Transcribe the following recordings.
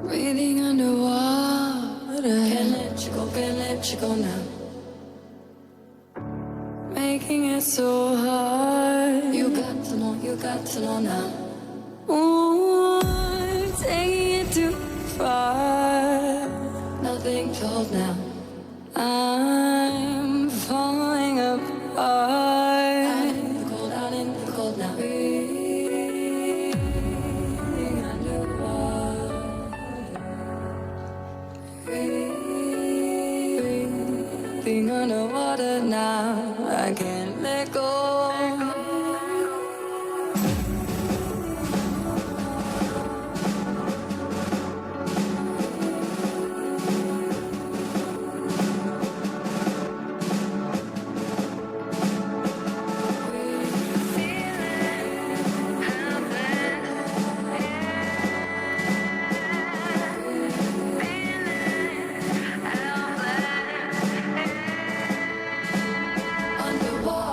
Breathing underwater. Can't let you go now. Making it so hard. You got to know now. Ooh, taking it too far. Nothing to hold now. I'm falling apart. Out in the cold now. Breathing underwater now, I can't let go. Underwater.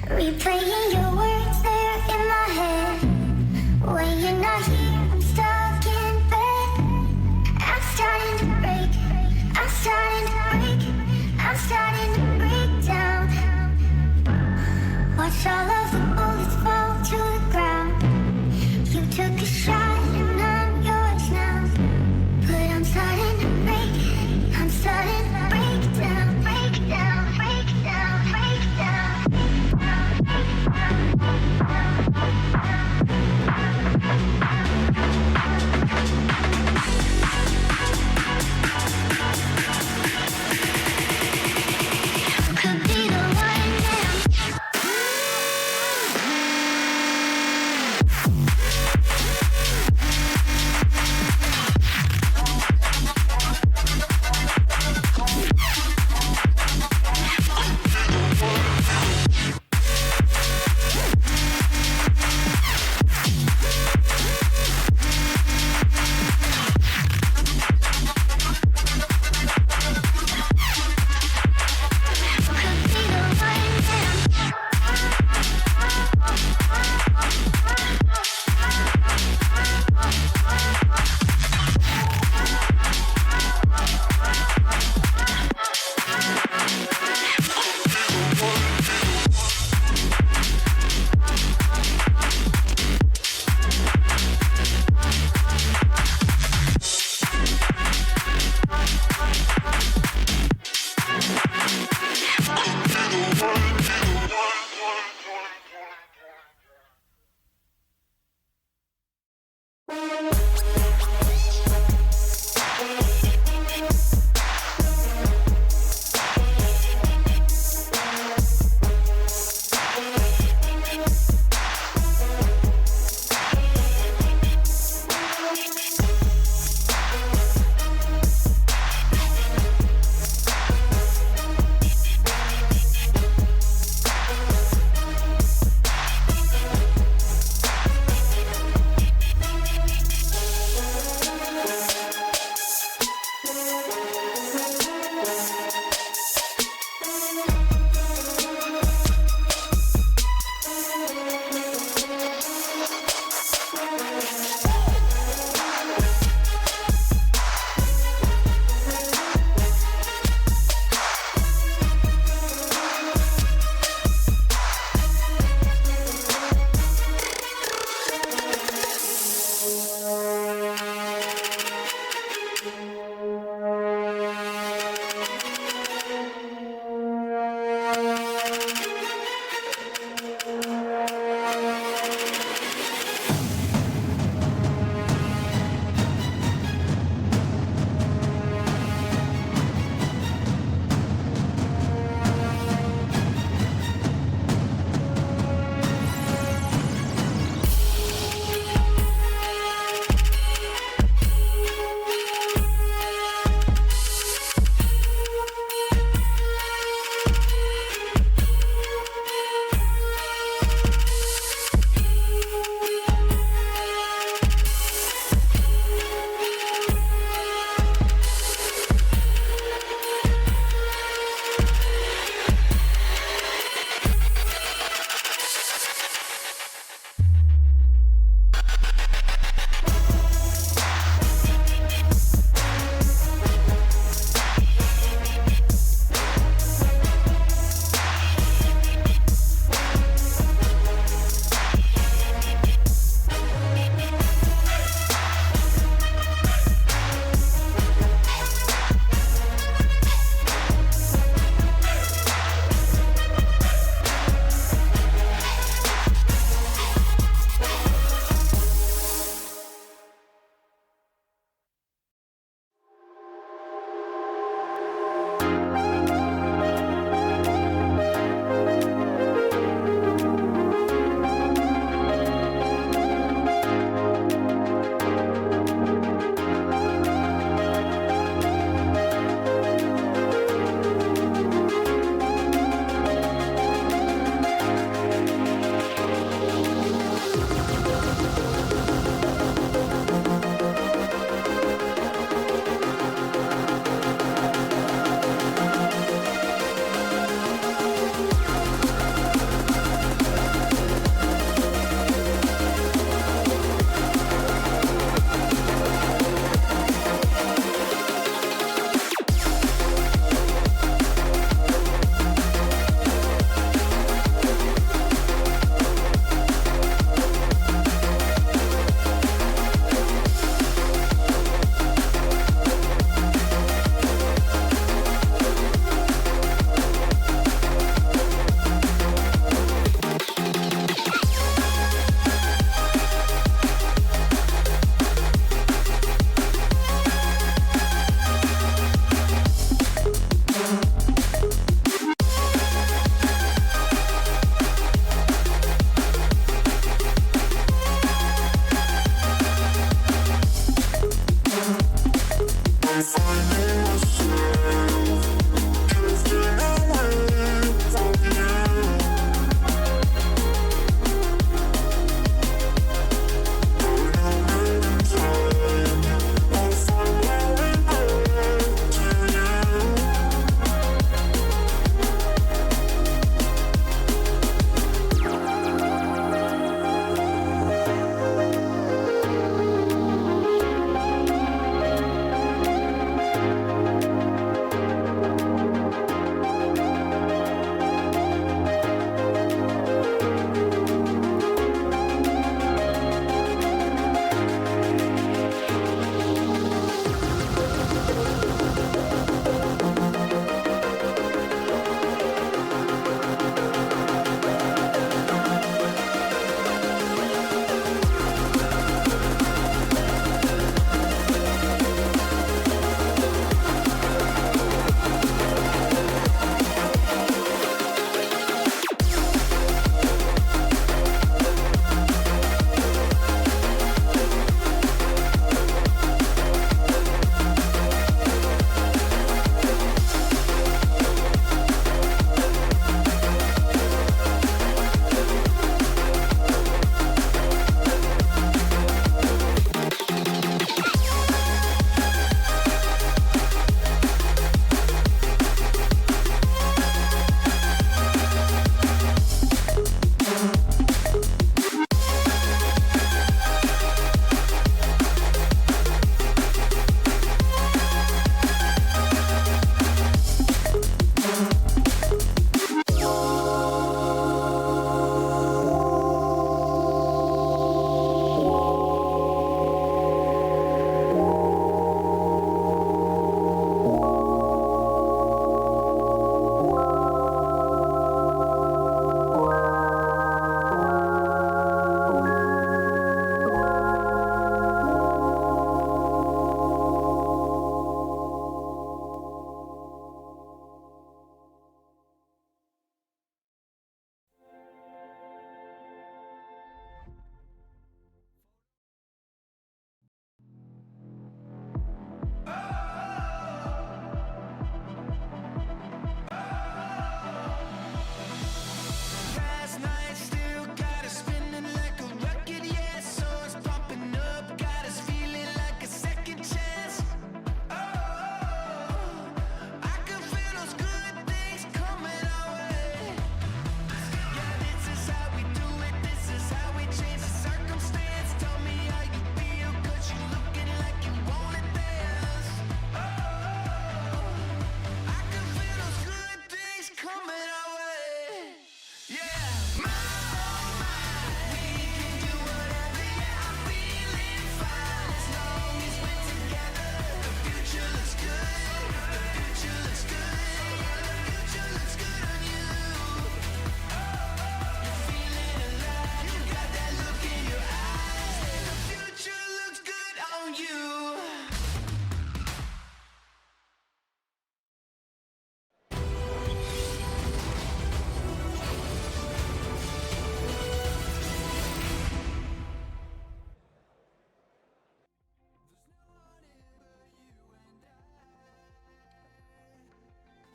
Replaying your words there in my head. When you're not here, I'm stuck in bed. I'm starting to break. I'm starting to break. I'm starting to break down. Watch all of the bullets fall to the ground. You took a shot and I'm yours now. But I'm starting to break. I'm starting to break down. Break down. Break down. Break down. Could be the one now.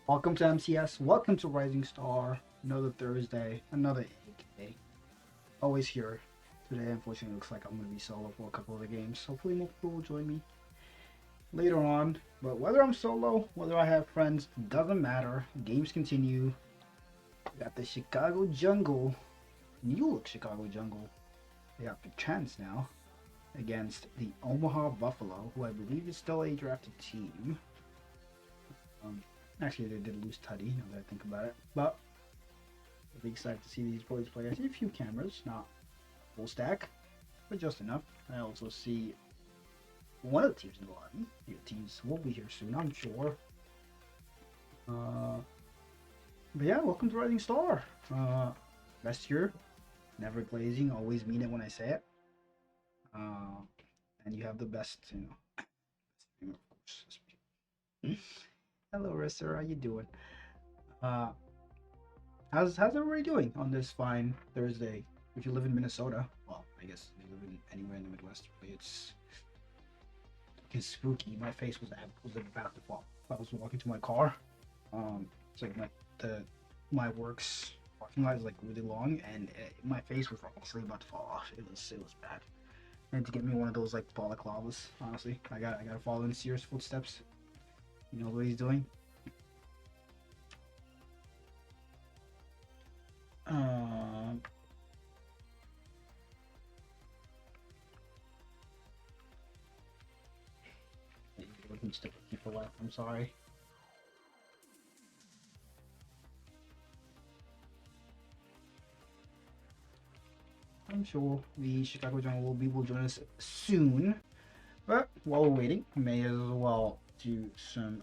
Welcome to MCS. Welcome to Rising Star. Another Thursday, another 8K. Always here. Today, unfortunately, looks like I'm going to be solo for a couple of the games. Hopefully, more people will join me later on. But whether I'm solo, whether I have friends, doesn't matter. Games continue. We got the Chicago Jungle, New Look Chicago Jungle. They got the chance now against the Omaha Buffalo, who I believe is still a drafted team. Actually, they did lose Tuddy, now that I think about it. But I'll be excited to see these boys play. I see a few cameras, not full stack, but just enough. I also see one of the teams in the lobby. The teams will be here soon, I'm sure. But yeah, welcome to Rising Star. Best year, never glazing, always mean it when I say it. And you have the best, of course. Hello, Risser, how you doing? How's everybody doing on this fine Thursday? If you live in Minnesota, well, I guess if you live in anywhere in the Midwest, it's spooky. My face was about to fall. I was walking to my car. It's like my work's parking lot is like really long, and my face was actually about to fall off. It was bad. I had to get me one of those like balaclavas. Honestly, I gotta follow in Sears' footsteps. You know what he's doing? Looking to keep alive. I'm sorry. I'm sure the Chicago Jungle will join us soon. But while we're waiting, may as well do some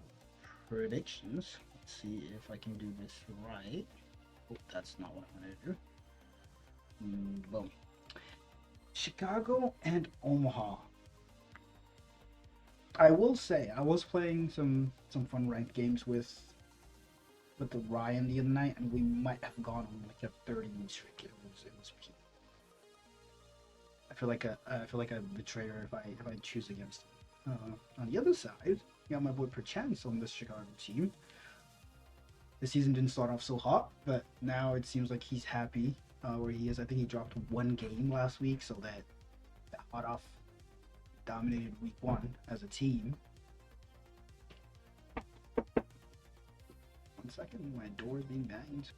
predictions. Let's see if I can do this right. Oh, that's not what I wanted to do. Boom. Chicago and Omaha. I will say I was playing some fun ranked games with the Ryan the other night, and we might have gone on like a 30-win streak. It was peak. I feel like a betrayer if I choose against him. On the other side, you got my boy Perchance on this Chicago team. The season didn't start off so hot, but now it seems like he's happy where he is. I think he dropped one game last week, so that hot off dominated week 1 as a team. 1 second, my door is being banged.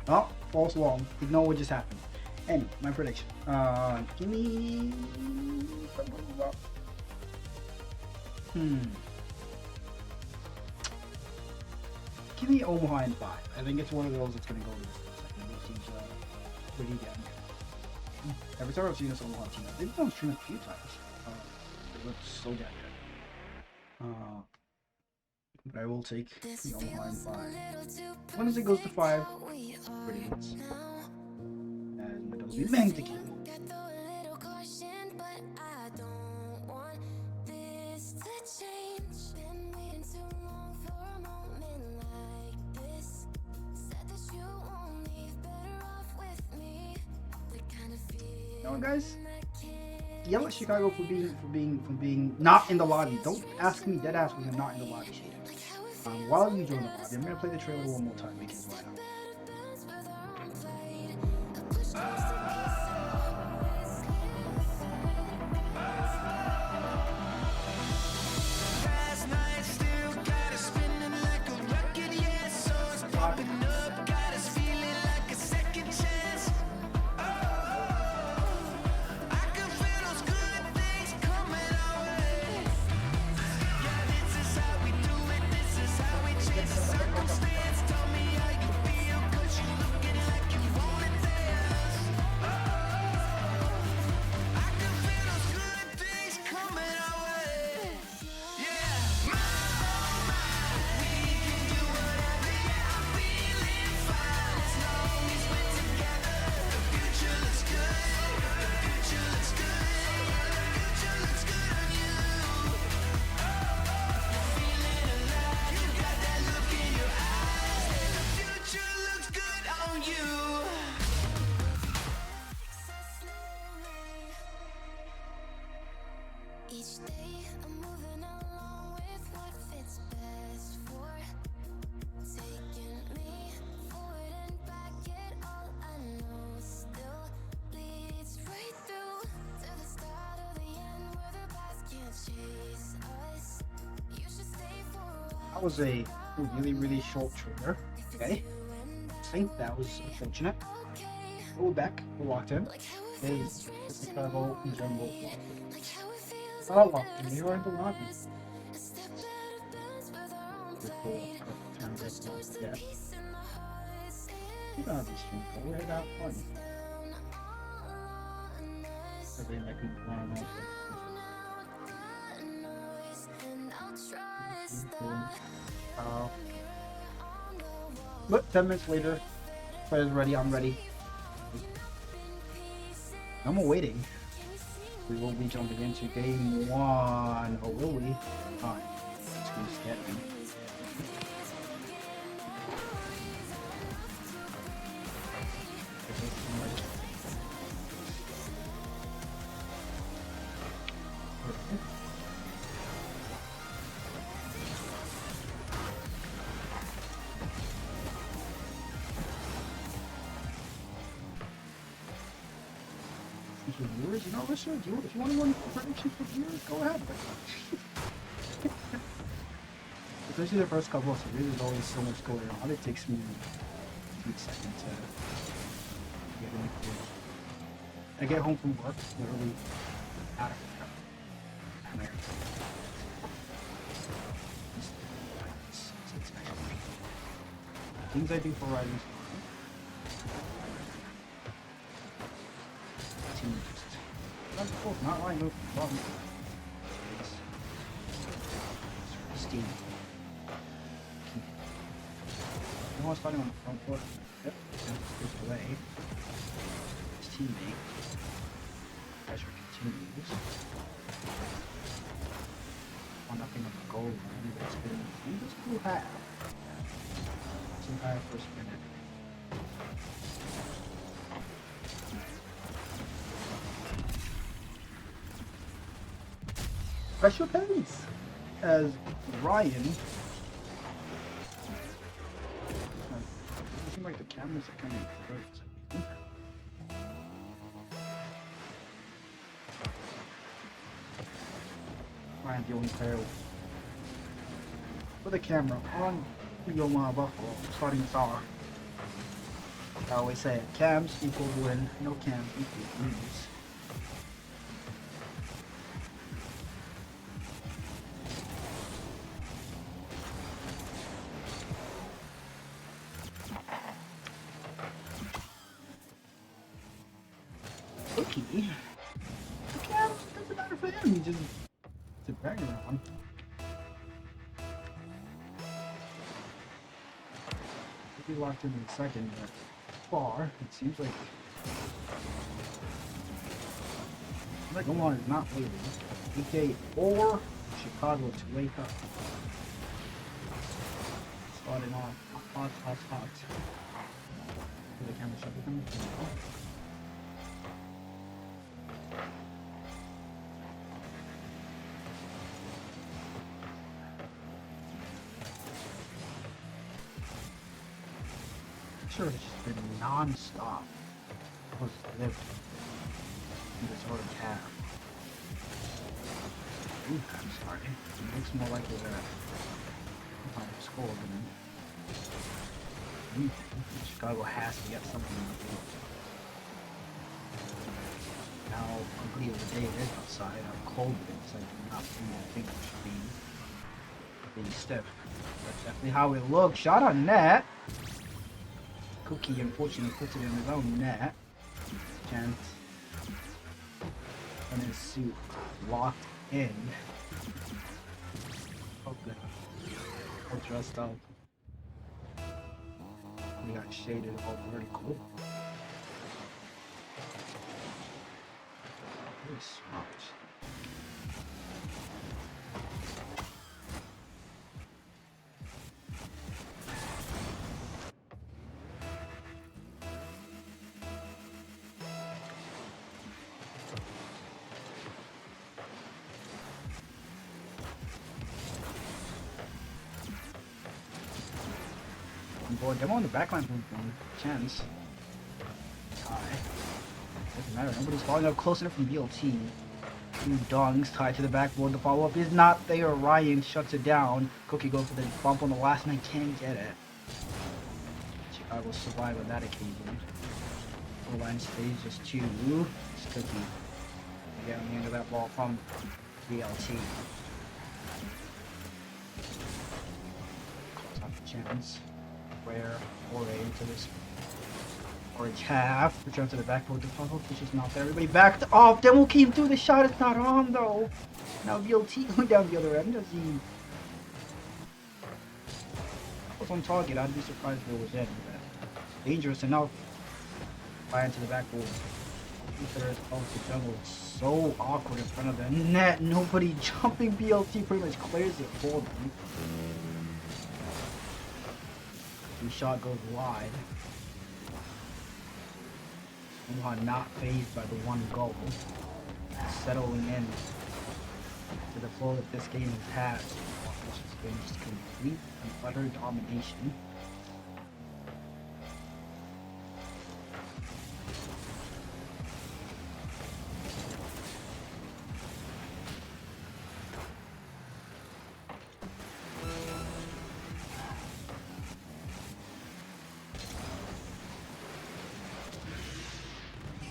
Oh, false alarm. Ignore what just happened. Anyway, my prediction. Give me. Give me Omaha in 5. I think it's one of those that's gonna go to this second. It seems pretty damn good. Every time I've seen this Omaha team, they've been on stream a few times. It looks so damn good. But I will take the Omaha in 5. Once it goes to 5, pretty good. And it will be banged again. You know what, guys? Yell at Chicago for being not in the lobby. Don't ask me dead ass when you're not in the lobby. While you join the lobby, I'm gonna play the trailer one more time because why not? that was a really short trailer. Okay. I think that was unfortunate. We're back. We're locked in. Is the travel in general locked in? It's not locked in. You are in the lobby. Turn this on. Yeah. You don't have to stream. Go ahead, have fun. Everything that can go on. But 10 minutes later, player's ready, I'm ready. I'm awaiting. We will be jumping into game 1. Or will we? Fine. It's going to get me. For viewers, you know, listen, if you want to run predictions for viewers, go ahead. Especially the first couple of series, there's always so much going on. It takes me a few seconds to get into it. I get home from work, literally out of it. And things I do for writing. Not line move from Steam. No one's fighting on the front foot. Yep, pushed away. His teammate. Pressure continues. 1-0 on the goal line. It's been just too high. Too high first minute. Special pennies as Ryan. It seems like the cameras are kind of great. Ryan, the only player with a camera on Yoma Buffalo, starting star. I always say it, cams equal win, no cams equal lose. Cookie. Okay, doesn't matter for him. He just to bang around. He'll be locked in a second, but far it seems like Oman is not waiting. AK or Chicago to wake up. Starting off hot. For the camera shot with him. Sure, it's just been non-stop. Was lived in this sort of cap. Ooh, I'm sorry. It looks more likely that I'm scored than anything. Chicago has to get something in the field. How ugly of a day it is outside, how cold it is, I do not think it should be stiff. That's definitely how it looks. Shot on net. Cookie unfortunately puts it in his own net. Can't. And his suit locked in. Oh good. All dressed up. We got shaded all very cool. Very smart. Boy, demo on the backline from chance. Tie. Doesn't matter, nobody's following up close enough from BLT. Two dunks tied to the backboard. The follow-up is not there. Ryan shuts it down. Cookie goes for the bump on the last and can't get it. Chicago survived on that occasion. The line stays just two. It's Cookie. Again, the end of that ball from BLT. Close out the chance. Rare foray into this orange half. Return to the backboard. The follow-up is just not there. Everybody backed off. Demo came through. The shot is not on though. Now BLT going down the other end. Does he? Was on target. I'd be surprised if it was in. Dangerous enough. Fire into the backboard. Two-thirds of the jungle. It's so awkward in front of the net. Nobody jumping. BLT pretty much clears it for them. The shot goes wide. Omaha not fazed by the one goal. Settling in to the flow that this game has had. Which has been just complete and utter domination.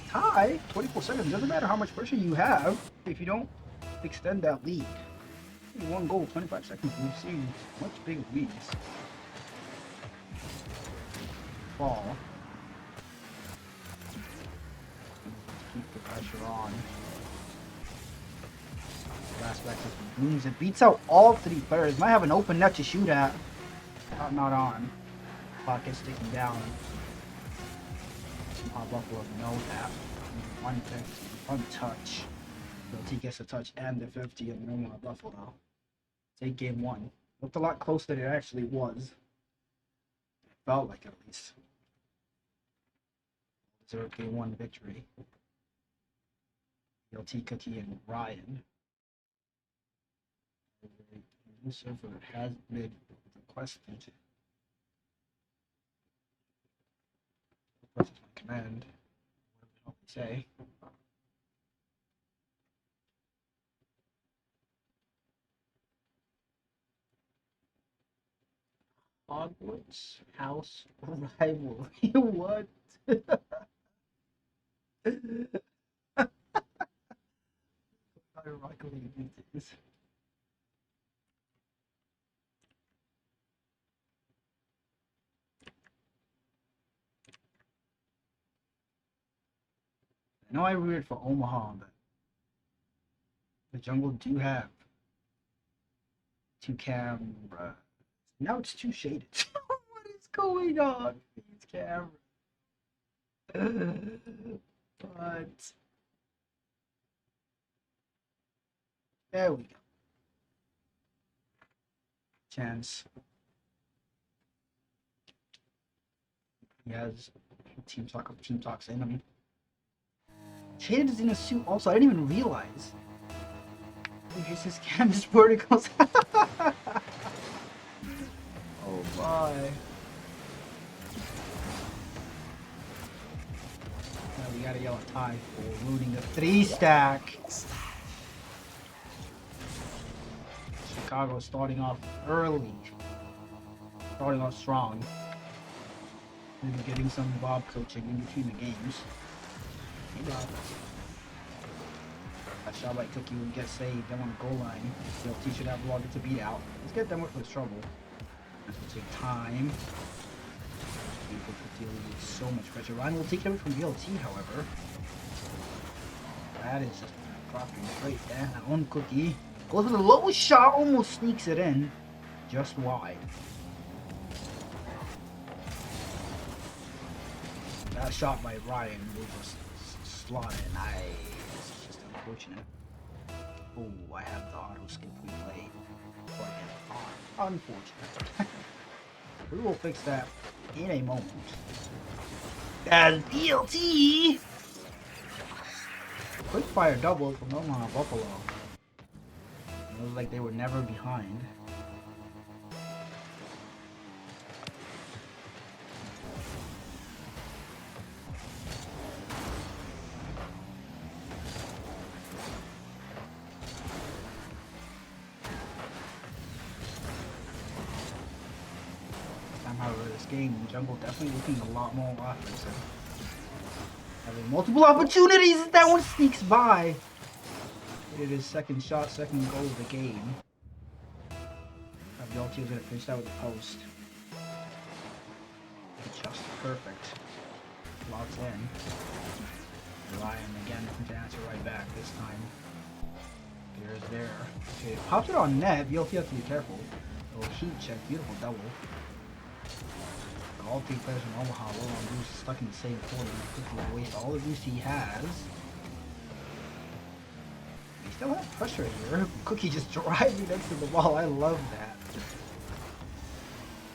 Tie, 24 seconds. Doesn't matter how much pressure you have if you don't extend that lead. One goal, 25 seconds. We've seen much bigger leads. Ball. Keep the pressure on. Last back just booms. It beats out all three players. Might have an open net to shoot at. Not on. Clock is ticking down. Buffalo know that. 150, one touch. He gets a touch and the 50 and no more Buffalo. Take game one. Looked a lot closer than it actually was. It felt like at least. 0 game one victory. LT Cookie and Ryan. New server has been requested. This is my command. What we say? Hogwarts House Rivalry. What? Ironically, it is. I know I rooted for Omaha, but the jungle do have two cameras. Now it's too shaded. What is going on with these cameras? But there we go. Chance. He has team talks in him. Shaded is in a suit also. I didn't even realize. Here's his canvas verticals. Oh my. Now we gotta yell a tie for looting the 3-stack. Chicago starting off early. Starting off strong. Maybe getting some Bob coaching in between the games. Hey Bob. That shot by Cookie would get saved. Them on the goal line. BLT should have longer to beat out. Let's get them with this trouble. This will take time. People could deal with so much pressure. Ryan will take it away from BLT, however. That is just dropping straight down. Cookie goes with a low shot, almost sneaks it in. Just wide. That shot by Ryan will just slot it. Nice. It's just unfortunate. Oh, I have the auto skip replay. Unfortunate. We will fix that in a moment. As BLT! Quick fire double from Omaha Buffalo. It was like they were never behind. However, this game, Jungle definitely looking a lot more offensive. Having multiple opportunities, that one sneaks by. It is second shot, second goal of the game. Yolti is going to finish that with the post. Just perfect. Locks in. Ryan again looking to answer right back this time. There's there. Okay, pops it on net. Yolti has to be careful. Oh, heat check. Beautiful double. All three players from Omaha, Low on Bruce stuck in the same corner. Quickly waste all the boost he has. He still has pressure here. Cookie just driving next to the ball. I love that.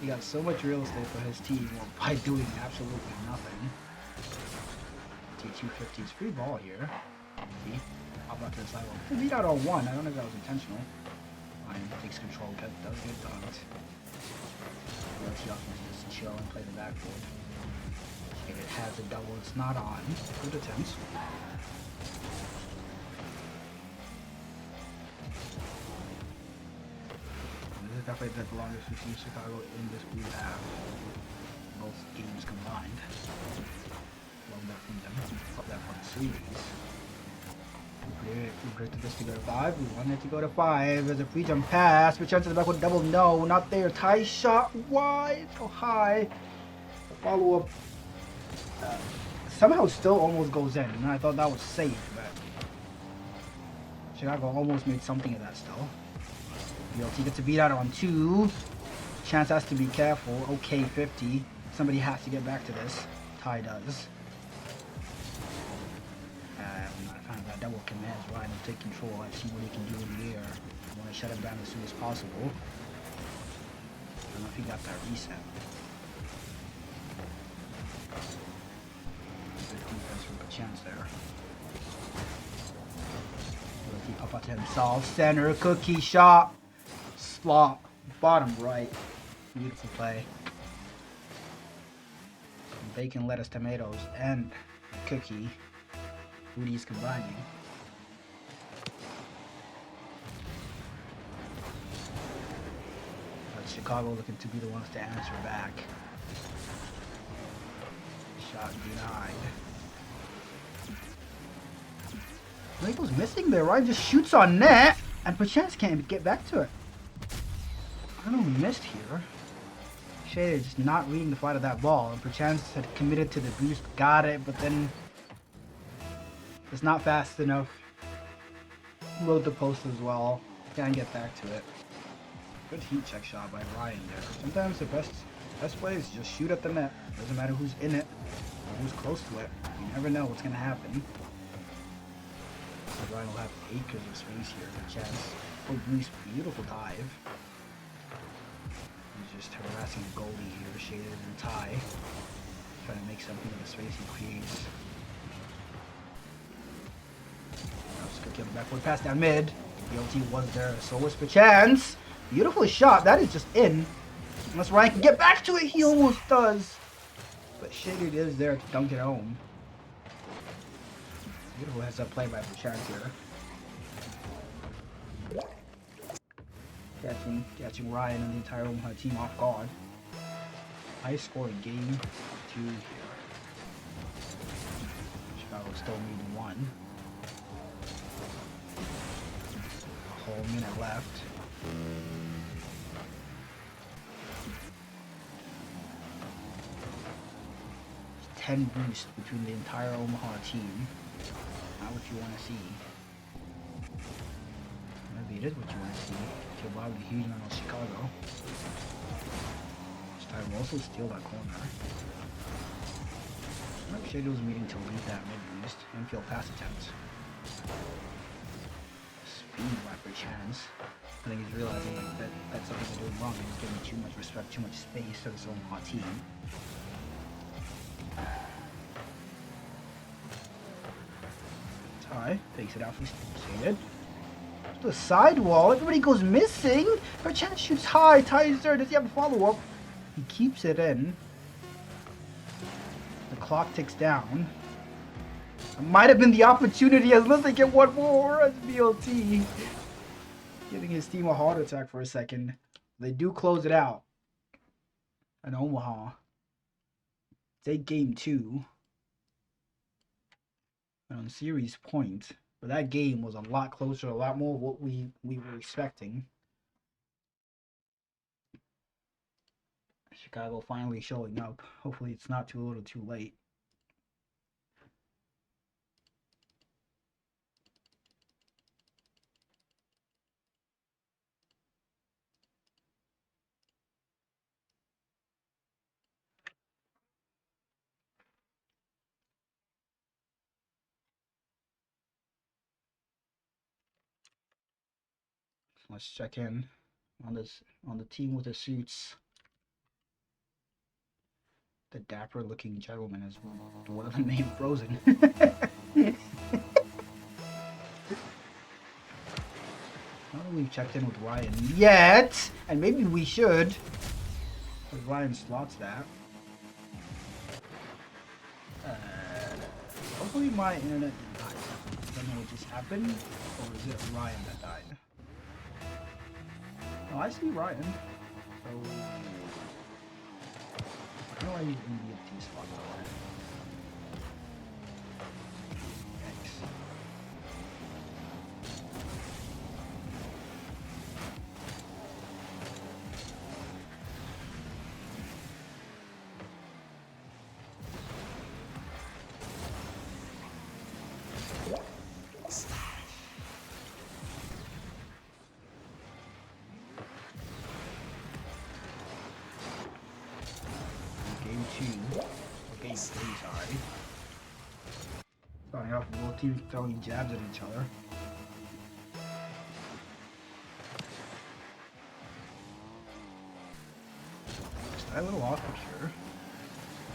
He got so much real estate for his team by doing absolutely nothing. T250's free ball here. Maybe. How about this side? Well, beat out on one. I don't know if that was intentional. Ryan takes control, does get dunked. She also needs to chill and play the backboard. If it has a double, it's not on. Good attempts. This is definitely the longest we've seen Chicago in this blue half. Both games combined. Love that from them. Love that from the series. We predicted this to go to 5. We wanted it to go to 5. There's a free jump pass. Return to the back with double. No, not there. Tie shot wide. So high. The follow up somehow still almost goes in. And I thought that was safe, but Chicago almost made something of that still. BLT gets a beat out on 2. Chance has to be careful. Okay, 50. Somebody has to get back to this. Ty does. That double commands Ryan to take control. I've seen what he can do in the air. I want to shut him down as soon as possible. I don't know if he got that reset. Good defense from Pachance there. Will he pop out to himself? Center, Cookie, shot. Slot. Bottom right. Beautiful play. Bacon, lettuce, tomatoes, and Cookie. Rudy's combining. But Chicago looking to be the ones to answer back. Shot denied. Label's missing there. Ryan just shoots on net, and Pachance can't get back to it. I don't know who missed here. Shade just not reading the flight of that ball, and Pachance had committed to the boost, got it, but then it's not fast enough. Rode the post as well. Can't get back to it. Good heat check shot by Ryan there. Sometimes the best play is just shoot at the net. Doesn't matter who's in it or who's close to it. You never know what's gonna happen. So Ryan will have acres of space here. Chance. Oh, Bruce, beautiful dive. He's just harassing the goalie here. Shaded and Ty. Trying to make something of the space he creates. Get the backward pass down mid. BLT was there, so was Pachance. Beautiful shot. That is just in. Unless Ryan can get back to it, he almost does. But Shaded is there to dunk it home. Beautiful heads up play by Pachance here. Catching Ryan and the entire Omaha team off guard. High scoring game 2 here. Chicago still needing 1. Whole minute left. 10 boost between the entire Omaha team. Not what you want to see. Maybe it is what you want to see. Kill Bob with a huge amount on Chicago. This time will also steal that corner. Shady was meeting to lead that mid boost. Infield pass attempt. Speed by Pachance. I think he's realizing that that's something he's doing wrong. He's giving too much respect, too much space to this Omaha team. Ty takes it out from Shaded. The sidewall, everybody goes missing. Pachance shoots high. Ty is there. Does he have a follow-up? He keeps it in. The clock ticks down. It might have been the opportunity unless they get one more as BLT. Giving his team a heart attack for a second. They do close it out. in Omaha. They game 2 on series point, but that game was a lot closer, a lot more what we were expecting. Chicago finally showing up. Hopefully it's not too little too late. Let's check in on the team with the suits. The dapper looking gentleman is one of the main Frozen. I don't know if we've checked in with Ryan yet, and maybe we should, because Ryan slots that. Hopefully my internet didn't die. I don't know what just happened, or is it Ryan that died? Oh, I see Ryan. So, I know I use MDFT spot for that. Yikes. Game 2. Or game 3, sorry. Starting off with both teams throwing jabs at each other. Just a little off for sure.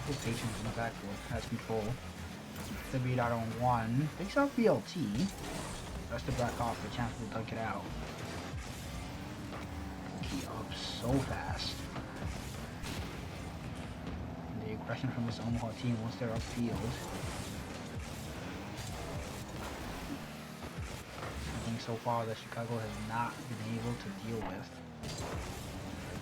Rotations in the backfield has control. The beat out on 1. Takes out BLT. That's the back off for chance to dunk it out. Key up so fast. The aggression from this Omaha team once they're upfield. I think so far that Chicago has not been able to deal with.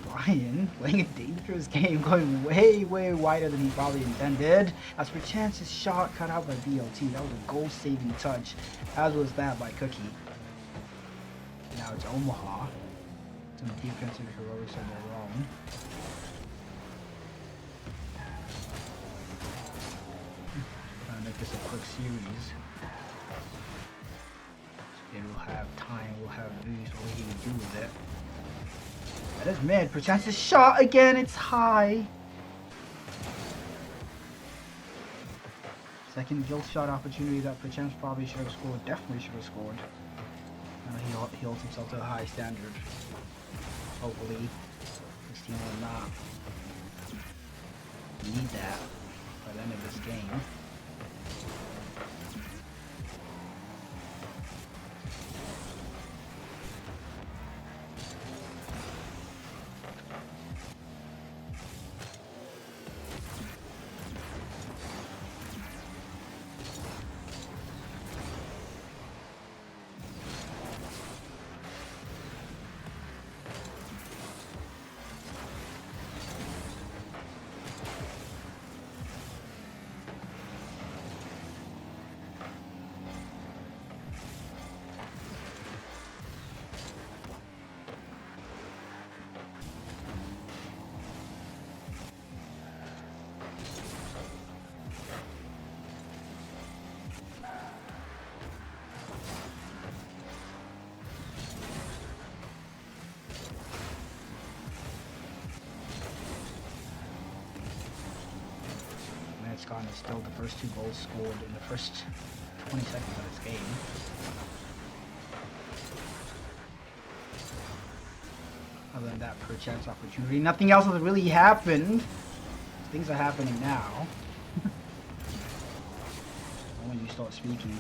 Brian playing a dangerous game, going way, way wider than he probably intended. As per chance's shot cut out by BLT. That was a goal-saving touch, as was that by Cookie. Now it's Omaha. Some defensive heroics of their own. Trying to make this a quick series. It will have time, we'll have news, what we can do with it. That is mid. Perchance shot again. It's high. Second guilt shot opportunity that Perchance probably should have scored. Definitely should have scored. He holds himself to a high standard. Hopefully, this team will not need that by the end of this game. Gone is still the first 2 goals scored in the first 20 seconds of this game. Other than that perchance opportunity, nothing else has really happened. Things are happening now. When you start speaking.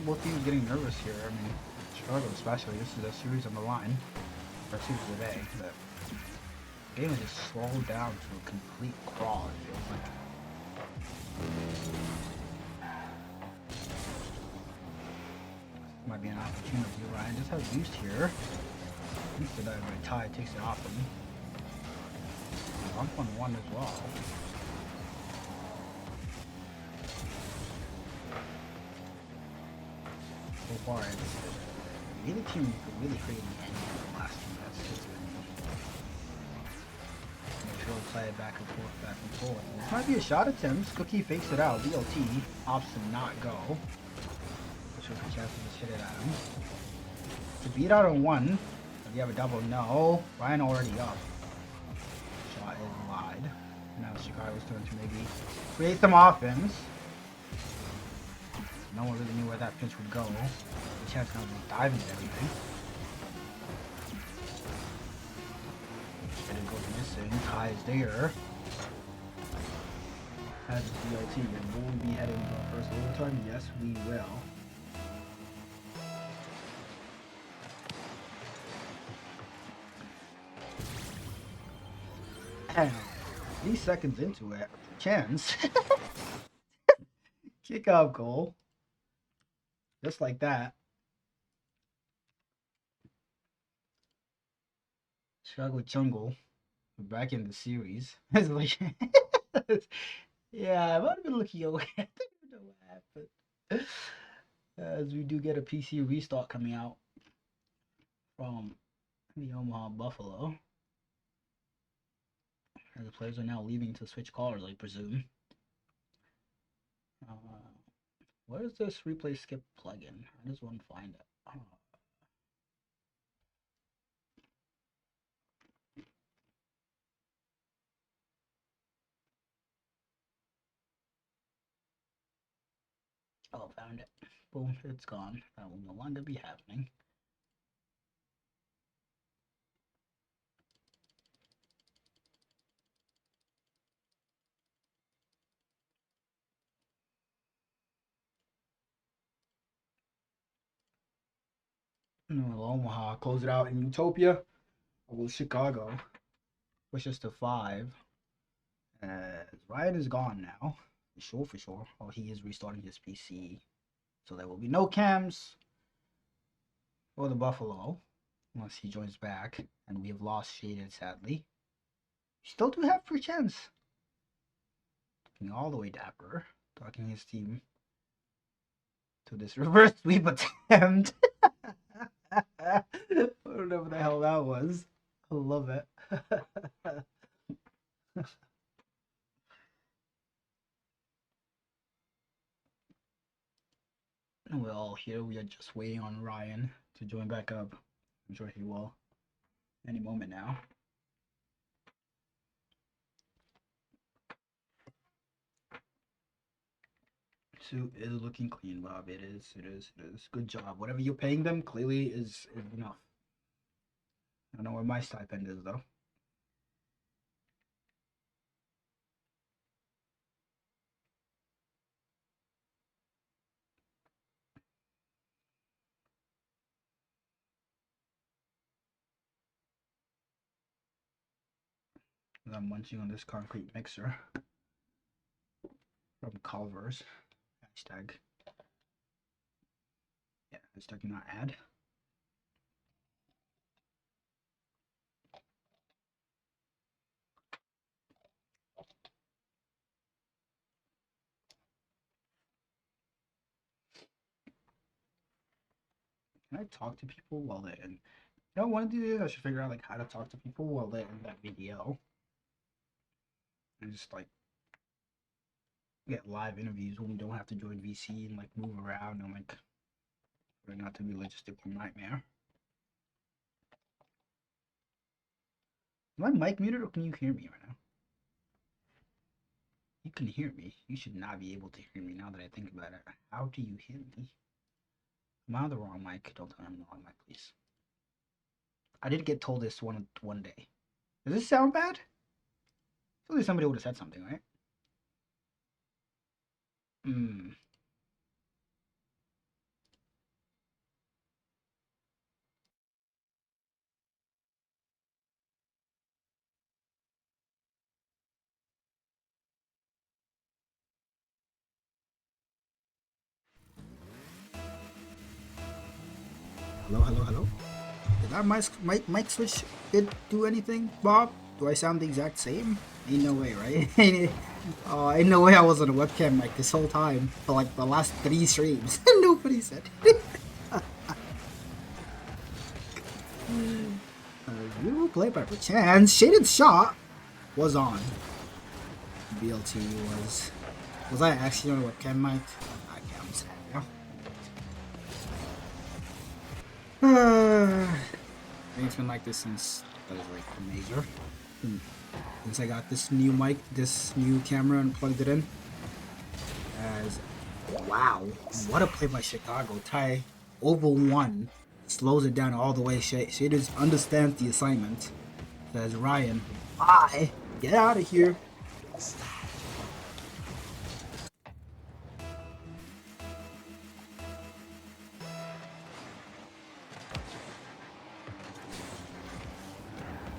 both teams getting nervous here. I mean, Chicago especially. This is a series on the line. Or series of the day. But the game is just slowed down to a complete crawl, it feels like. Might be an opportunity. Ryan just has boost here. Instead that my tie takes it off him. I'm on one as well. So far, neither team could really create anything in the last 2 minutes. Make sure we'll play it back and forth, back and forth. This might be a shot attempt. Cookie fakes it out. BLT opts to not go. Which was a chance to just hit it at him. To beat out on one. Does he have a double? No. Ryan already up. Shot is wide. Now Chicago's turn to maybe create some offense. No one really knew where that pitch would go. The chance now to dive into everything. Didn't go missing. Tie is there. Has DLT, and will we be heading to our first overtime? Yes, we will. And 3 seconds into it, chance. Kickoff goal. Just like that. Chicago Jungle. We're back in the series. It's like, yeah, I might have been looking away. I don't even know what happened. As we do get a PC restock coming out from the Omaha Buffalo. And the players are now leaving to switch callers, I presume. Where is this replay skip plugin? I just want to find it. Oh, found it. Boom, it's gone. That will no longer be happening. No, Omaha close it out in Utopia. Well, Chicago pushes to 5. Ryan is gone now. For sure. Oh, he is restarting his PC. So there will be no cams for the Buffalo. Unless he joins back. And we have lost Shaded, sadly. Still do have free chance. Looking all the way dapper. Talking his team to this reverse sweep attempt. I don't know what the hell that was. I love it. We're all here. We are just waiting on Ryan to join back up. I'm sure he will any moment now. Suit is looking clean, Bob. It is. Good job. Whatever you're paying them clearly is enough. I don't know where my stipend is though. I'm munching on this concrete mixer from Culver's. Hashtag. Yeah, hashtag not ad. Can I talk to people while they're in? You know, one of these days I should figure out like how to talk to people while they're in that video. And just like get live interviews when we don't have to join VC and like move around and like for it not to be a logistical nightmare. Am I mic muted or can you hear me right now? You can hear me. You should not be able to hear me now that I think about it. How do you hear me? Am I on the wrong mic? Don't tell me I'm on the wrong mic, please. I did get told this one day. Does this sound bad? I feel like somebody would have said something, right? Hello, hello, hello. Did that mic switch did do anything, Bob? Do I sound the exact same? Ain't no way, right? Ain't no way I was on a webcam mic this whole time for like the last 3 streams. Nobody said. You will play by chance. Shaded shot was on. BLT was. Was I actually on a webcam mic? I can't say now. I think it's been like this since that was like major. Since I got this new mic, this new camera, and plugged it in. As wow, what a play by Chicago. Tie over 1, slows it down all the way. Shaders understands the assignment. Says Ryan, bye, get out of here.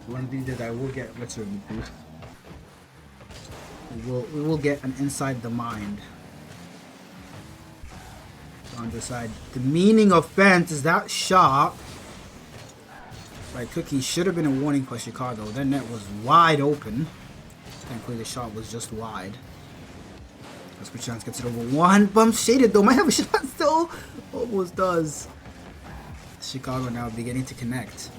One thing that I will get, let's reboot. We will get an inside the mind. On the side, the meaning of fence is that shot by Cookie should have been a warning for Chicago. That net was wide open. Thankfully, the shot was just wide. That's what chance gets it over 1. Bump shaded though. Might have a shot still. Almost does. Chicago now beginning to connect.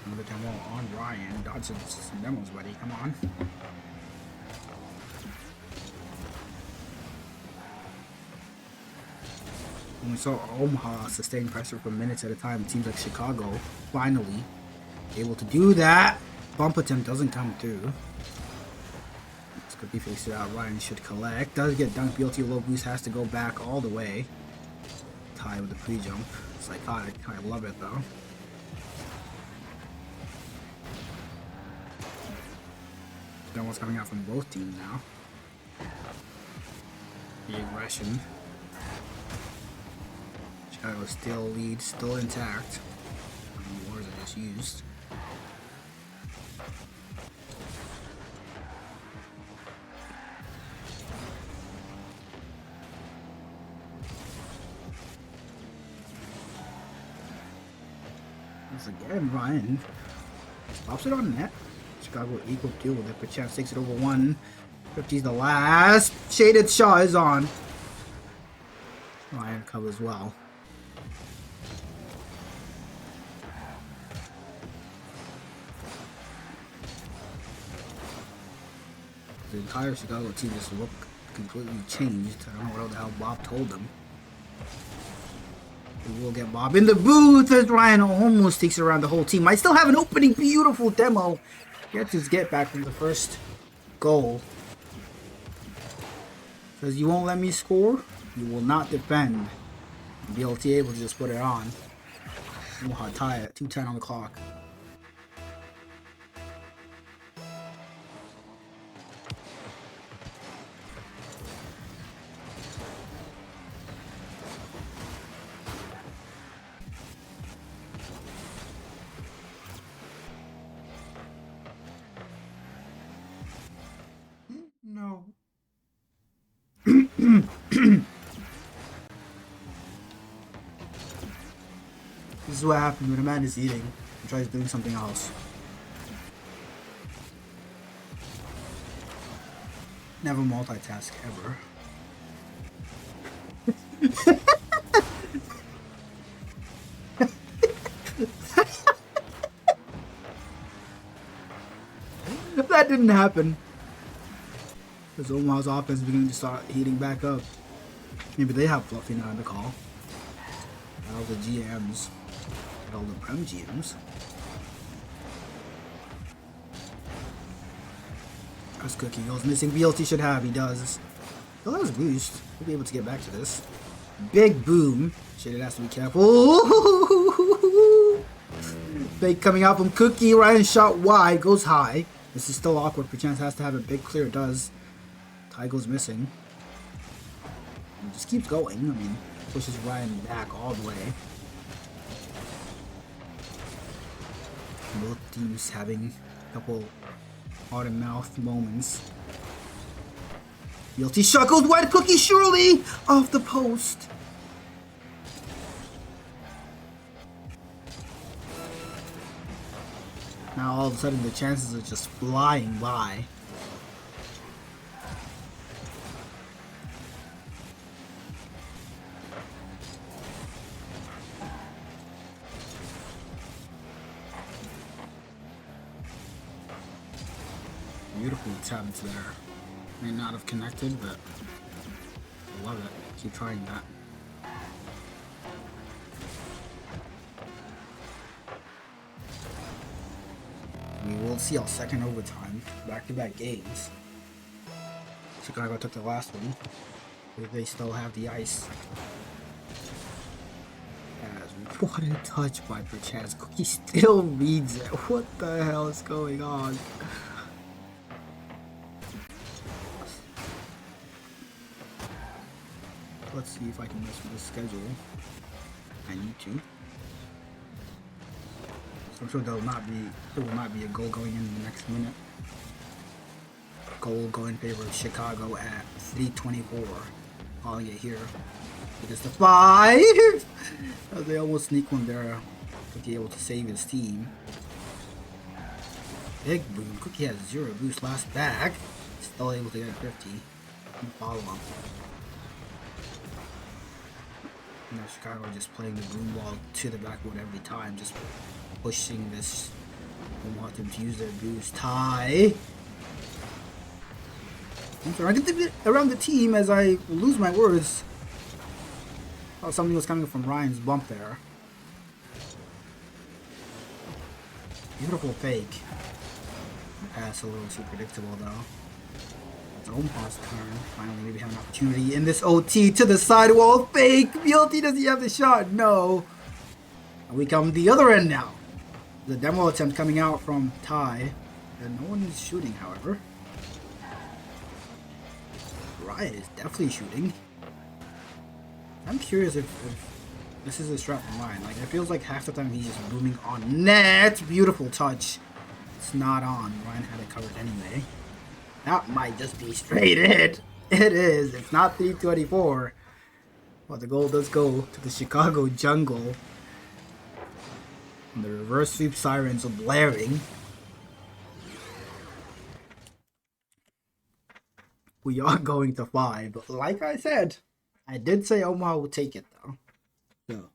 Another demo on Ryan. Dodson's demos, buddy. Come on. When we saw Omaha sustain pressure for minutes at a time, it seems like Chicago finally able to do that. Bump attempt doesn't come through. This could be fixed out. Ryan should collect. Does get dunked. BLT low boost has to go back all the way. Tie with the pre-jump. Psychotic. I love it though. Then what's coming out from both teams now? The aggression. Chicago still leads, still intact. The wars I just used. Once again, Ryan stops it on net. Chicago equal deal with it, but Chance takes it over 1. 50's the last. Shaded shot is on. Ryan covers well. The entire Chicago team just looked completely changed. I don't know what the hell Bob told them. We will get Bob in the booth as Ryan almost takes around the whole team. I still have an opening, beautiful demo. Gets his get back from the first goal. Says, you won't let me score, you will not defend. BLT able to just put it on. Omaha tie it, 2:10 on the clock. No. This is what happens when a man is eating and tries doing something else. Never multitask ever. That didn't happen. Because Omaha's offense is beginning to start heating back up. Maybe they have Fluffy now in the call. All the GMs. All the Prem GMs. As Cookie goes missing. BLT should have. He does. Still has boost. He'll be able to get back to this. Big boom. Shit, it has to be careful. Big coming out from Cookie. Ryan shot wide. Goes high. This is still awkward. Perchance has to have a big clear. It does. Ty goes missing. It just keeps going. I mean, pushes Ryan back all the way. Both teams having Couple heart and mouth moments. Guilty shot goes wide. Cookie surely off the post. Now all of a sudden the chances are just flying by. Beautiful attempt there. May not have connected, but I love it. Keep trying that. We will see our second overtime. Back-to-back games. Chicago took the last one. But they still have the ice. As what a touch by perchance. Cookie still reads it. What the hell is going on? Let's see if I can mess with the schedule. I need to. So I'm sure there will not be a goal going in the next minute. Goal going in favor of Chicago at 3:24. Calling it here. It is the 5! They almost sneak one there to be able to save his team. Big boom. Cookie has 0 boost last bag. Still able to get 50. Follow up. You know, Chicago just playing the boom ball to the backboard every time, just pushing this and want them to use their boost. Tie. Around the team as I lose my words. Oh, something was coming from Ryan's bump there. Beautiful fake. The pass a little too predictable though. It's Omaha's turn. Finally, maybe have an opportunity in this OT to the sidewall. Fake! BLT, does he have the shot? No. And we come the other end now. The demo attempt coming out from Ty. And no one is shooting, however. Ryan is definitely shooting. I'm curious if this is a strat from Ryan. Like, it feels like half the time he's just booming on net. Beautiful touch. It's not on. Ryan had it covered anyway. That might just be straight hit. It is. It's not 324. But the goal does go to the Chicago jungle. And the reverse sweep sirens are blaring. We are going to 5. But like I said, I did say Omaha would take it though. So.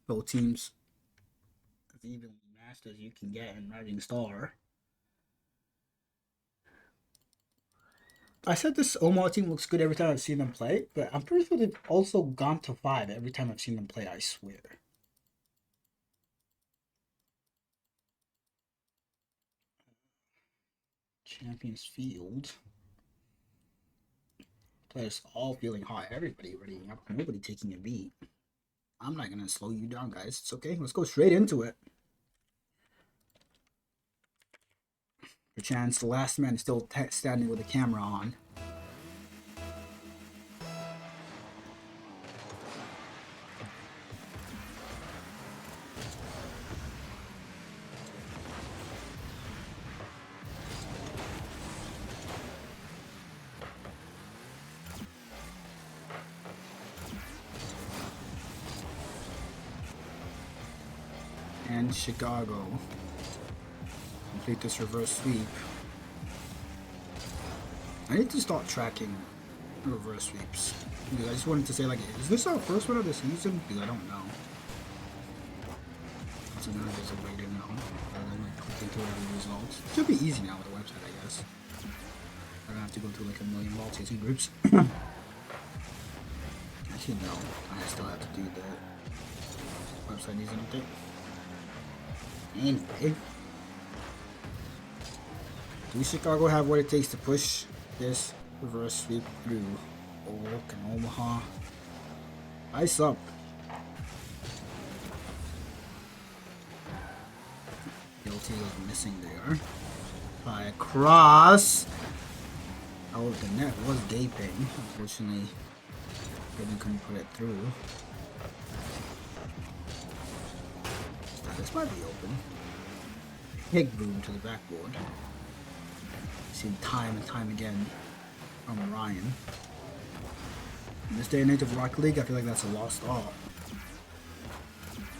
Both teams as evenly matched as you can get in Rising Star. I said this Omaha team looks good every time I've seen them play, but I'm pretty sure they've also gone to 5 every time I've seen them play, I swear. Champions Field. Players all feeling hot. Everybody readying up. Nobody taking a beat. I'm not gonna slow you down, guys. It's okay. Let's go straight into it. For chance, the last man is still standing with the camera on. And Chicago complete this reverse sweep. I need to start tracking reverse sweeps because I just wanted to say, like, is this our first one of the season? Because I don't know. So now there's a way to know. Rather than like clicking through every result. It should be easy now with the website, I guess. I don't have to go through like a million ball chasing groups. Actually, no. I still have to do the website needs an update. Anyway, do Chicago have what it takes to push this reverse sweep through? Oh, can Omaha ice up? Guilty was missing there. By a cross. Oh, the net was gaping. Unfortunately, couldn't put it through. This might be open. Big boom to the backboard. Seen time and time again from Ryan. In this day and age of Rocket League, I feel like that's a lost art.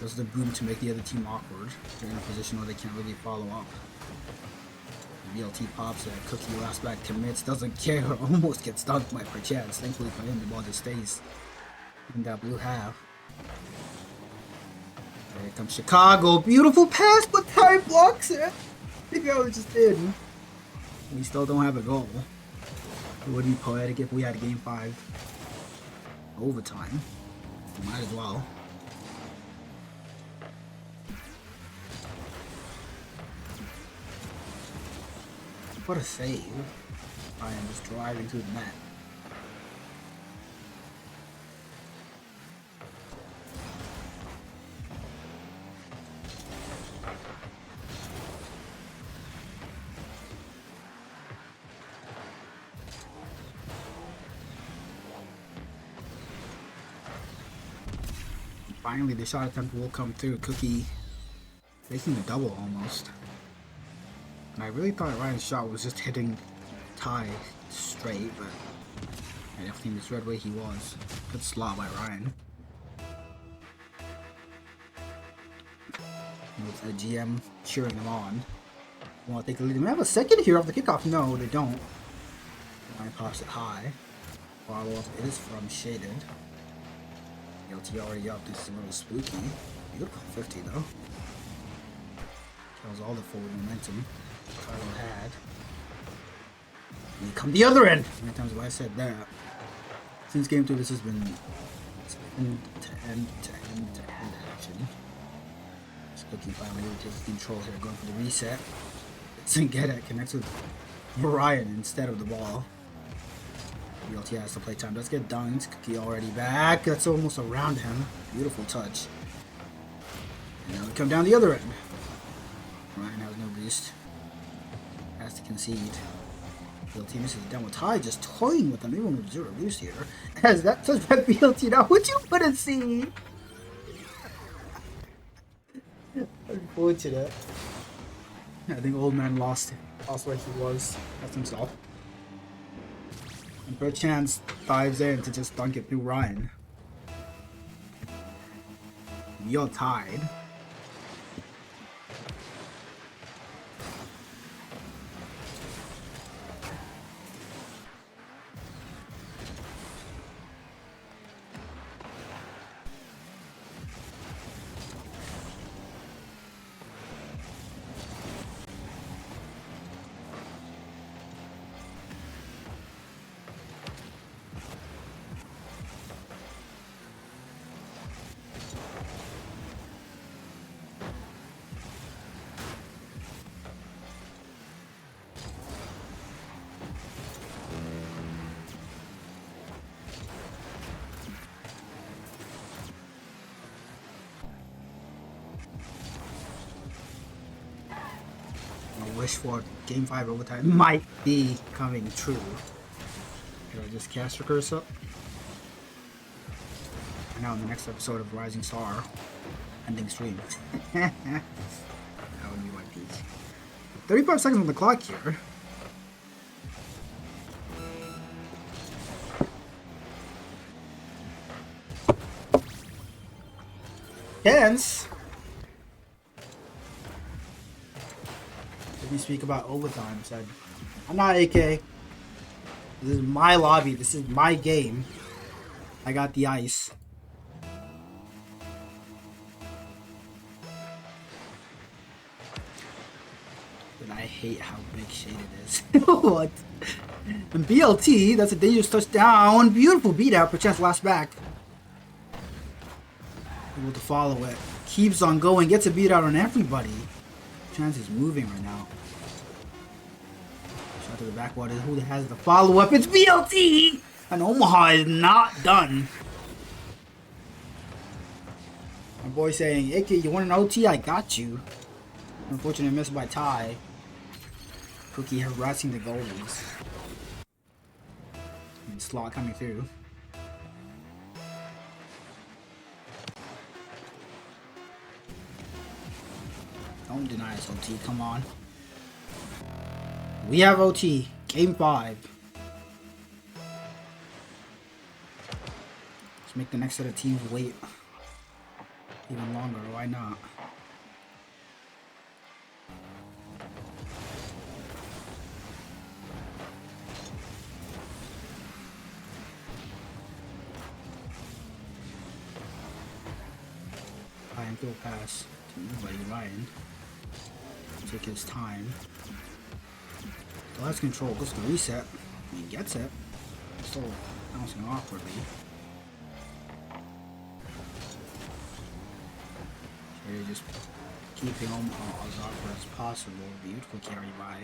Does the boom to make the other team awkward. They're in a position where they can't really follow up. BLT pops it, Cookie last back commits, doesn't care, almost gets dunked by perchance. Thankfully for him, the ball just stays in that blue half. There comes Chicago, beautiful pass, but Ty blocks it. I think I was just in. We still don't have a goal. It would be poetic if we had game 5 overtime. Might as well. What a save. I am just driving through the net. Finally, the shot attempt will come through. Cookie making a double almost. And I really thought Ryan's shot was just hitting Ty straight, but I definitely misread where he was. Good slot by Ryan. With the GM cheering them on. Want to take the lead? They have a second here off the kickoff. No, they don't. Ryan pops it high. Follow up is from Shaded. LT already up. This is a little spooky. Beautiful 50 though. Kills all the forward momentum Carlo had. And you come the other end! How many times have I said that? Since game 2, this has been end to end to end to end action. Just Cookie finally takes control here, going for the reset. Doesn't get it, connects with Ryan instead of the ball. BLT has to play time. Let's get dunked. Cookie already back. That's almost around him. Beautiful touch. And now we come down the other end. Ryan has no boost. Has to concede. BLT misses it down with Ty, just toying with them, even with 0 boost here. As that touch by BLT now, which you wouldn't see. Unfortunate. I think old man lost where he was. That's himself. And perchance dives in to just dunk it through Ryan. You're tied. Wish for game 5 overtime might be coming true. Should I just cast your curse up? And now in the next episode of Rising Star, ending stream. That would be my peak. 35 seconds on the clock here. Hence, we speak about overtime, said, I'm not AK. This is my lobby. This is my game. I got the ice. And I hate how big Shaded is. What? And BLT, that's a dangerous touchdown. Beautiful beat out, perchance last back. Able to follow it. Keeps on going, gets a beat out on everybody. Chance is moving right now. Shot to the backwater. Who has the follow-up? It's BLT! And Omaha is not done. My boy saying, AK, you want an OT? I got you. Unfortunate miss by Ty. Cookie harassing the goalies. And Slot coming through. Don't deny us OT. Come on. We have OT. Game 5. Let's make the next set of teams wait even longer. Why not? Ryan throw pass to nobody. Ryan take his time. Still has control. Goes to reset. He gets it. Still bouncing awkwardly. They're just keeping Omaha as awkward as possible. Beautiful carry by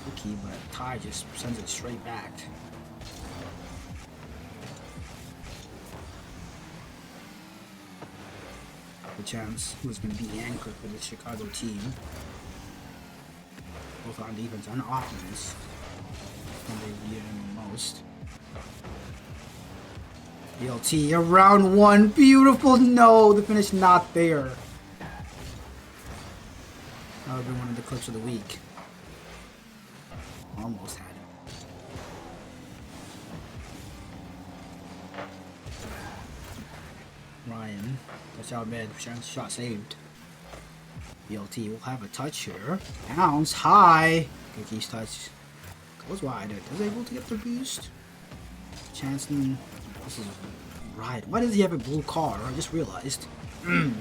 Cookie, but Ty just sends it straight back. The chance who's going to be the anchor for the Chicago team, both on defense and offense, when they need him the most. BLT around 1, beautiful. No, the finish not there. That would have been one of the clips of the week. Almost had it. Ryan, touch out mid, shot saved. BLT will have a touch here. Bounce high. Cookie's touch goes wide. Is able to get the boost. Chancellor. This is right. Why does he have a blue car? I just realized. Ryan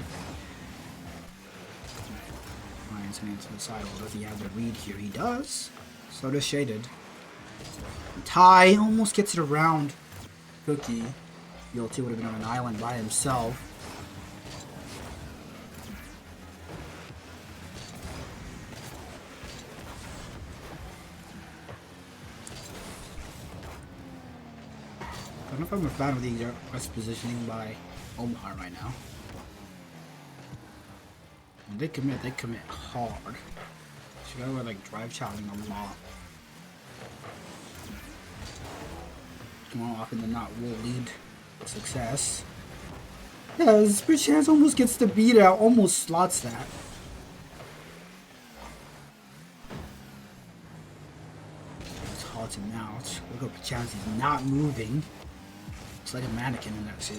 sending it to the side. Does he have the read here? He does. So does Shaded. Ty almost gets it around Cookie. BLT would have been on an island by himself. I don't know if I'm a fan of the aggressive positioning by Omaha right now. When they commit hard. So you gotta like drive challenging a lot. More often than not will lead to success. Yes, Perchance almost gets the beat out, almost slots that. It's hard to mount. Look at Perchance, he's not moving. It's like a mannequin in that suit.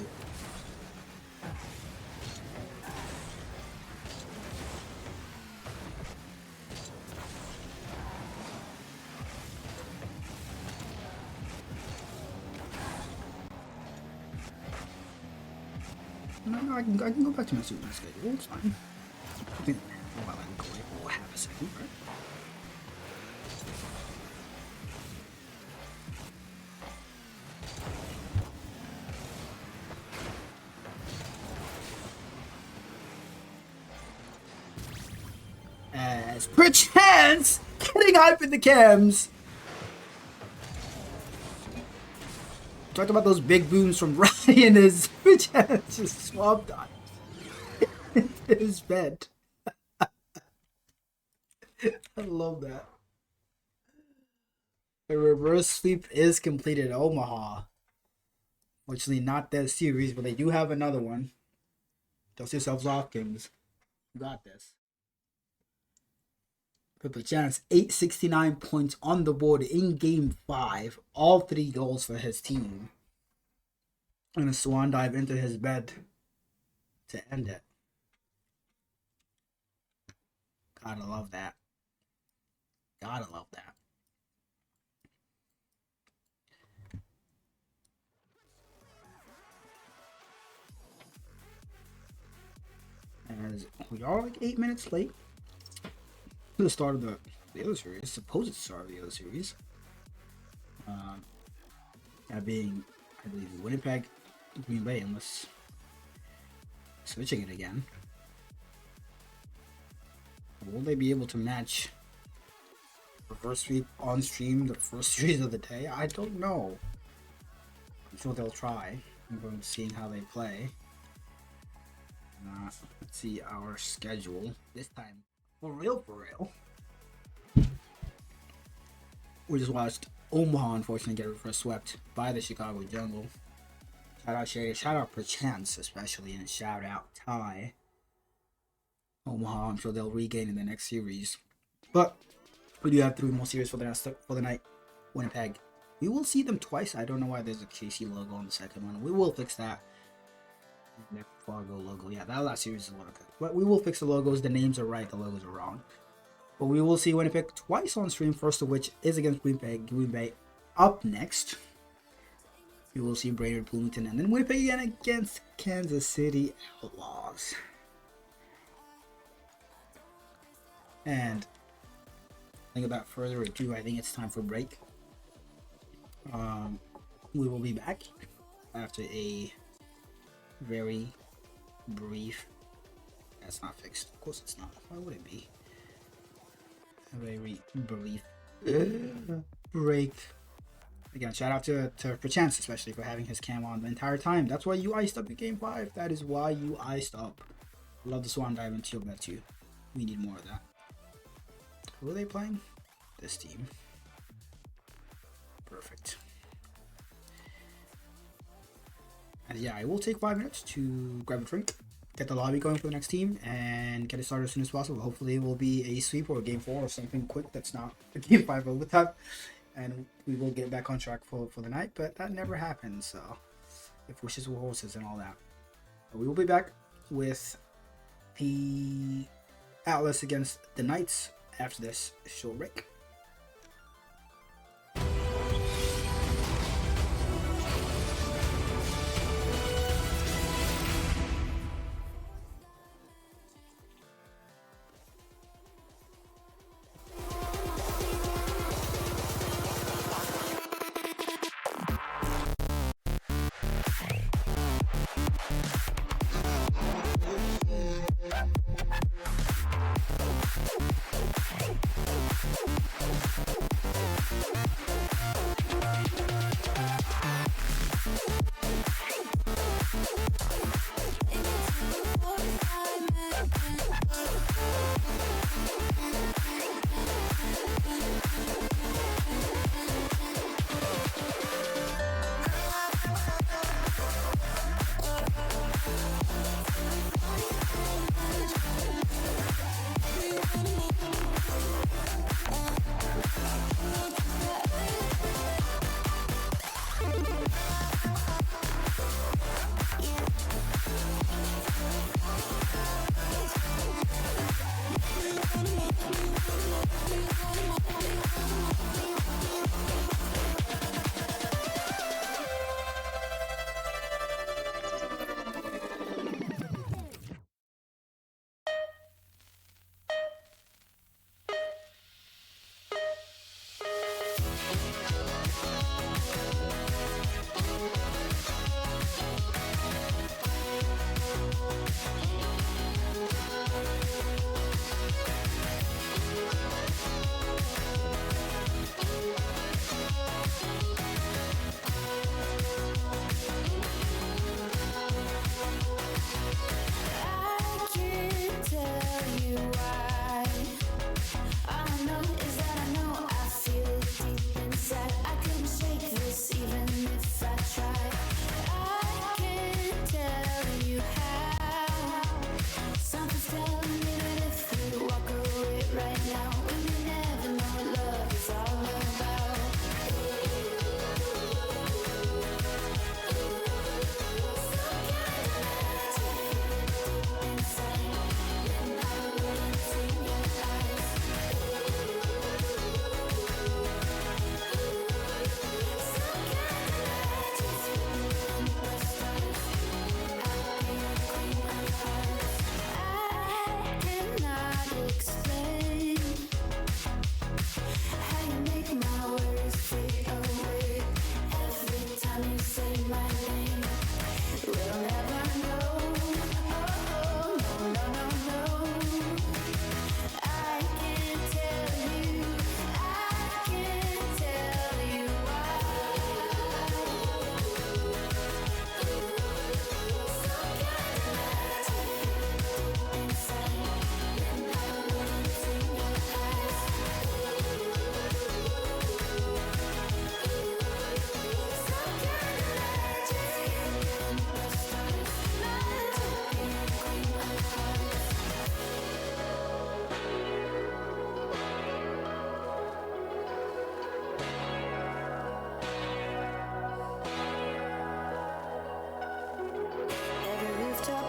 No, I can go back to my suit schedule. It's fine. I think, well, I can go like, we'll have a second, right? As Perchance getting hype in the cams. Talked about those big booms from Ryan as Perchance just swapped on his bed. I love that. The reverse sweep is completed. Omaha. Fortunately, not that series, but they do have another one. Dust yourselves off, Kings. You got this. Perchance, 869 points on the board in Game 5. All 3 goals for his team. And a swan dive into his bed to end it. Gotta love that. Gotta love that. As we are like 8 minutes late to the start of the other series, supposed start of the other series. That being, I believe, Winnipeg, Green Bay, unless switching it again. Will they be able to match reverse sweep on stream the first series of the day? I don't know. I'm sure they'll try. I'm going to see how they play. Let's see our schedule this time. For real, for real. We just watched Omaha, unfortunately, get reverse swept by the Chicago Jungle. Shout out Shay, shout out Perchance, especially, and shout out Ty. Omaha. I'm sure they'll regain in the next series. But we do have 3 more series for the night. Winnipeg. We will see them twice. I don't know why there's a KC logo on the second one. We will fix that. The Fargo logo. Yeah, that last series is a little good. But we will fix the logos. The names are right. The logos are wrong. But we will see Winnipeg twice on stream. First of which is against Green Bay. Up next, we will see Brainerd Bloomington. And then Winnipeg again against Kansas City Outlaws. And without further ado, I think it's time for break. We will be back after a very brief. That's not fixed. Of course, it's not. Why would it be? A very brief break. Again, shout out to Perchance, especially for having his cam on the entire time. That's why you iced up in Game 5. That is why you iced up. Love the Swan Dive and Shield Bet too. We need more of that. Who are they playing? This team. Perfect. And yeah, it will take 5 minutes to grab a drink, get the lobby going for the next team, and get it started as soon as possible. Hopefully it will be a sweep or a game 4 or something quick that's not a game 5 overtime. And we will get back on track for the night, but that never happens, so if wishes were horses and all that. But we will be back with the Atlas against the Knights after this short break.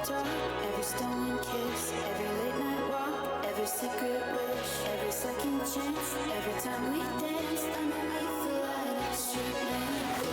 drop, every stolen kiss, every late night walk, every secret wish, every second chance, every time we dance underneath the light, street lamp.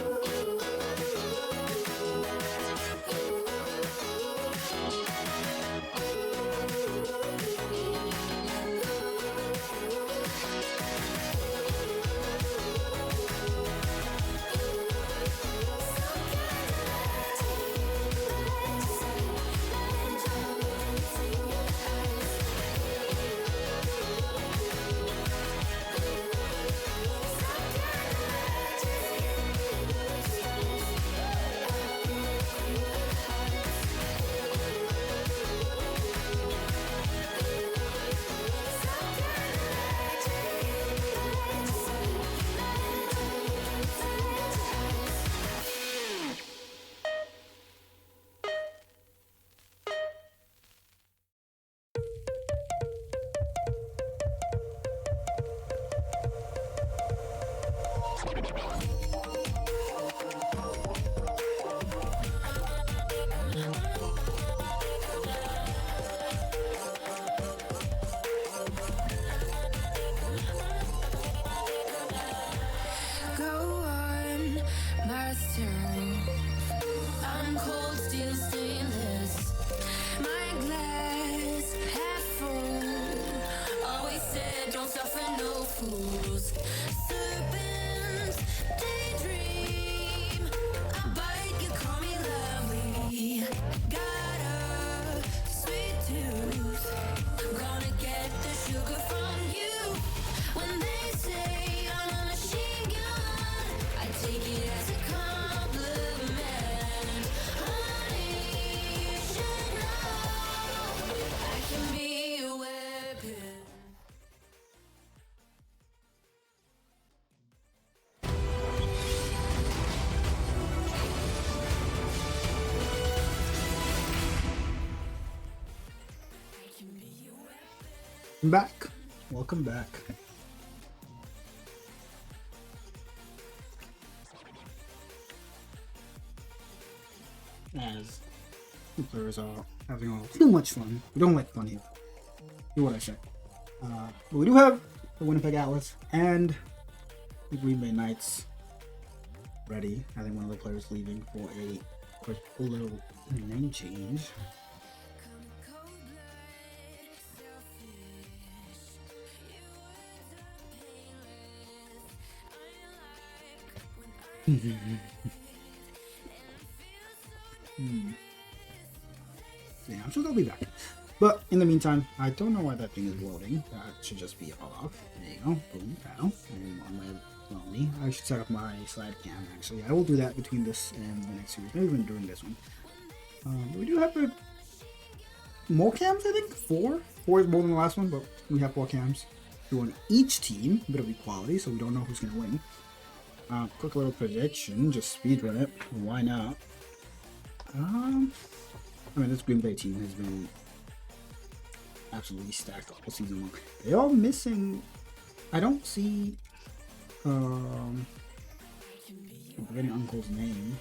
Go on, myself. I'm cold, steel stainless. My glass half full. Always said, don't suffer no fools. Serpents, daydream. I bite, you call me lovely. Got a sweet tooth. Gonna get the sugar from you. When they say I'm a machine gun, I take it as a compliment. Honey, you should know I can be a weapon. I can be a weapon. I'm back. Welcome back. As the players are having all too much fun. We don't like fun here. Do what I say. But we do have the Winnipeg Atlas and the Green Bay Knights ready. I think one of the players leaving for a quick little name change. Yeah, I'm sure they'll be back. But in the meantime, I don't know why that thing is loading. That should just be off. There you go. Boom, pow. And on my lonely, I should set up my slide cam actually. I will do that between this and the next series, maybe even during this one. We do have more cams, I think? 4? 4 is more than the last one, but we have 4 cams. 2 on each team, a bit of equality, so we don't know who's going to win. Quick little prediction, just speedrun it. Why not? I mean, this Green Bay team has been absolutely stacked all season long. They are missing. I don't see. I'm forgetting Uncle's name.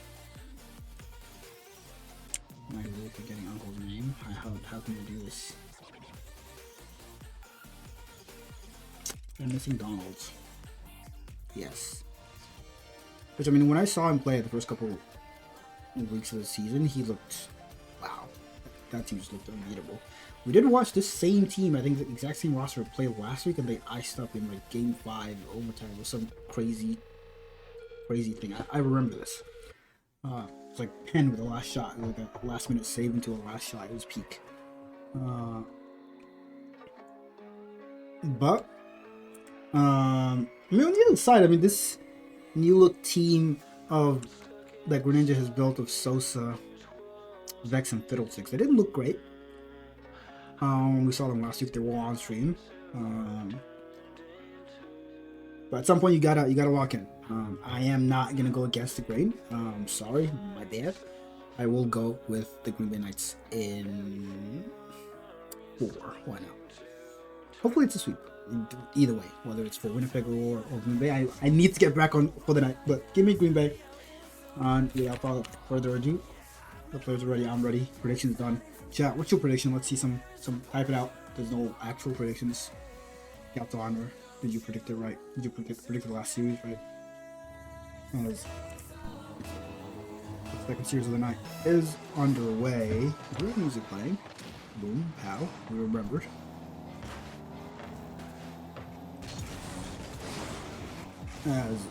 Am I really forgetting Uncle's name? How can we do this? They're missing Donald's. Yes. Which, I mean, when I saw him play the first couple weeks of the season, he looked, wow, that team just looked unbeatable. We did watch this same team, I think the exact same roster play last week, and they iced up in like game 5 overtime with some crazy thing. I remember this. It's like Penn with the last shot, like a last minute save into a last shot. It was peak. But I mean, on the other side, I mean, this new look team of that Greninja has built of Sosa, Vex, and Fiddlesticks, they didn't look great. We saw them last week; they were on stream. But at some point, you gotta lock in. I am not gonna go against the grain. Sorry, my bad. I will go with the Green Bay Knights in 4. Why not? Hopefully, it's a sweep. Either way, whether it's for Winnipeg or Green Bay, I need to get back on for the night. But give me Green Bay. Without further ado, the players are ready. I'm ready. Predictions done. Chat, what's your prediction? Let's see some type it out. There's no actual predictions. Got the honor. Did you predict it right? Did you predict the last series right? As the second series of the night is underway. There's music playing. Boom, pow. We remembered. As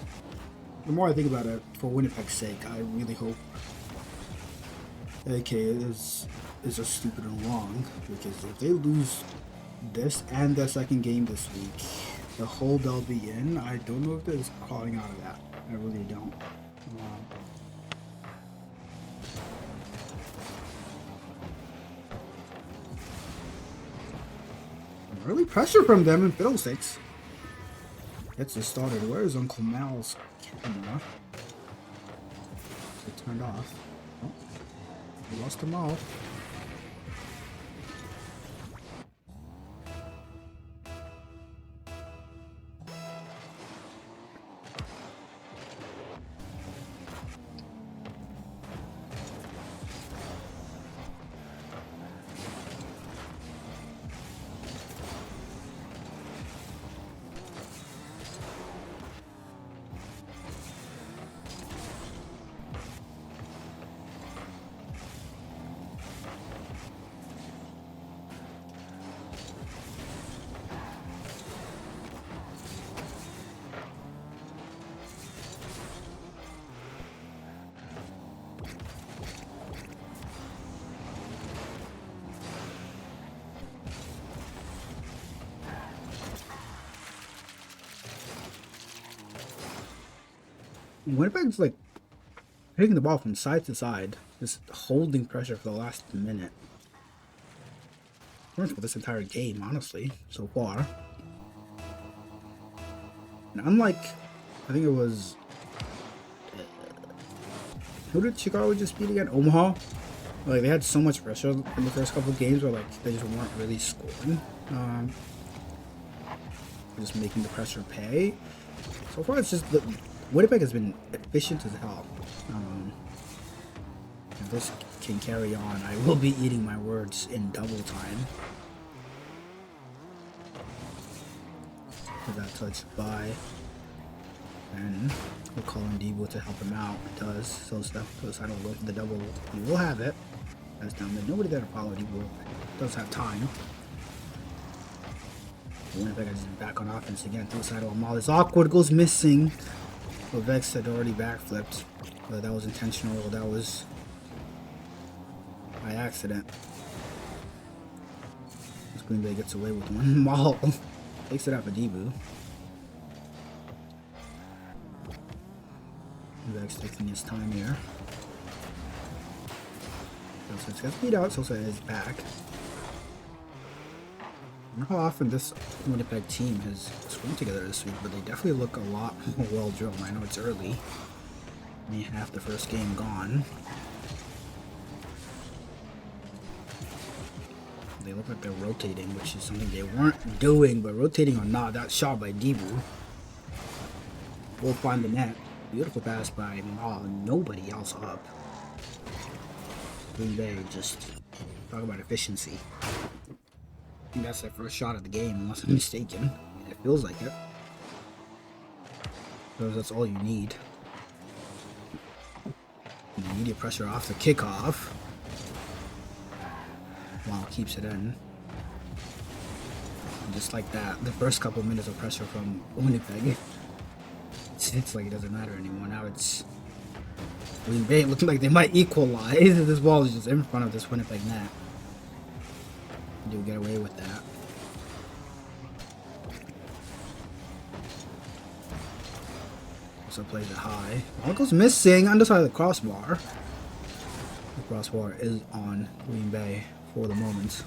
the more I think about it, for Winnipeg's sake, I really hope AK is just stupid and wrong, because if they lose this and the second game this week, the hole they'll be in, I don't know if there's crawling out of that. I really don't. Early pressure from them in Fiddlesticks. Gets it started. Where is Uncle Mal's camera? It turned off. Oh, we lost them all. Winnipeg's like hitting the ball from side to side, just holding pressure for the last minute. Pretty much for this entire game, honestly, so far. And unlike, I think it was, who did Chicago just beat again? Omaha? Like, they had so much pressure in the first couple of games where, like, they just weren't really scoring. Just making the pressure pay. So far, it's just Winnipeg has been efficient as hell. If this can carry on, I will be eating my words in double time. With that touch by, and we're calling Debo to help him out. It does. So I don't look the double. He will have it. That's down there. Nobody there to follow. Debo does have time. Winnipeg is back on offense again. Suicidal Amal is awkward, goes missing. Well, Vex had already backflipped. Whether that was intentional or that was by accident. This Green Bay gets away with one. Maul takes it out for Debu. Vex taking his time here. Sosa gets beat out. Sosa is back. I don't know how often this Winnipeg team has screwed together this week, but they definitely look a lot more well drilled. I know it's early. Only half the first game gone. They look like they're rotating, which is something they weren't doing, but rotating or not, that shot by Debu will find the net. Beautiful pass by Maul, nobody else up. Green Bay just talk about efficiency. I think that's their first shot of the game, unless I'm mistaken. It feels like it. Because that's all you need. Immediate pressure off the kickoff. Wow, keeps it in. And just like that, the first couple minutes of pressure from Winnipeg. It's like it doesn't matter anymore. Now it's Green Bay looking like they might equalize. This ball is just in front of this Winnipeg net. Do get away with that. Also plays it high. Ball goes missing underside of the crossbar. The crossbar is on Green Bay for the moment.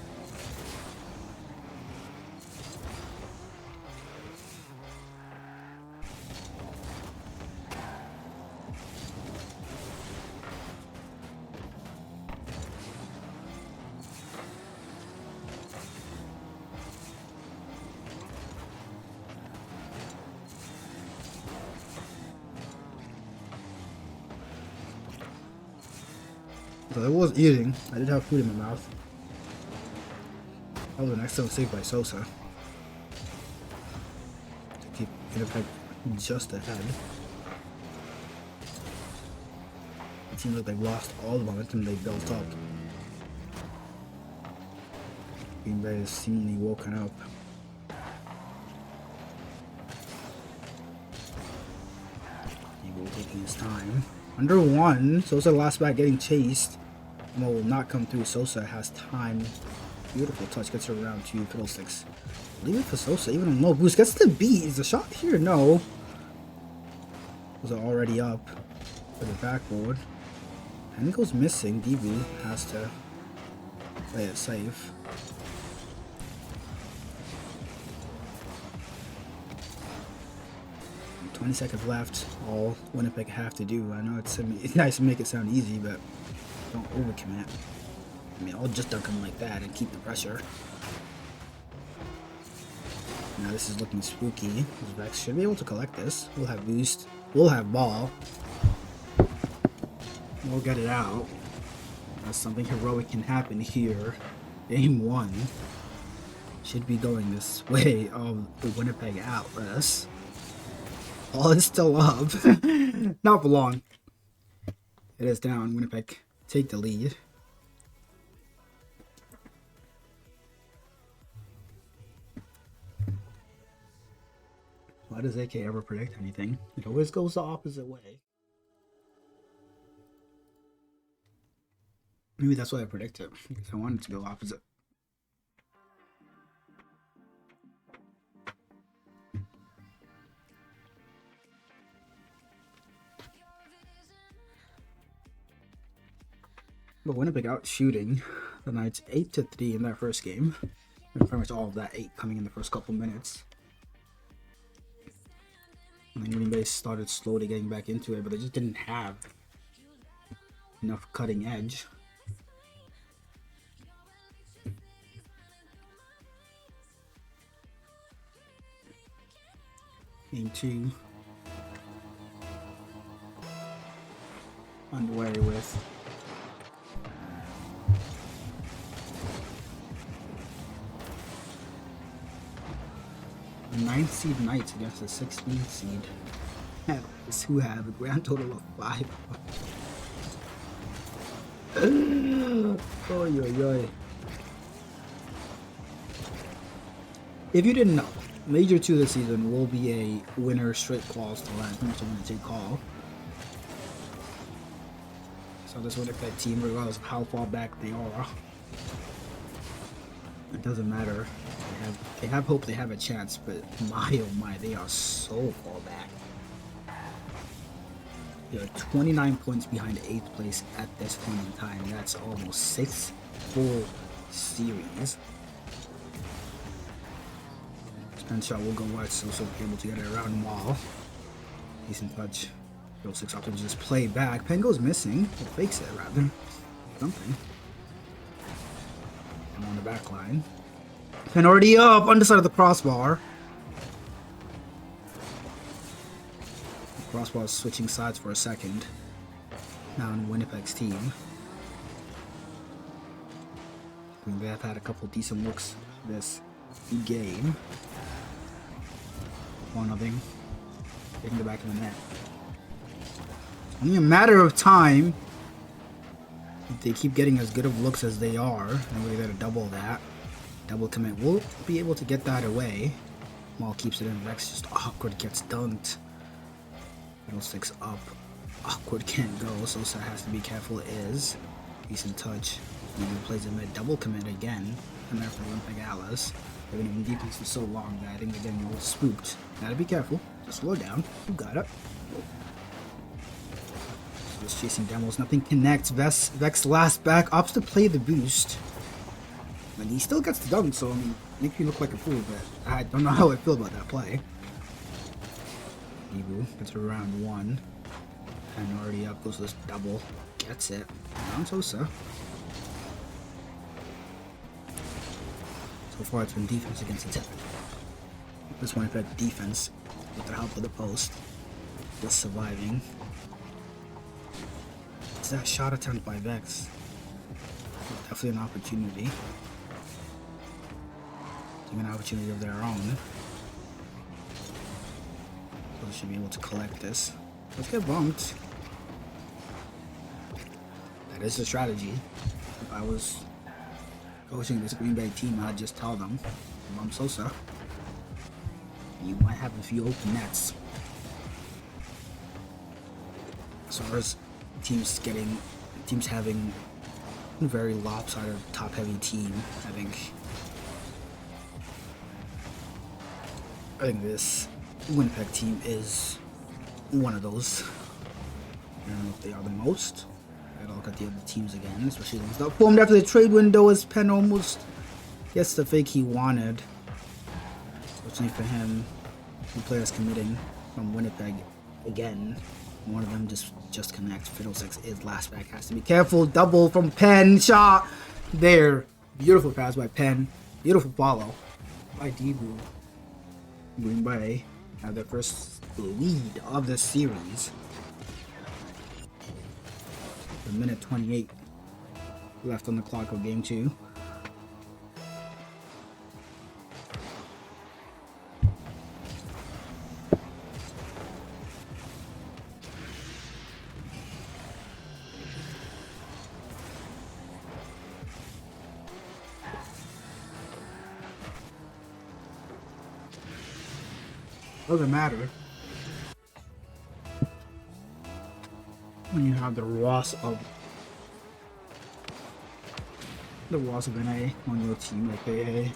So I was eating. I did have food in my mouth. Oh, the next one saved by Sosa. To keep Winnipeg just ahead. It seems like they've lost all the momentum they built up. Green Bay is seemingly woken up. Eagle taking his time. Under one. Sosa last back getting chased. Mo will not come through. Sosa has time. Beautiful touch. Gets her around to Fiddlesticks. Leave it for Sosa. Even on low boost. Gets the beat. Is the shot here? No. Those are already up for the backboard. And goes missing. Dibu has to play it safe. 20 seconds left. All Winnipeg have to do. I know it's nice to make it sound easy, but don't overcommit. I mean, I'll just dunk them like that and keep the pressure. Now this is looking spooky. Vex should be able to collect this. We'll have boost. We'll have ball. We'll get it out. Something heroic can happen here. Game 1 should be going this way of the Winnipeg Atlas. Oh, it's still up. Not for long. It is down. Winnipeg take the lead. Why does AK ever predict anything? It always goes the opposite way. Maybe that's why I predict it, because I want it to go opposite. But Winnipeg out shooting the Knights 8-3 in that first game. And pretty much all of that 8 coming in the first couple minutes. And then Green Bay started slowly getting back into it, but they just didn't have enough cutting edge. Game 2 underway with the 9th seed Knights against the 16th seed Atlas, who have a grand total of 5. Oy, oy, oy. If you didn't know, Major 2 this season will be a winner straight calls to land. Pretty much a winner take call. So this Winnipeg team, regardless of how far back they are, it doesn't matter. They have hope, they have a chance, but my oh my, they are so far back. They are 29 points behind 8th place at this point in time. That's almost 6 full series. Spin shot will go wide, so be able to get it around wall. Decent touch. Go 6 options just play back. Pen goes missing. It fakes it rather. Something. And on the back line. Pen already up, underside of the crossbar. The crossbar is switching sides for a second. Now on Winnipeg's team. They have had a couple decent looks this game. 1-0. Taking the back of the net. It's only a matter of time. If they keep getting as good of looks as they are, and we're going to double that. Double commit. We'll be able to get that away. Maul keeps it in. Vex just awkward gets dunked. Middle 6 up. Awkward can't go. Sosa has to be careful. It is. Decent touch. Even plays a mid. Double commit again. And there for Winnipeg Atlas. They've been in defense for so long that I think they're getting a little spooked. Gotta be careful. Just slow down. You got it. So just chasing demos. Nothing connects. Vex last back. Opts to play the boost. And he still gets the dunk, so I mean, makes me look like a fool, but I don't know how I feel about that play. Ibu gets around 1. And already up goes this double. Gets it. Down Sosa. So far it's been defense against attack. This one affect defense with the help of the post. Just surviving. It's that shot attempt by Vex. Definitely an opportunity. taking an opportunity of their own. So they should be able to collect this. Let's get bumped. That is the strategy. If I was coaching this Green Bay team, I'd just tell them, bump Sosa. You might have a few open nets. As far as teams having a very lopsided, top-heavy team, I think this Winnipeg team is one of those. I don't know if they are the most. I gotta look at the other teams again, especially ones that formed after the trade window as Penn almost gets the fake he wanted. Fortunately for him, two players committing from Winnipeg again. One of them just connects. Fiddlesticks is last back. Has to be careful. Double from Penn. Shot there. Beautiful pass by Penn. Beautiful follow by Debu. Green Bay have their first lead of the series. A minute 28 left on the clock of game 2. Doesn't matter when you have the Ross of NA on your team, aka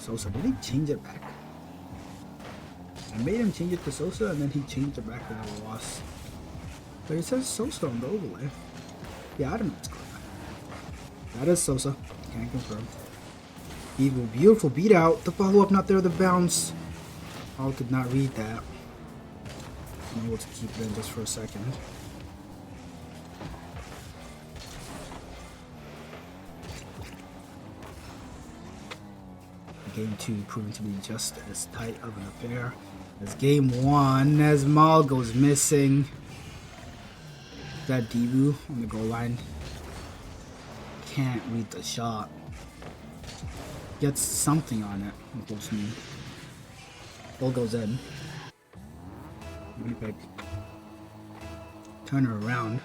Sosa. Did he change it back? I made him change it to Sosa, and then he changed it back to the Ross. But it says Sosa on the overlay. Yeah, I don't know what's going on. That is Sosa. Can't confirm. Evil, beautiful beat out. The follow up not there, the bounce. I could not read that. I'm able to keep it in just for a second. Game 2 proving to be just as tight of an affair as game 1, as Mal goes missing. That Debu on the goal line can't read the shot. Gets something on it, unfortunately. Ball goes in. Winnipeg turn her around.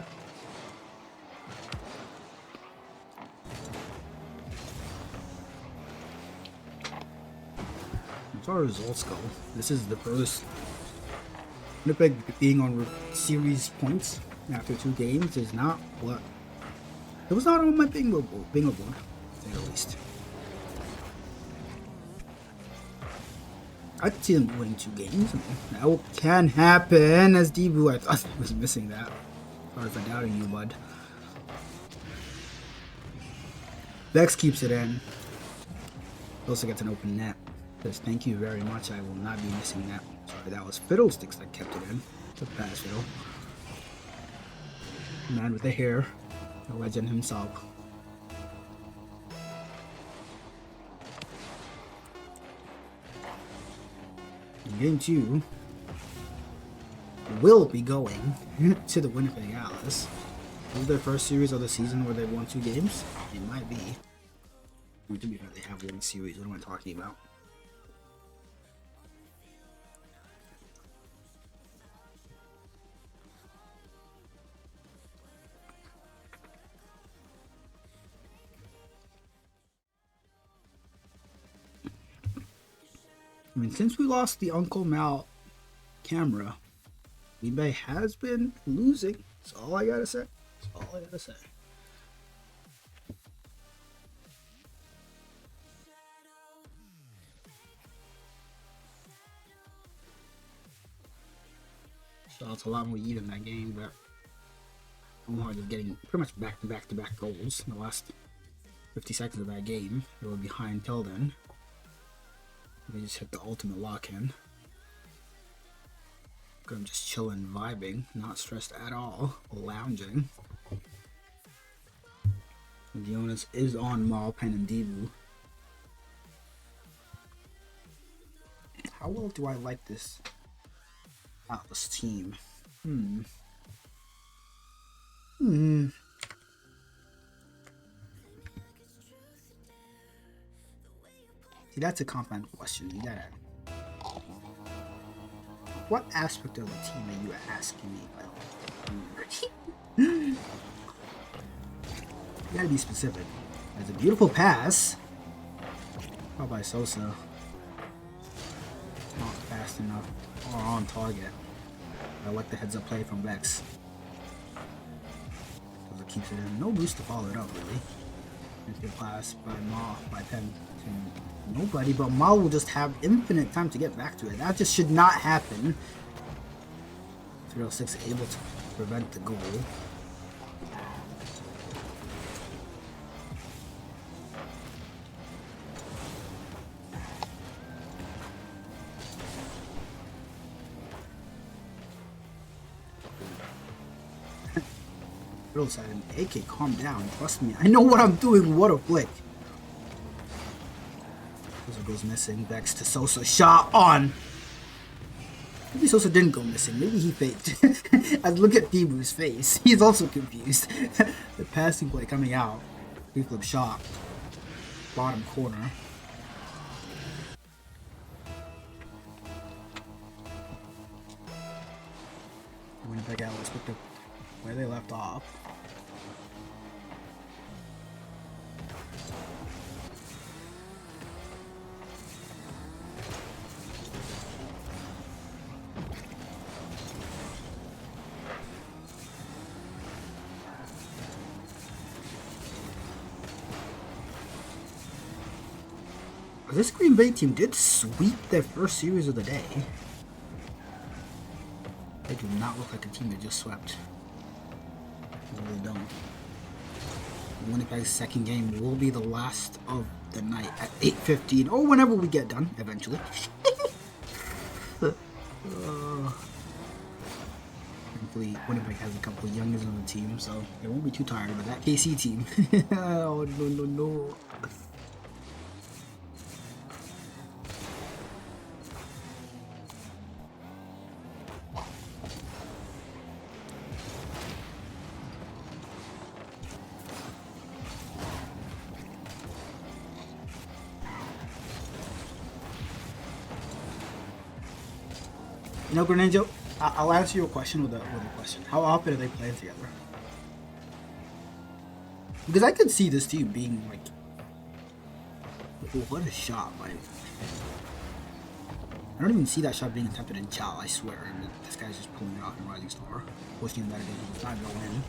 As far as results go, this is the first Winnipeg being on series points after 2 games is not what it was not on my bingo board, to say the least. I could see them winning 2 games. That can happen. As Debu, I thought he was missing that. Sorry for doubting you, bud. Vex keeps it in. Also gets an open net. Says, thank you very much. I will not be missing that. Sorry, that was Fiddlesticks that kept it in. The pass, Fiddle. Man with the hair. The legend himself. Game 2 will be going to the Winnipeg Alice. This is their first series of the season where they've won 2 games. It might be. To be fair, they have won series. What am I talking about? I mean, since we lost the Uncle Mal camera, Green Bay has been losing. That's all I gotta say. That's all I gotta say. So it's a lot more even that game, but Omaha is getting pretty much back-to-back goals in the last 50 seconds of that game. They were behind till then. They just hit the ultimate lock-in. I'm just chilling, vibing, not stressed at all, lounging. The onus is on Mal, Penn, and Debu. How well do I like this Atlas team? See, that's a compound question. You gotta. What aspect of the team are you asking me about? You gotta be specific. There's a beautiful pass. How by Sosa? Not fast enough or on target. I like the heads up play from Vex. Because it keeps it in. No boost to follow it up, really. Good pass by Ma, by Pen to nobody, but Ma will just have infinite time to get back to it. That just should not happen. 306 able to prevent the goal. Real side, AK, calm down. Trust me. I know what I'm doing. What a flick. Sosa goes missing. Vex to Sosa. Shot on. Maybe Sosa didn't go missing. Maybe he faked. I look at Tibu's face. He's also confused. The passing play coming out. Flip shot. Bottom corner. Winnipeg Atlas picked up where they left off. This Green Bay team did sweep their first series of the day. They do not look like a team that just swept. They really don't. Winnipeg's second game will be the last of the night at 8:15 or whenever we get done, eventually. Thankfully, Winnipeg has a couple of youngers on the team, so they won't be too tired of that KC team. Oh, no. You know, Grenanjo, I'll answer your question with a question. How often are they playing together? Because I could see this team being like, what a shot! Like, I don't even see that shot being attempted in Chow. I swear, and this guy's just pulling it off in Rising Star, pushing that again. It's not going in.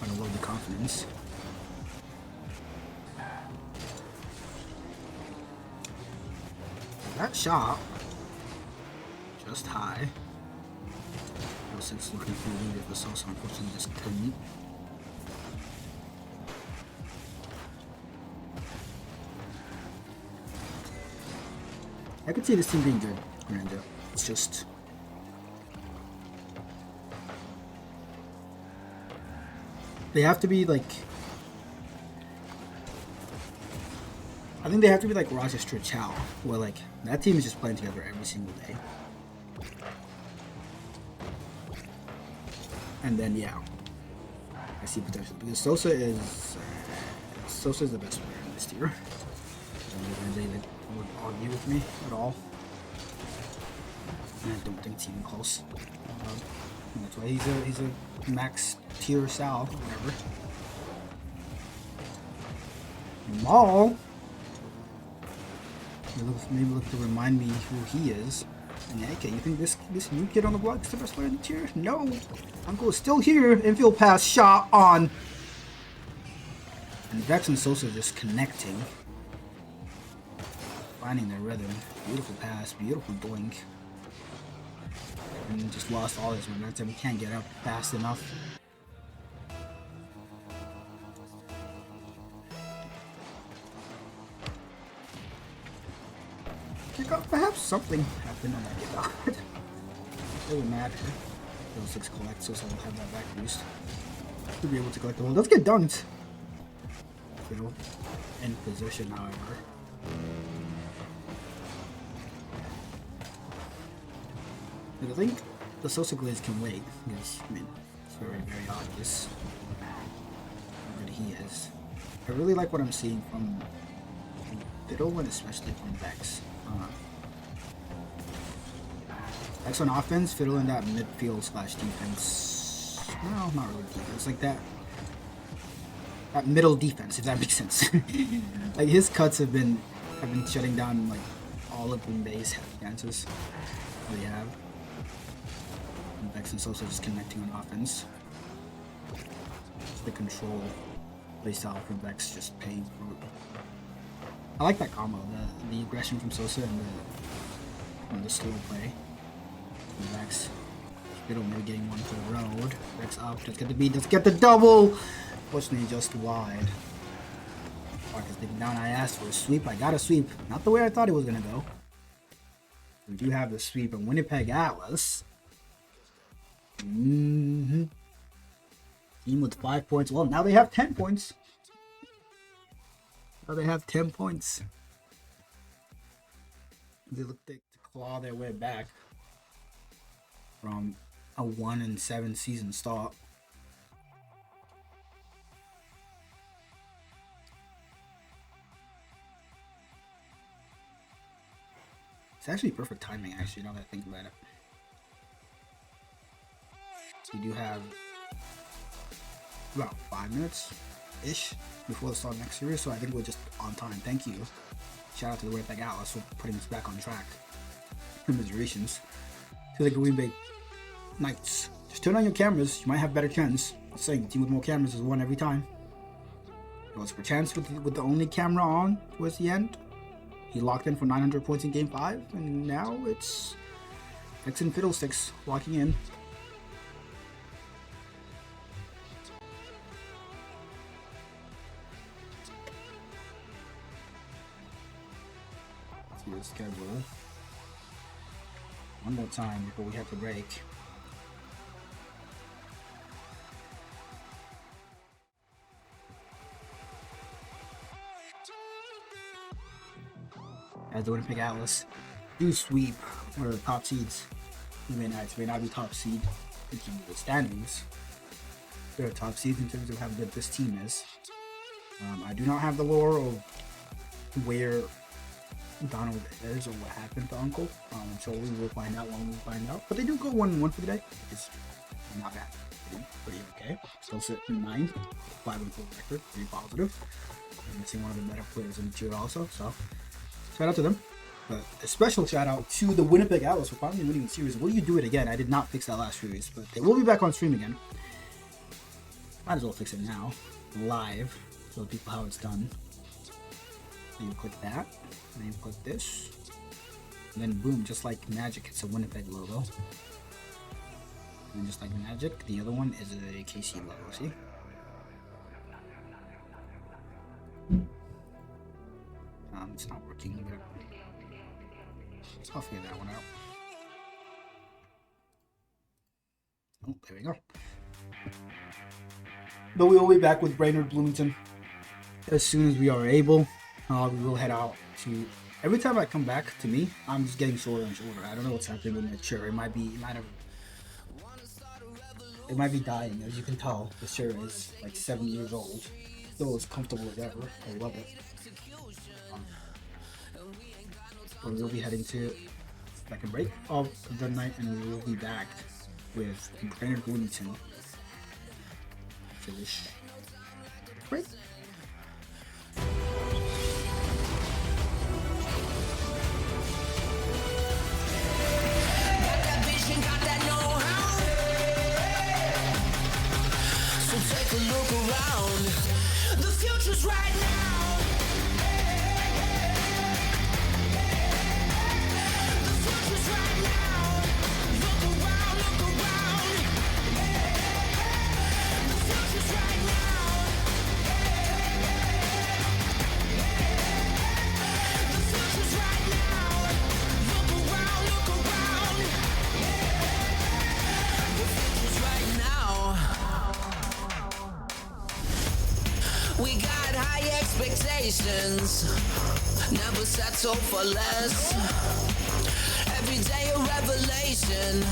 I don't love the confidence. That shot. Just high. Since looking for the leader for Sosa, unfortunately just couldn't. I could see this team being good, Miranda. It's just they have to be like, I think they have to be like Rochester Chow, where like that team is just playing together every single day. And then yeah, I see potential because Sosa is the best player in this tier. They would argue with me at all. And I don't think it's even close. That's why he's a max tier Sal, whatever. Maul. Maybe look to remind me who he is. And AK, you think this new kid on the block is the best player in the tier? No! Uncle is still here. Infield pass, shot on. And Vex and Sosa just connecting. Finding their rhythm. Beautiful pass, beautiful doink. And just lost all his momentum. Can't get up fast enough. Perhaps something happened on that kickoff. It doesn't matter. 06 collect, so I'll have that back boost. Should be able to collect the ball. Let's get dunked. You know, in position, however. But I think the Sosa Glaze can wait, because, I mean, it's very, very obvious how good he is. I really like what I'm seeing from Fiddle and especially from Vex. Vex on offense, Fiddle in that midfield slash defense. No, not really defense. Like that middle defense, if that makes sense. Like his cuts have been shutting down like all of Green Bay's chances. They have. And Vex and Sosa just connecting on offense. The control playstyle from Vex just pays. I like that combo, the aggression from Sosa and the slow play from Vex. Fiddle maybe getting one for the road. Vex up, let's get the beat, let's get the double! Fortunately, just wide. Park is digging down, I asked for a sweep, I got a sweep. Not the way I thought it was gonna go. We do have the sweep of Winnipeg Atlas. Team with 5 points. Well, now they have 10 points. Now they have 10 points. They look to claw their way back from a 1-7 season start. It's actually perfect timing, actually, now that I think about it. So we do have about 5 minutes-ish before the start of the next series, so I think we're just on time. Thank you. Shout out to the Winnipeg Atlas for putting us back on track. Commiserations to the Green Bay Knights. Just turn on your cameras, you might have better chance. I'm saying the team with more cameras has won every time. It was for chance with the only camera on towards the end. He locked in for 900 points in Game 5, and now it's Vex and Fiddlesticks locking in. The schedule one more time before we have to break. As the Winnipeg Atlas do sweep one of the top seeds, may not be top seed in terms of the standings. They're a top seed in terms of how good this team is. I do not have the lore of where Donald is or what happened to Uncle, so we will find out when we find out. But they do go 1-1 for the day. It's not bad. Pretty okay. Still sit in 9th, 5-4 record, pretty positive. I'm missing one of the better players in the tier also, so shout out to them. But a special shout out to the Winnipeg Atlas for finally winning the series. Will you do it again? I did not fix that last series, but they will be back on stream again. Might as well fix it now, live, show people how it's done. So you click that, and then you click this, and then boom, just like magic, it's a Winnipeg logo. And just like magic, the other one is a KC logo, see? It's not working, but I'll figure that one out. Oh, there we go. But we will be back with Brainerd Bloomington as soon as we are able. We will head out to. Every time I come back to me, I'm just getting shorter and shorter. I don't know what's happening with my chair. It might be dying, as you can tell. The chair is like 7 years old. Still as comfortable as ever. I love it. But we will be heading to second break of the night, and we will be back with Brainerd Bloomington. Finish break. Look around, the future's right now. The future's right now. Look around, look around. The future's right now. The future's right now. Look around, look around. The future's right now. We got high expectations, never settle for less. Every day a revelation,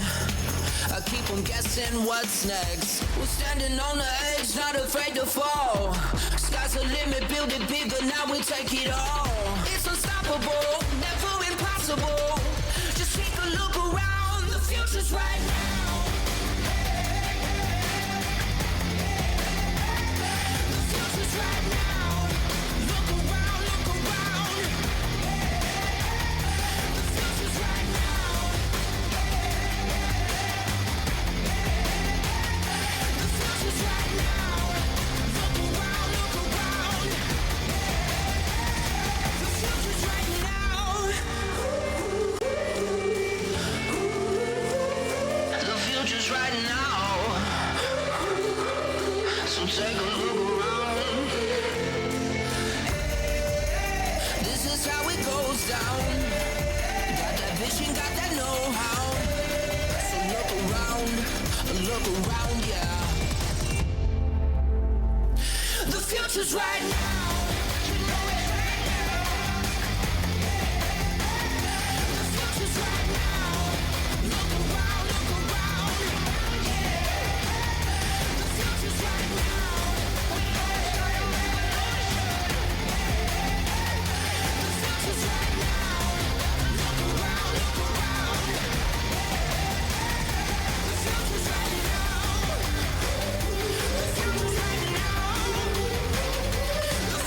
I keep on guessing what's next. We're standing on the edge, not afraid to fall. Sky's the limit, build it bigger, now we take it all. It's a unstoppable, never impossible. Just take a look around, the future's right now. The future's right now. Look around, look around. The future's right now. The future's right now. Look around, look around. The future's right now. The future's right now. So take a look around. This is how it goes down. Got that vision, got that know-how. So look around, yeah. The future's right now. You know it right now. The future's right now. Look around, yeah. The future's right now. The future's right now. Look around. The future's right now. The future's right now. The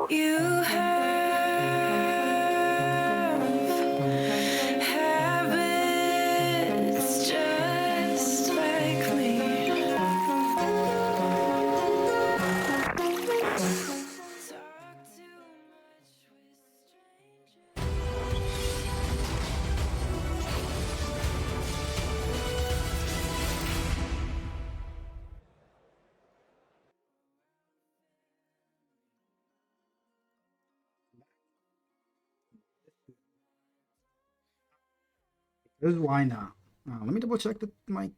You have habits just like me. Talk too much with strangers. This is why not. Let me double check that my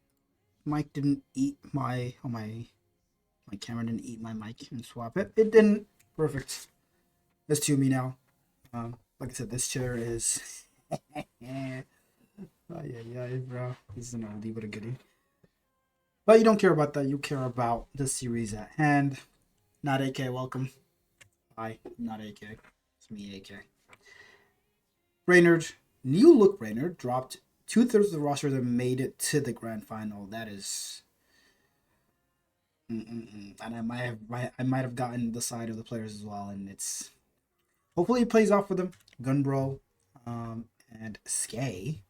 mic didn't eat my my camera didn't eat my mic and swap it. It didn't. Perfect. Let's tune me now. Like I said, this chair is. Yeah, bro. This is an oldie but a goodie. But you don't care about that. You care about the series at hand. Not AK. Welcome. Hi. Not AK. It's me, AK. Brainerd. New look Brainerd dropped 2/3 of the roster that made it to the grand final. That is. And I might have gotten the side of the players as well, and it's hopefully it plays off for them. Gunbro, and Skay.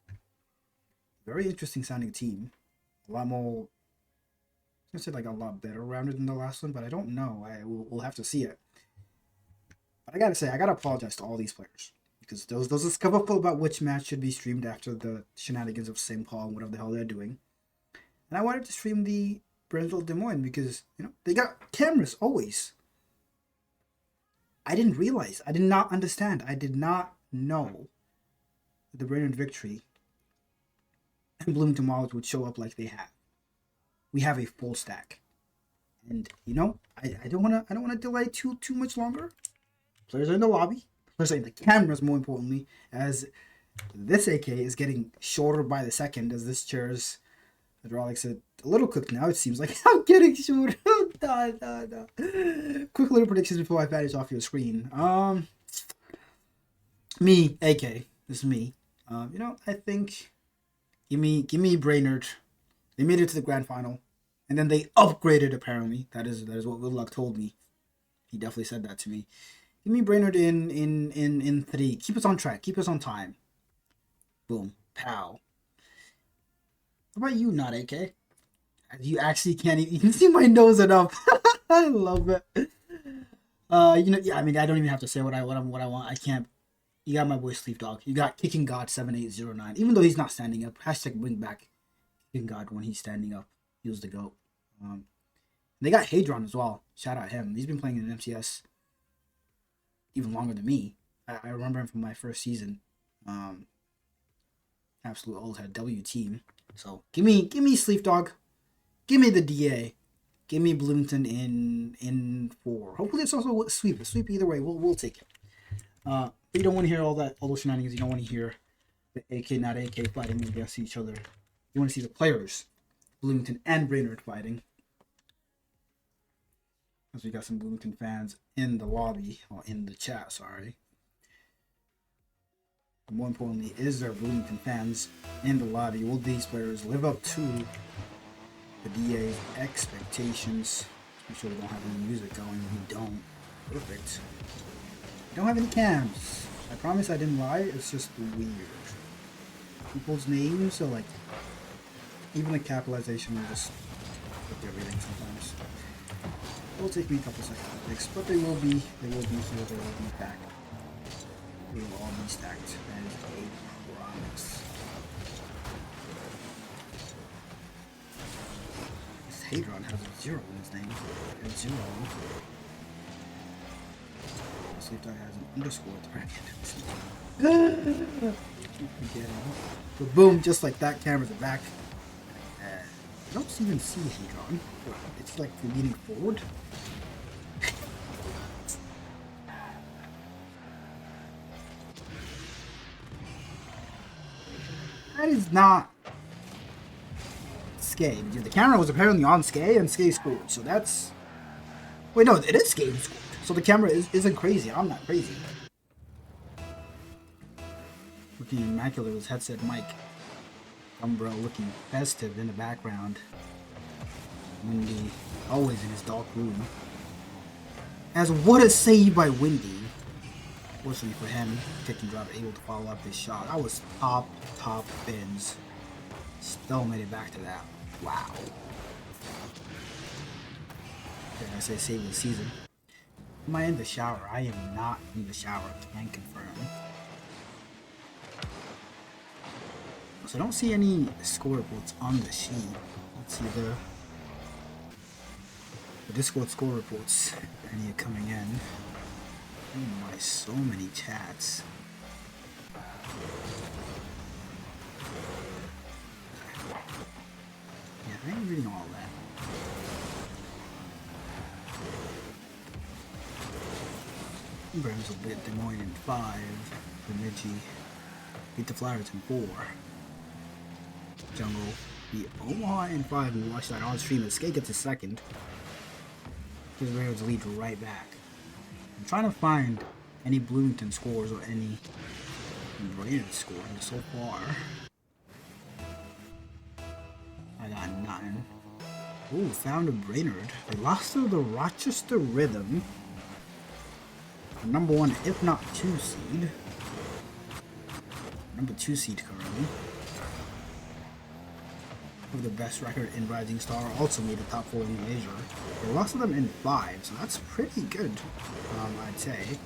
Very interesting sounding team. A lot more. I was gonna say like a lot better rounded than the last one, but I don't know. We'll have to see it. But I gotta say, I gotta apologize to all these players because there was a scuffle about which match should be streamed after the shenanigans of St. Paul and whatever the hell they're doing. And I wanted to stream the Brenville Des Moines because they got cameras always. I didn't realize. I did not understand. I did not know that the Brainerd Victory and Bloomington Marlins would show up like they have. We have a full stack, and I don't wanna delay too much longer. Players are in the lobby. Players are in the cameras. More importantly, as this AK is getting shorter by the second, as this chair's hydraulics are a little cooked now. It seems like I'm getting shorter. No. Quick little predictions before I vanish off your screen. Me, AK. This is me. I think give me Brainerd. They made it to the grand final, and then they upgraded. Apparently, that is what Good Luck told me. He definitely said that to me. Give me Brainerd in 3. Keep us on track. Keep us on time. Boom, pow. What about you, not AK? You actually can't even. You can see my nose enough. I love it. Yeah. I mean, I don't even have to say what I want. I can't. You got my boy Sleep Dog. You got Kicking God 7809. Even though he's not standing up. Hashtag bring back God when he's standing up. He was the GOAT. They got Hadron as well. Shout out him. He's been playing in MCS even longer than me. I remember him from my first season. Absolute old head W team. So give me Sleep Dog. Give me the DA. Give me Bloomington in 4. Hopefully it's also a sweep. A sweep either way. We'll take it. But you don't want to hear all those shenanigans. You don't want to hear the AK not AK fighting against each other. You want to see the players, Bloomington and Brainerd, fighting. As we got some Bloomington fans in the lobby, or in the chat, sorry. But more importantly, is there Bloomington fans in the lobby? Will these players live up to the DA's expectations? Make sure we don't have any music going. We don't. Perfect. We don't have any cams. I promise I didn't lie. It's just weird. People's names are like. Even the capitalization will just click everything sometimes. It will take me a couple seconds to fix, but they will be here, they will be back. They will all be stacked, that is a promise. This Hadron has a 0 in his name. And 0. Sleep Dog has an underscore at the very end of his name. But boom, just like that, cameras are back. I don't even see Hadron. It's like leaning forward. That is not Skay. The camera was apparently on Skay and Skay scored. So that's. Wait, no, it is Skay who scored. So the camera isn't crazy. I'm not crazy. Looking immaculate with his headset mic. Umbro looking festive in the background. Windy, always in his dark room. As what a save by Windy. Fortunately for him, kick and drop able to follow up his shot. That was top bins. Still made it back to that. Wow. Did I say save the season? Am I in the shower? I am not in the shower. Can confirm. So I don't see any score reports on the sheet. Let's see the Discord score reports. Any are coming in. Oh my, so many chats. Yeah, I ain't reading all that. Burns will beat Des Moines in 5. Bemidji beat the Flyers in 4. Jungle beat Omaha in 5. We watched that on stream. Skate gets a second. Here's Raiders lead right back. I'm trying to find any Bloomington scores or any Raiders scores so far. I got nothing. Ooh, found a Brainerd. They lost to the Rochester Rhythm. Number 1, if not 2 seed. Number 2 seed currently. With the best record in Rising Star, also made the top 4 in Asia. They lost to them in 5, so that's pretty good, I'd say.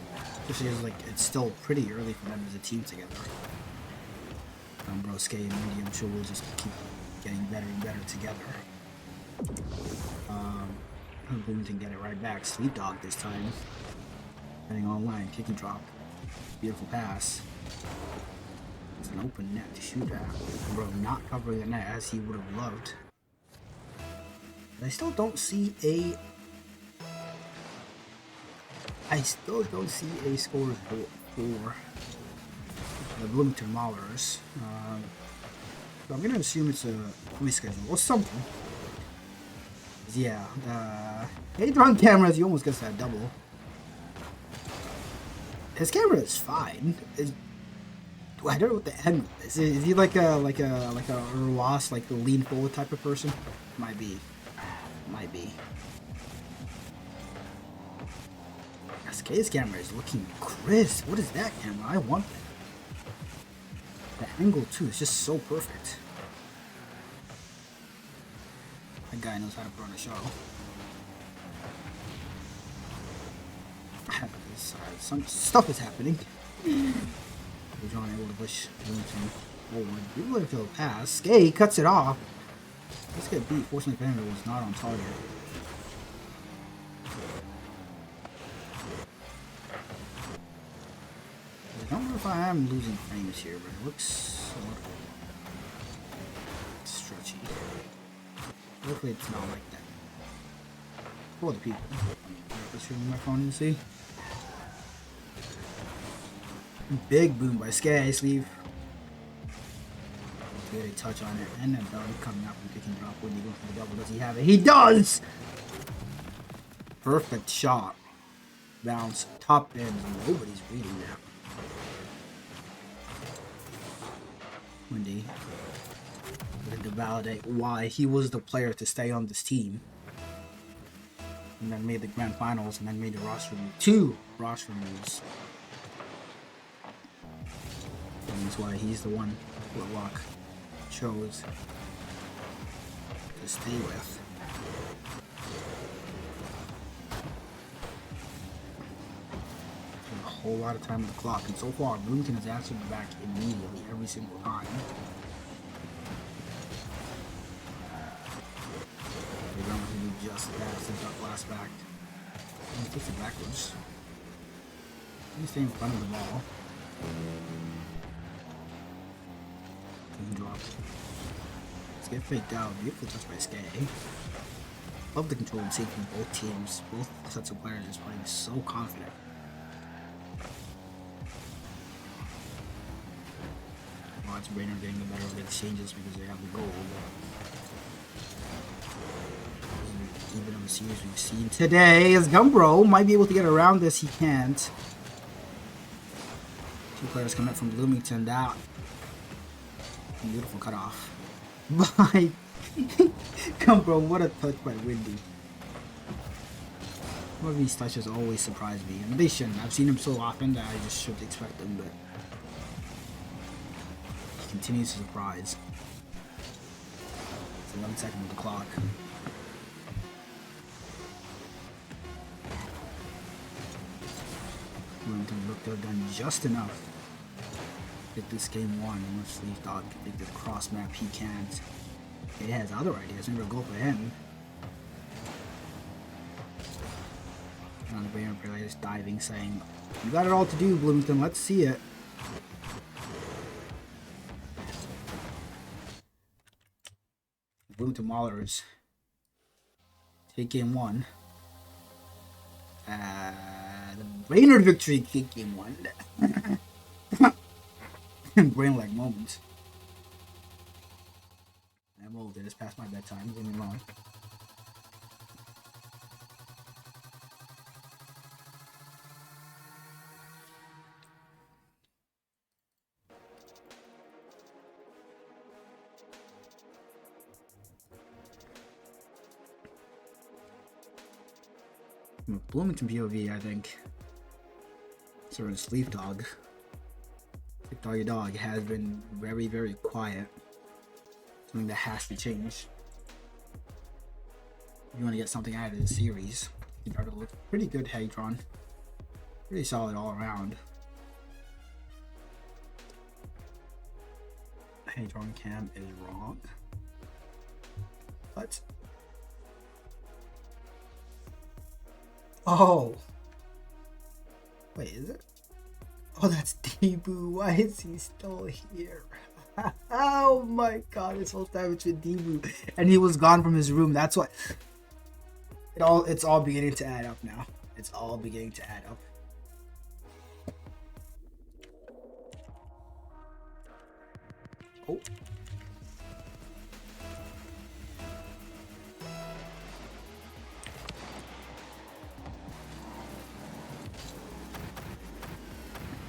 Especially as like it's still pretty early for them as a team together. Broske and Indy, I'm sure we'll just keep getting better and better together. Bloomington get it right back. Sweet dog this time. Heading online, kick and drop. Beautiful pass. It's an open net to shoot at. Bro, not covering the net as he would have loved. I still don't see a score report for the Bloomington Maulers. So I'm gonna assume it's a reschedule or something. Yeah, Hadron cameras, he almost gets that double. His camera is fine. I don't know what the angle is. Is he like a lost, like the lean forward type of person? Might be. SK's camera is looking crisp. What is that camera? I want that. The angle too is just so perfect. That guy knows how to run a show. Some stuff is happening. John able to push Bloomington forward. People let it pass. Skay cuts it off. Let's get beat. Fortunately for him, it was not on target. I don't know if I am losing frames here, but it looks sort of stretchy. Hopefully it's not like that. For the people. Let's show my phone and see. Big boom by Skay, sleeve. Get a touch on it, and then Belly coming up and picking drop. When you go for the double, does he have it? He does! Perfect shot. Bounce, top end. Nobody's reading that. Windy. To validate why he was the player to stay on this team. And then made the grand finals, and then made the roster move. 2 roster moves. And that's why he's the one Whitlock chose to stay with. A whole lot of time on the clock, and so far Bloomington has answered back immediately every single time. They don't really just that since our last back. He takes it backwards. He's staying in front of the ball. Drop. Let's get faked out. Beautiful touch by Skay. Love the control and safety of both teams. Both sets of players just playing so confident. Watch Brainerd getting the better of the exchanges because they have the goal. Even on the series we've seen today, as Gumbro might be able to get around this, he can't. 2 players coming up from Bloomington. That beautiful cutoff by Gumbro. What a touch by Windy. Some of these touches always surprise me, and they shouldn't. I've seen him so often that I just shouldn't expect them, but he continues to surprise. It's 11 seconds of the clock. Bloomington looked to have done just enough to get this game won, and once Sleeve Dog can make this cross map, he can't. He has other ideas, maybe go for him. On the brain player is diving, saying, "You got it all to do, Bloomington. Let's see it." Bloomington Maulers take game one. The Brainerd victory take game one. Brain-like moments. I'm old. It is past my bedtime. Don't get me wrong. Bloomington POV, I think, sort of Sleep Dog. Sleep Doggy Dog has been very, very quiet. Something that has to change. If you want to get something out of this series, you got to look pretty good, Hadron. Pretty solid all around. Hadron Cam is wrong. But oh, wait, is it? Oh, that's Debu. Why is he still here? Oh my god, this whole time it's with Debu, and he was gone from his room. That's why it's all beginning to add up now. It's all beginning to add up. Oh.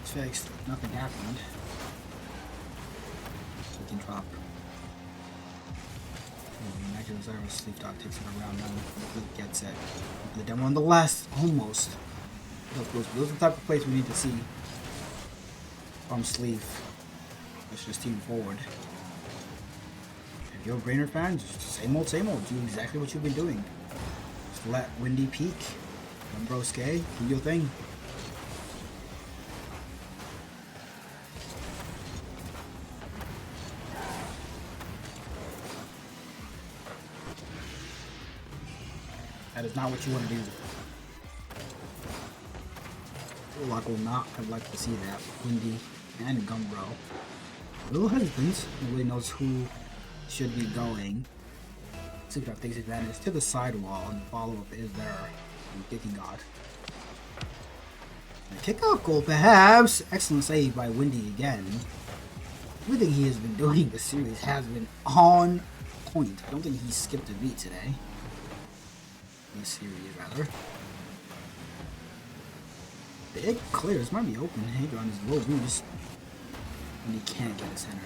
Fixed. Nothing happened. So we can drop. Imagine Zero Sleep Dog takes it around now. He gets it. The demo on the last. Almost. Those are the type of plays we need to see from Sleeve. Let's just team forward. If you're a Brainerd fan, just same old, same old. Do exactly what you've been doing. Just let Windy peak. Broske, do your thing. That is not what you want to do. Lock will not have liked to see that. Windy and Gumbro. A little hesitant. Nobody knows who should be going. Sleepdog takes advantage to the sidewall, and the follow-up is there. And Kicking God. A kick-out goal, perhaps. Excellent save by Windy again. Everything he has been doing this series has been on point. I don't think he skipped a beat today. This series, rather. It clears, might be open. Hadron is low boost. And he can't get a center.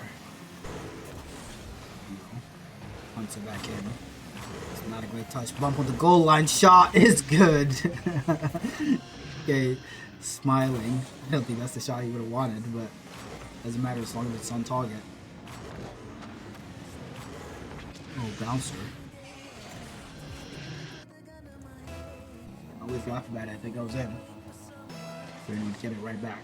Punts it back in. It's not a great touch. Bump on the goal line. Shot is good. Okay, smiling. I don't think that's the shot he would have wanted, but doesn't matter as long as it's on target. Oh, bouncer. I always laugh about it if it goes in. So you get it right back.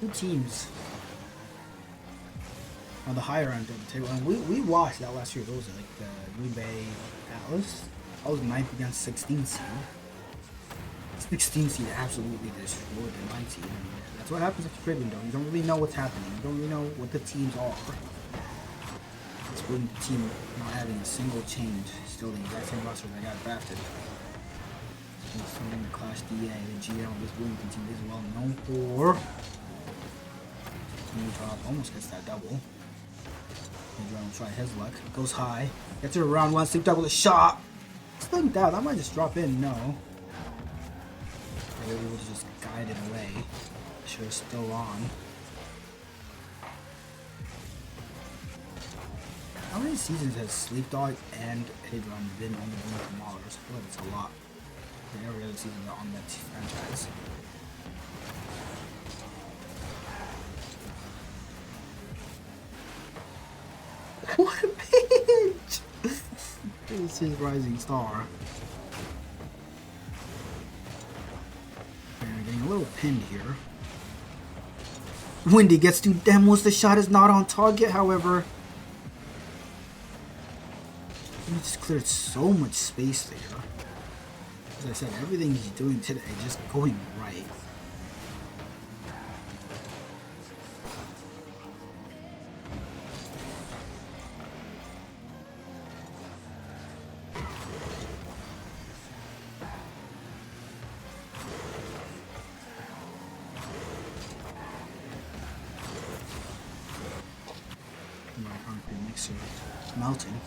Two teams on the higher end of the table, and we watched that last year. Those are like the Green Bay Atlas. I was 9th against 16 seed. 16 seed absolutely destroyed the 9 seed. That's what happens after trade window. You don't really know what's happening. You don't really know what the teams are. It's when the team not having a single change, still the exact same roster that got drafted. In the Class DA, the GM of this Bloomington team is well known for. Team drop almost gets that double. Adrian will try his luck. Goes high. Gets it around one. Sleep Dog with a shot. Slim down. That might just drop in. No. It was just guided away. Sure, still on. seasons has Sleep Dog and Hadron been on the Bloomington Maulers? I feel like it's a lot. Every other season they're on that franchise. What a bitch! This is his rising star. And we're getting a little pinned here. Windy gets to demos. The shot is not on target, however. He just cleared so much space there. As I said, everything he's doing today just going right. My concrete mixer is melting.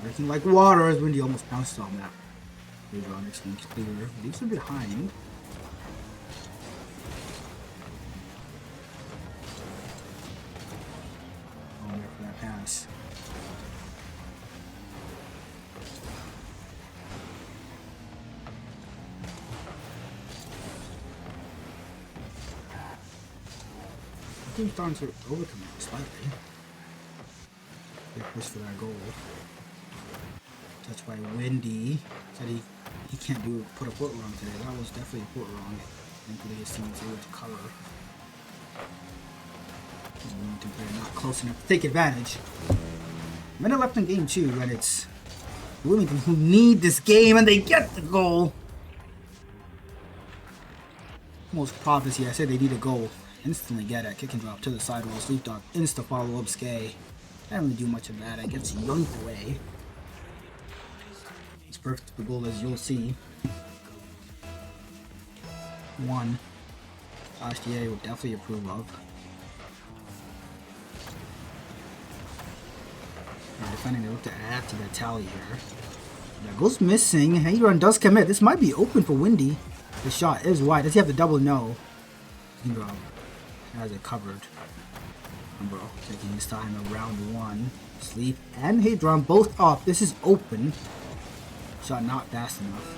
Breaking like water as Windy almost pounced on that. Hydronics thing's clear. Leaves a bit behind. Oh, wait for that pass. I think starting to overcome it slightly. They push for that goal. Touched by Windy. Said he can't put a foot wrong today. That was definitely a foot wrong. Thankfully his team was able to cover. Not close enough to take advantage. Minute left in game 2, and it's Bloomington who need this game, and they get the goal. Most prophecy, I said they need a goal. Instantly get it. Kick and drop to the sidewall. Sleep Dog. Insta follow up Skay. Didn't really do much of that. It gets yoinked away. It's perfect for goal, as you'll see. 1. Ashtier would definitely approve of. And defending, they look to add to that tally here. That goes missing. Hadron does commit. This might be open for Windy. The shot is wide. Does he have the double? No. Hadron has it covered. Bro, taking his time around 1. Sleep and Hadron both up. This is open. Shot not fast enough.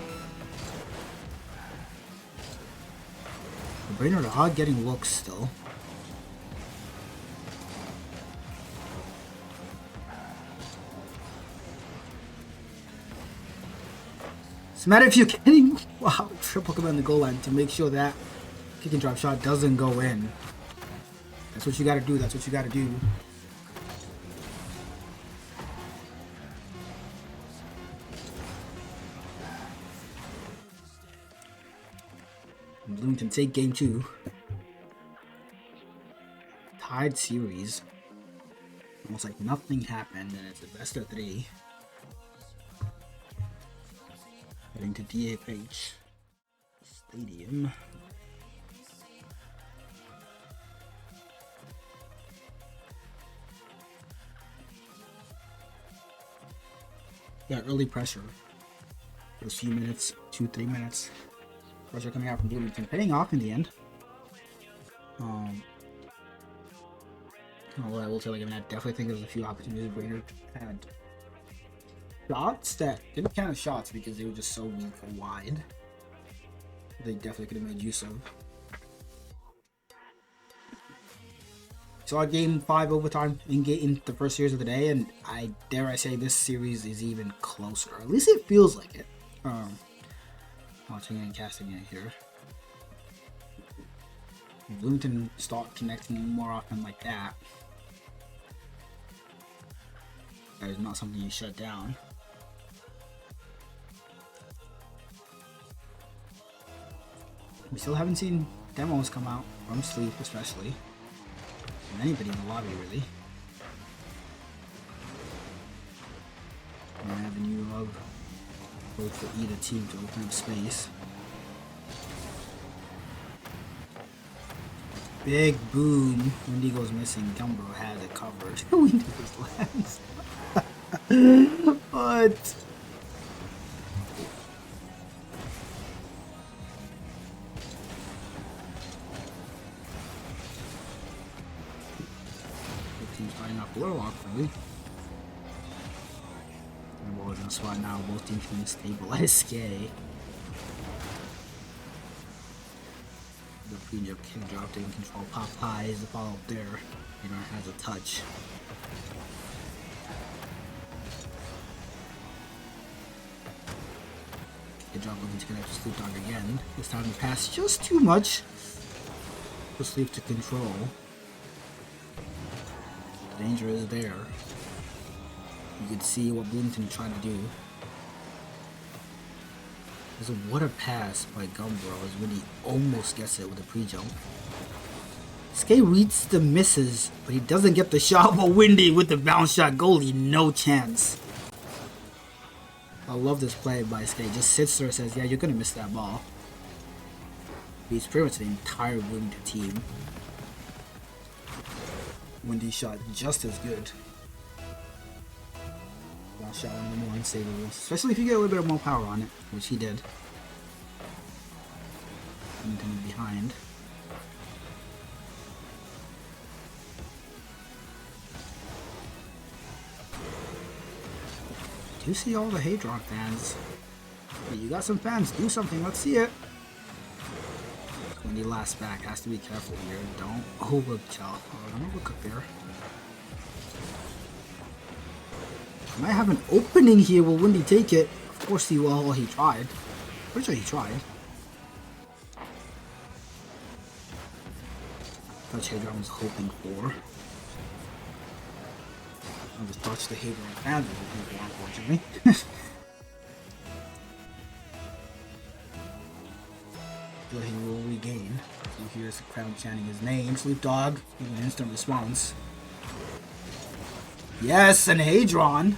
The Brainerd Hog getting looks still. It's a matter if you're getting triple command the goal line to make sure that kick and drop shot doesn't go in. That's what you gotta do. That's what you gotta do. Bloomington take game 2. Tied series. Almost like nothing happened, and it's a best of 3. Heading to DFH Stadium. Yeah, early pressure. Those few minutes, 2-3 minutes. Pressure coming out from Bloomington, paying off in the end. Although I will tell you, I definitely think there's a few opportunities Brainerd had shots that didn't count as shots because they were just so weak and wide. They definitely could have made use of. Saw game 5 overtime in the first series of the day, and I dare I say this series is even closer. At least it feels like it. Watching it and casting it here. Bloomington start connecting more often like that. That is not something you shut down. We still haven't seen demos come out from Sleep, especially. From anybody in the lobby, really. An avenue of both for either team to open up space. Big boom. Windy goes missing. Gumbro has it covered. Windy just lands. What? starting off a little awkwardly. And we're in a spot now, both teams can stabilize Skay. The pre-jump kick drop didn't control pop high is the follow up there. Adron has a touch. Kick drop looking to connect to Sleep Dog again. This time the pass just too much for Sleep to control. The danger is there. You can see what Bloomington is trying to do. There's a what a pass by Gumbro as when he almost gets it with a pre-jump. Skay reads the misses, but he doesn't get the shot, but Windy with the bounce shot goalie, no chance. I love this play by Skay. Just sits there and says, yeah, you're gonna miss that ball. Beats pretty much the entire Bloomington team. Windy shot just as good. Bounce shot one of the more unsavable, especially if you get a little bit more power on it, which he did. Bloomington behind. Do you see all the Hadron fans? Hey, you got some fans, do something, let's see it. When he last back, has to be careful here. Don't overkill. Oh, don't overcook there. Might have an opening here. Will Windy take it? Of course he will. Well, he tried. Pretty sure he tried. That's what Hadron was hoping for. I just touched the Hadron fans were hoping for, unfortunately. But he will regain. So here's the crowd chanting his name. Sleep Dog, with an instant response. Yes, an Hadron!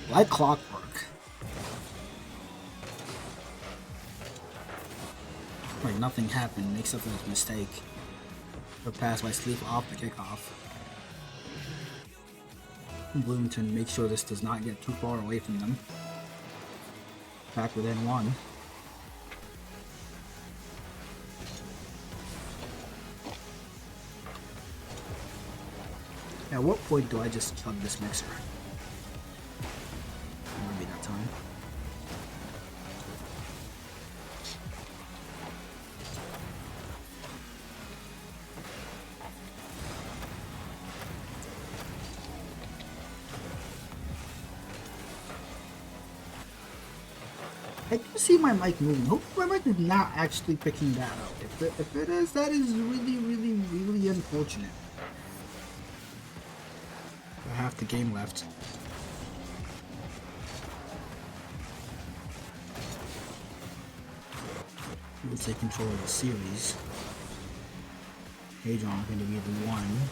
Like clockwork. Like nothing happened, makes up for his mistake. The pass by Sleep off the kickoff. Bloomington makes sure this does not get too far away from them. Back within one. At what point do I just chug this mixer? Maybe that time. I do see my mic moving. Hopefully my mic is not actually picking that up. If it is, that is really unfortunate. Half the game left. We'll take control of the series. Hadron going to be the one.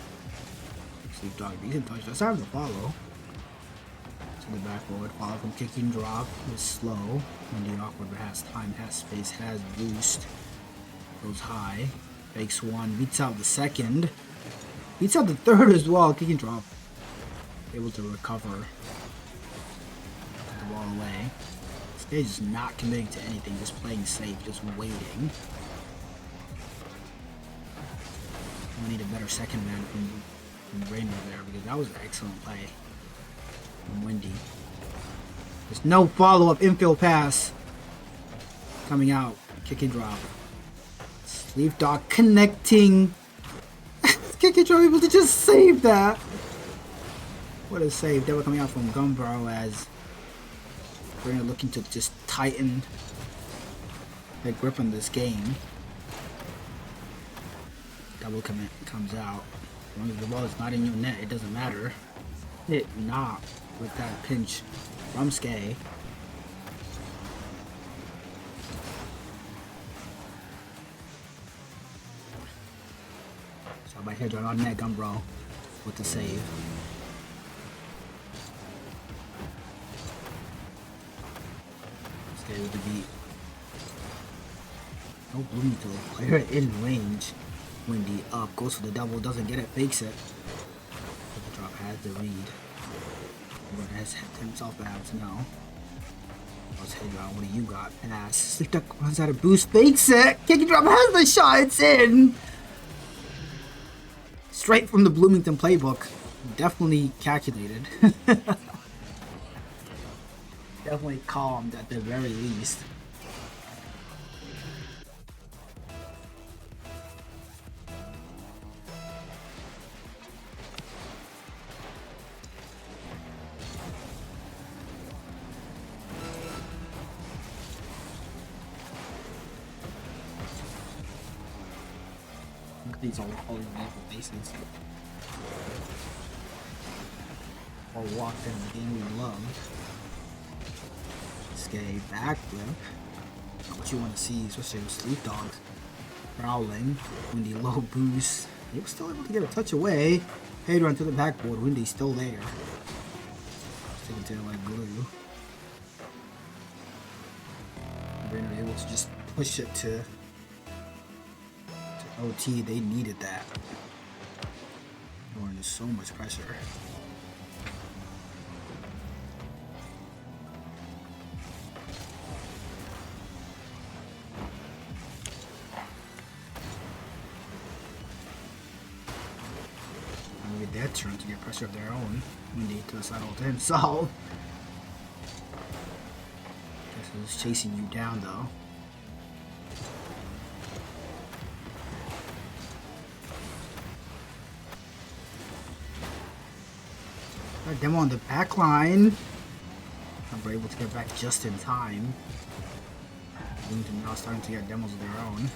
Sleep Dog decent touch. That's time to follow. To the backboard. Follow from kicking drop. Is slow. Windy awkward but has time, has space, has boost. Goes high. Fakes one. Beats out the second. Beats out the third as well. Kicking drop. Able to recover. Put the ball away. Skay is not committing to anything, just playing safe, just waiting. We need a better second man from Rainbow there because that was an excellent play from Windy. There's no follow-up infield pass coming out. Kick and drop. Sleep Dog connecting. Kick and drop able to just save that. What a save. They were coming out from Gumbro as we're looking to just tighten their grip on this game. Double commit comes out. As long as the ball is not in your net, it doesn't matter. Hit not with that pinch from Skay. So by Hadron on net, Gumbro with the save. Skay with the beat. No Bloomington player in range. Windy up, goes for the double, doesn't get it, fakes it. But the drop has the read. But has himself out now. What's Hadron? What do you got? Pass. Sleep Duck runs out of boost, fakes it. Kick and drop has the shot, it's in. Straight from the Bloomington playbook. definitely calculated. Definitely calmed at the very least. Look at these all these beautiful faces. All walked in the game we love. Skate backflip. Not what you want to see, especially with Sleep Dogs. Prowling. Windy low boost. He was still able to get a touch away. Hadron to the backboard. Windy's still there. Sticking to it like glue. Brainerd able to just push it to OT. They needed that. Going under so much pressure. Maybe their turn to get pressure of their own. Windy to the side all to himself. Guess who's chasing you down though. Demo on the back line. We're able to get back just in time. Bloomington now starting to get demos of their own.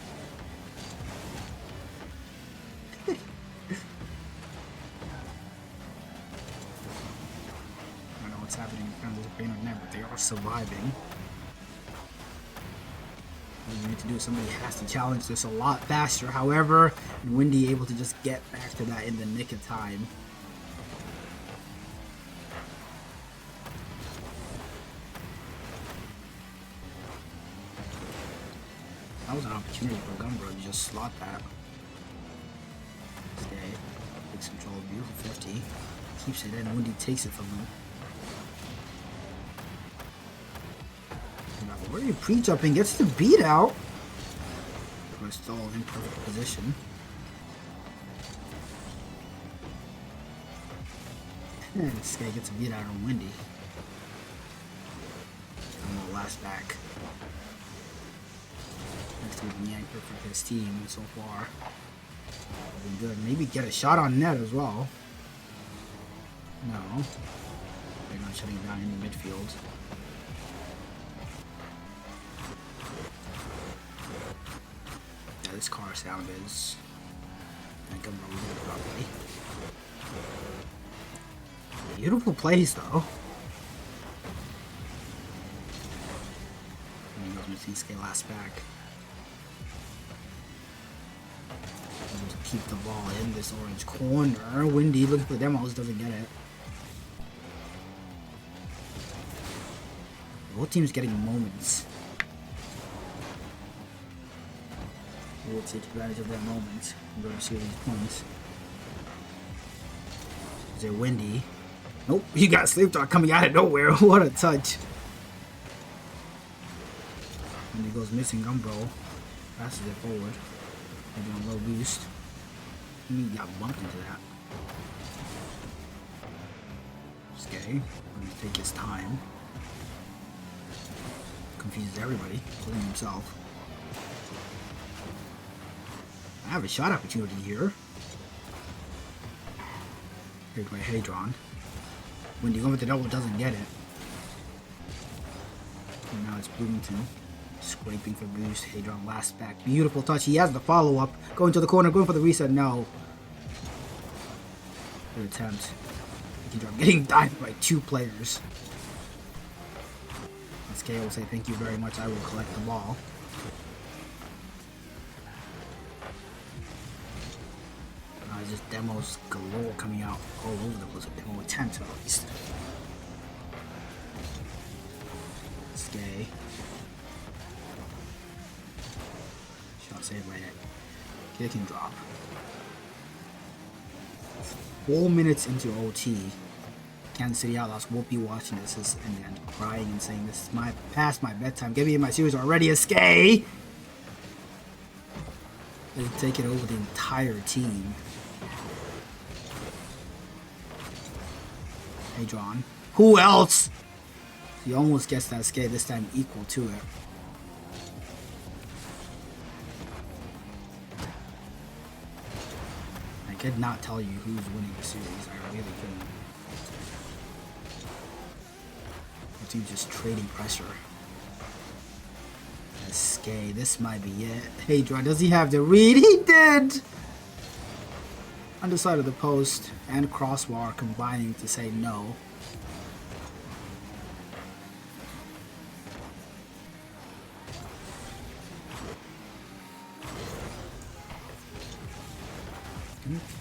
I don't know what's happening in terms of Brainerd net, but they are surviving. What you need to do is somebody has to challenge this a lot faster. However, Windy able to just get back to that in the nick of time. That was an opportunity for Gumbro to just slot that. Okay, takes control, beautiful 50. Keeps it in, Windy takes it from him. Now, already pre-jumping, gets the beat out. We're still in perfect position. And this guy gets a beat out on Windy. And the last back. Next to the anchor for his team so far. Looking good. Maybe get a shot on net as well. No. They're not shutting down in the midfield. Yeah, this car sound is... I think I'm gonna read it properly. Beautiful plays though. And he goes missing scale last back. Keep the ball in this orange corner. Windy looking for demos, doesn't get it. Both teams getting moments. We'll take advantage of that moment and go to see these points. Is there Windy? Nope, you got Sleep Dog coming out of nowhere. What a touch. Windy goes missing. Gumbro passes it forward. Maybe a low boost. He got bumped into that. Okay, I'm gonna take his time. Confuses everybody, including himself. I have a shot opportunity here. Here by Hadron. Windy going with the double, doesn't get it. And now it's Bloomington. Scraping for boost. Hadron last back. Beautiful touch. He has the follow-up. Going to the corner. Going for the reset. No. Good attempt. Hadron getting dived by two players. SK will say thank you very much. I will collect the ball. Just demos galore coming out all over the place. A demo attempt at least. SK. Save my head. Kick and drop. 4 minutes into OT. Kansas City Outlaws won't be watching this and crying and saying this is past my bedtime. Get me in my series already, Escape! They've taken over the entire team. Hadron. Who else? He almost gets that Skay, this time equal to it. I could not tell you who's winning the series. I really couldn't. The team's just trading pressure. Skay, this might be it. Hadron, does he have the read? He did! Underside of the post and crossbar combining to say no.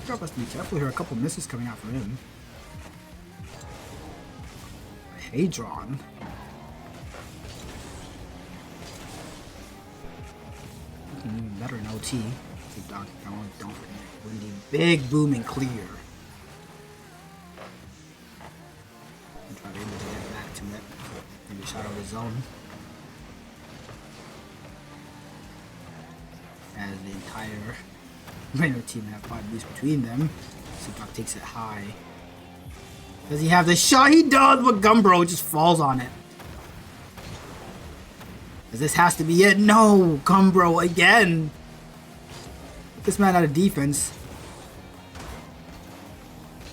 Drop us to be careful here. A couple misses coming out for him. Hadron. Even better in OT. Don't really big booming clear. Try to be able to get back to it. Maybe shot out of his zone. As the entire Rainer team have 5 moves between them. Supok takes it high. Does he have the shot? He does, but Gumbro just falls on it. This has to be it. No, Gumbro again. Get this man out of defense.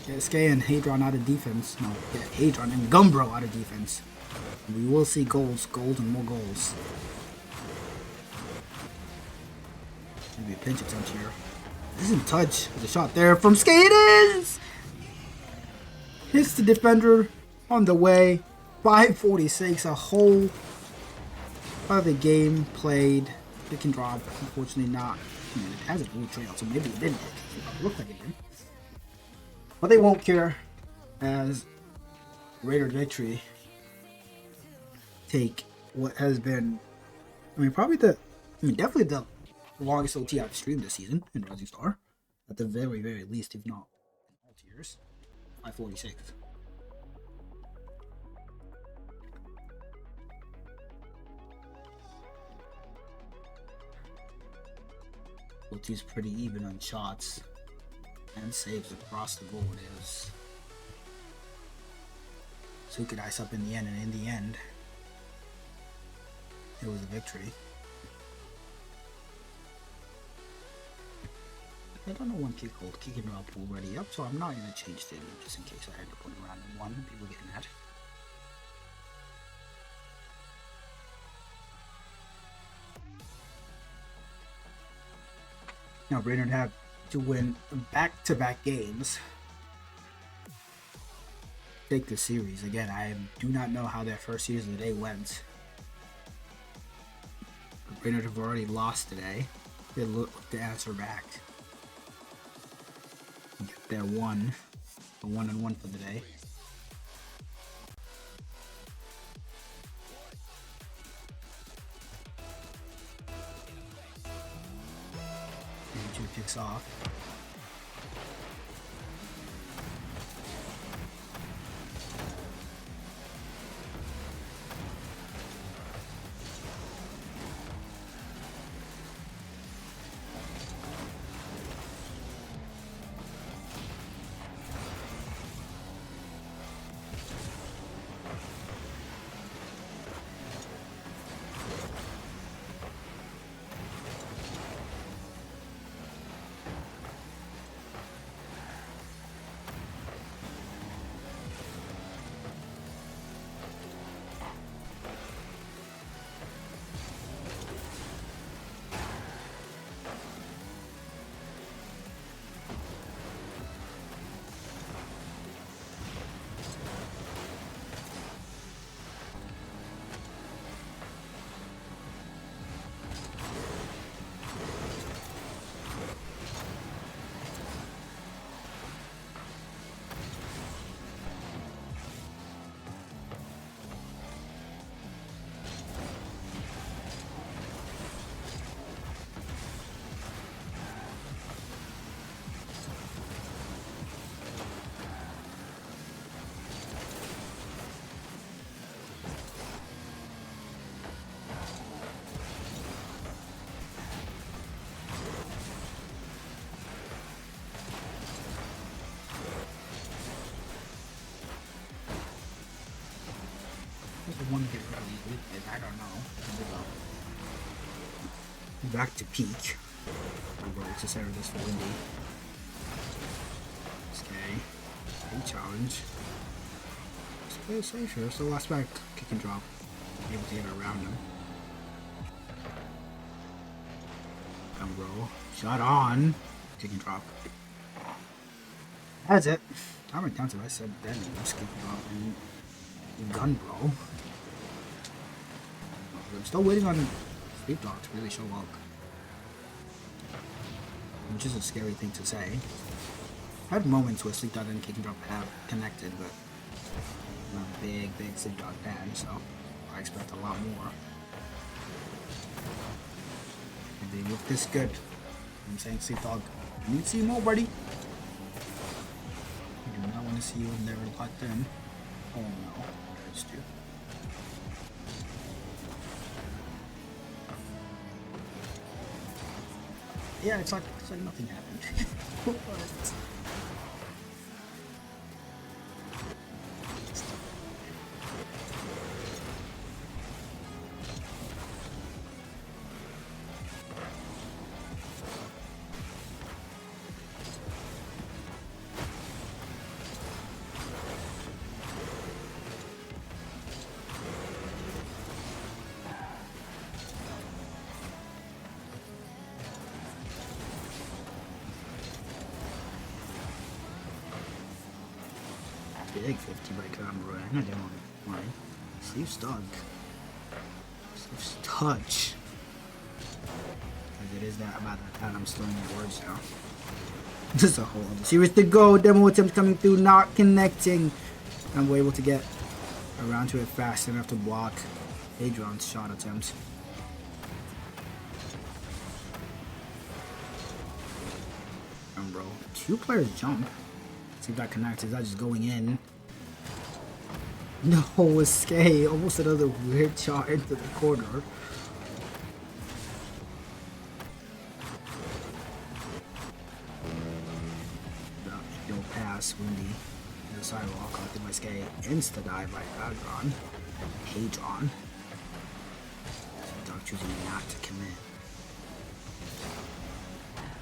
Get Skay and Hadron out of defense. No, get Hadron and Gumbro out of defense. We will see goals, and more goals. Maybe a pinch attempt here. This isn't touch. There's a shot there from Skay. It is! Hits the defender on the way. 5:46, a whole part of the game played. Pick and drop. Unfortunately not. I mean, it has a blue trail, so maybe it didn't. It looked like it did. But they won't care as Raider victory take what has been, definitely the longest OT I've streamed this season in Rising Star. At the very, very least, if not all tiers. 5:46. OT's pretty even on shots and saves across the board is so he could ice up in the end, and in the end it was a victory. I don't know when kick hold, kicking up already up, so I'm not gonna change the name just in case I end up putting around in one. People getting mad. Now Brainerd have to win back-to-back games. Take the series. Again, I do not know how their first series of the day went. Brainerd have already lost today. They look to answer back. Get their 1-1 for the day. Kicks off. want to get really weak, I don't know. Back to peak. It's just error this for Windy. Okay. Big challenge. Let's play it safer. So last back kick and drop. Able to get around him. Bro. Shot on. Kick and drop. That's it. How many times have I said then? Just kick and drop and gun bro. I'm still waiting on Sleep Dog to really show up. Which is a scary thing to say. I had moments where Sleep Dog and Kick and Drop have connected, but I'm a big Sleep Dog fan, so I expect a lot more. And they look this good. I'm saying Sleep Dog, I need to see more, buddy. I do not want to see you in there locked in. Oh no, I just do. Yeah, it's like nothing happened. What? Big 50 by camera. I don't know why. Sleeve's stuck. Sleeve's touch. Because it is that about that time I'm slowing the words now. This is a whole other series to go. Demo attempts coming through, not connecting. I'm able to get around to it fast enough to block Adron's shot attempts. Bro, 2 players jump. See if that connects. Is that just going in? No, escape. Almost another weird shot into the corner. No pass, Windy. The sidewalk, collected by Skate. Insta dive by Adron. Hadron. Dog choosing not to commit.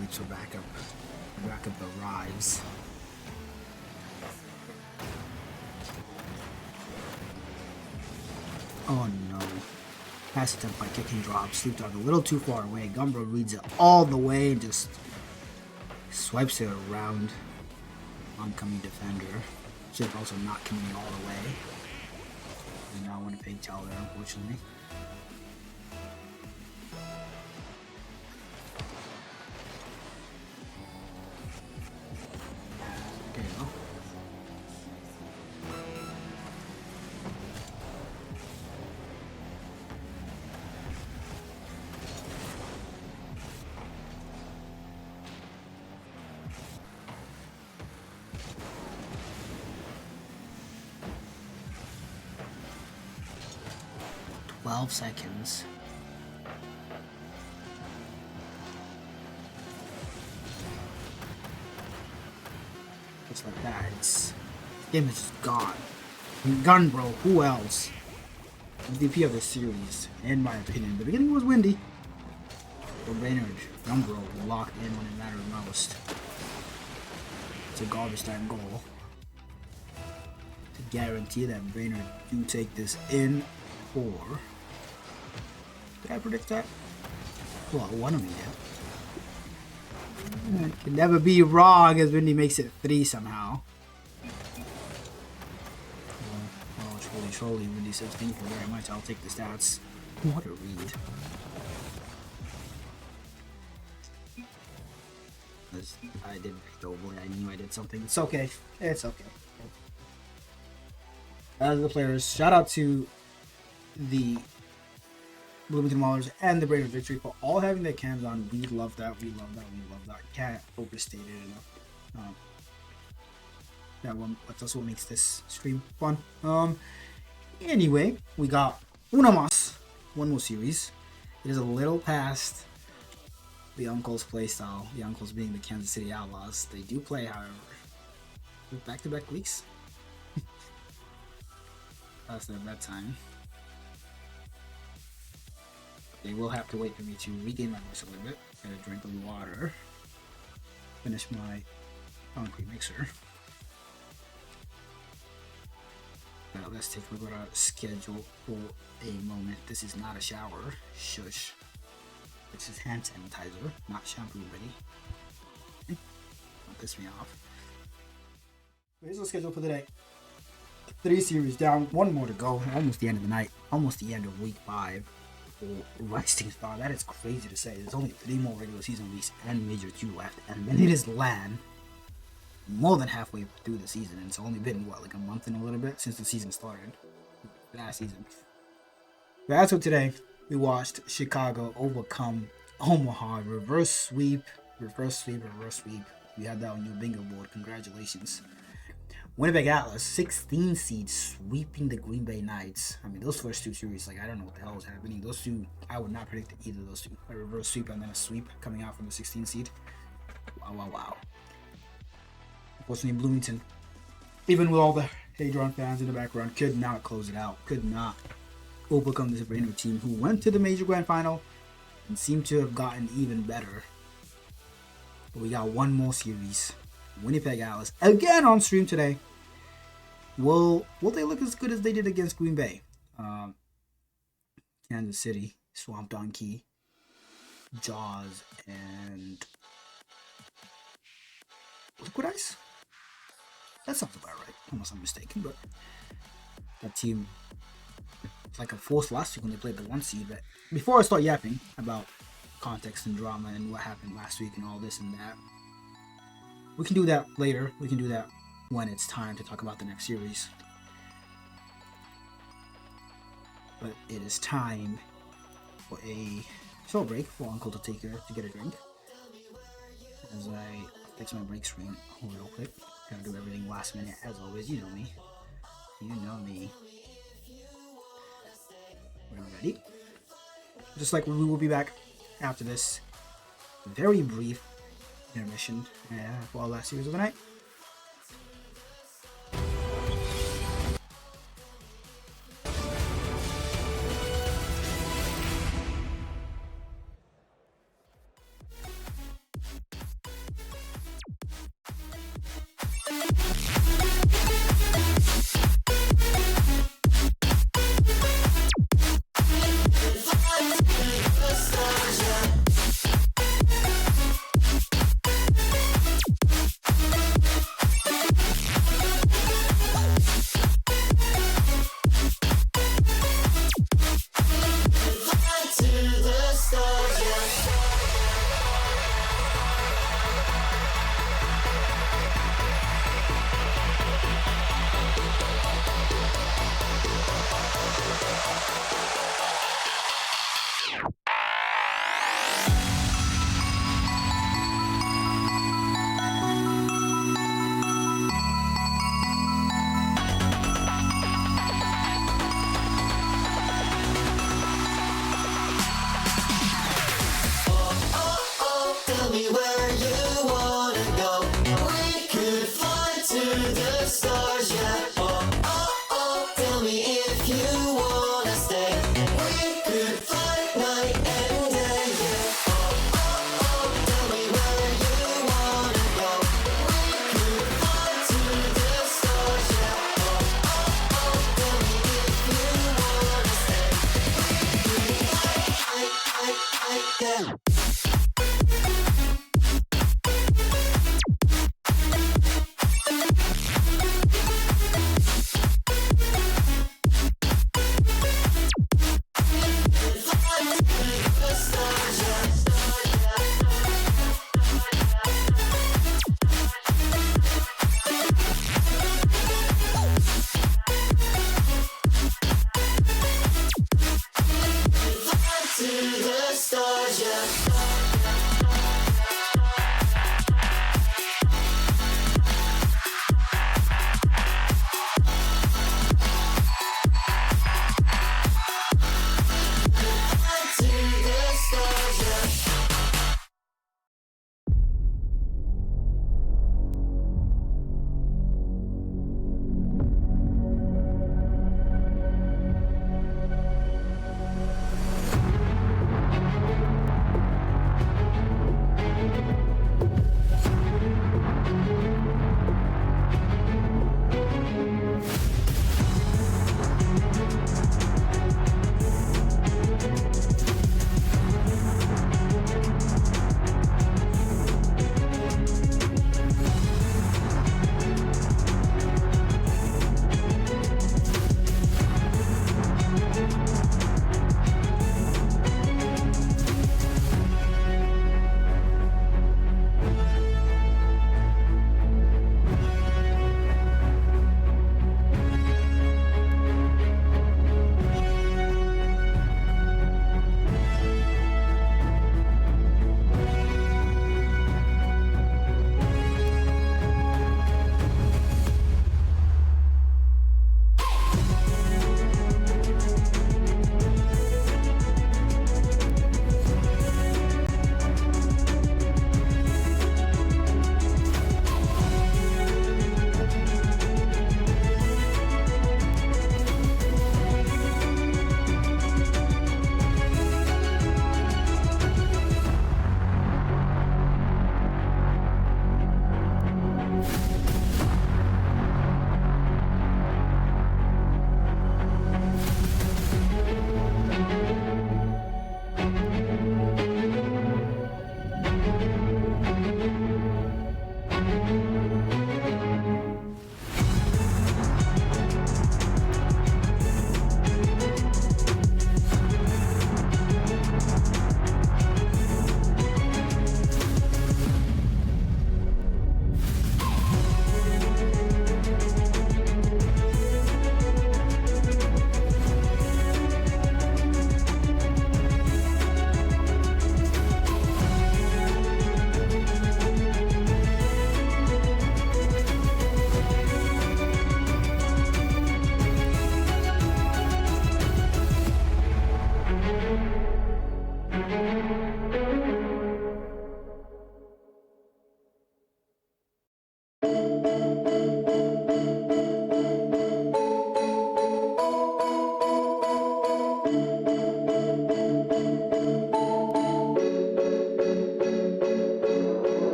Waits for backup. Backup arrives. Oh no. Pass attempt by kick and drop. Sleep Dog a little too far away. Gumbro reads it all the way and just swipes it around oncoming defender. Chip also not coming all the way. And now I want to pay towel there, unfortunately. There you go. Seconds. Just like that, the game is just gone. Gun bro, who else? MVP of the series, in my opinion. The beginning was windy. But Brainerd, Gun bro, locked in when it mattered most. It's a garbage time goal to guarantee that Brainerd do take this in 4. Did I predict that? Well, one of me did. It can never be wrong as Windy makes it 3 somehow. Oh, truly, Windy says thank you very much. I'll take the stats. What a read. I did double. I knew I did something. It's okay. It's okay. As the players, shout out to the Bloomington Maulers and the Brainerd Victory for all having their cams on. We love that. We love that. We love that. Can't overstate it enough. That's what makes this stream fun. Anyway, we got una más, one more series. It is a little past the Uncle's playstyle. The Uncles being the Kansas City Outlaws. They do play, however, with back-to-back weeks. That's their bedtime. They will have to wait for me to regain my voice a little bit. Get a drink of water. Finish my concrete mixer. Now let's take a look at our schedule for a moment. This is not a shower. Shush. This is hand sanitizer, not shampoo ready. Don't piss me off. Here's the schedule for today. 3 series down, 1 more to go. Almost the end of the night. Almost the end of week 5 for Rising Star. That is crazy to say. There's only 3 more regular season weeks and Major 2 left. And then it is LAN. More than halfway through the season. And it's only been, what, like a month and a little bit since the season started. Last season. But as of today, we watched Chicago overcome Omaha. Reverse sweep. Reverse sweep. Reverse sweep. You had that on your bingo board. Congratulations. Winnipeg Atlas, 16 seed, sweeping the Green Bay Knights. I mean, those first 2 series, like, I don't know what the hell was happening. Those 2, I would not predict either of those 2. A reverse sweep and then a sweep coming out from the 16 seed. Wow, wow, wow. Unfortunately, Bloomington, even with all the Hadron fans in the background, could not close it out. Could not overcome this Brainerd team who went to the major grand final and seemed to have gotten even better. But we got 1 more series. Winnipeg Atlas again on stream today. Will they look as good as they did against Green Bay? Kansas City, Swamp Donkey, Jaws, and Liquid Ice? That sounds about right, unless I'm mistaken. But that team was like a force last week when they played the 1 seed. But before I start yapping about context and drama and what happened last week and all this and that, we can do that later. We can do that when it's time to talk about the next series. But it is time for a short break for Uncle to take her to get a drink. As I fix my break screen real quick. Gotta do everything last minute as always. You know me. You know me. We're ready. Just like we will be back after this very brief intermission for our last series of the night.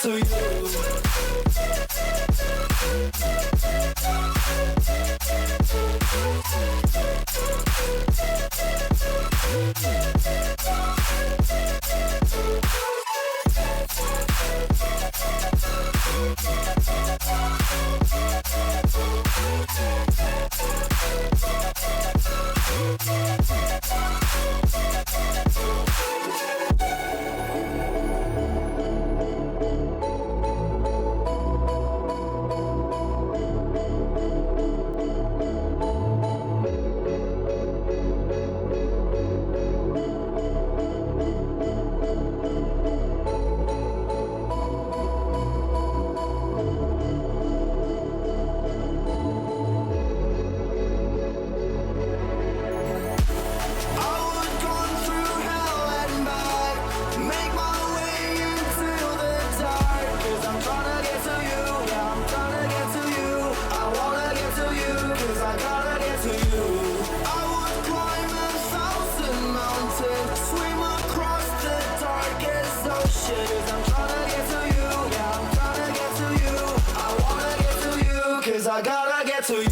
to you. I gotta get to you.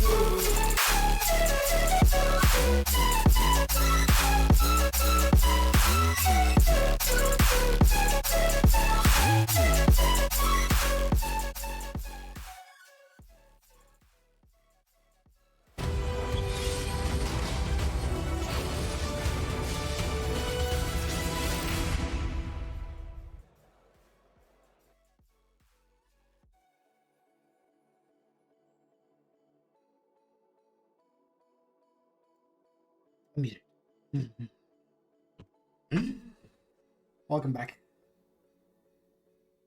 Muted. Welcome back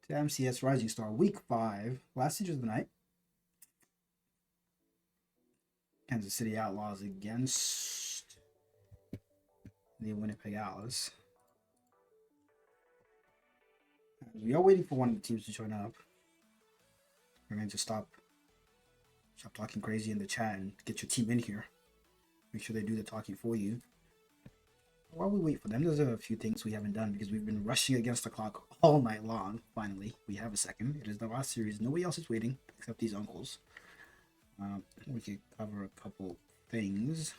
to MCS Rising Star Week 5, last stage of the night. Kansas City Outlaws against the Winnipeg Owls. We are waiting for one of the teams to join up. We're going to stop talking crazy in the chat and get your team in here. Make sure they do the talking for you. While we wait for them, there's a few things we haven't done because we've been rushing against the clock all night long. Finally, we have a second. It is the last series. Nobody else is waiting except these uncles. We could cover a couple things.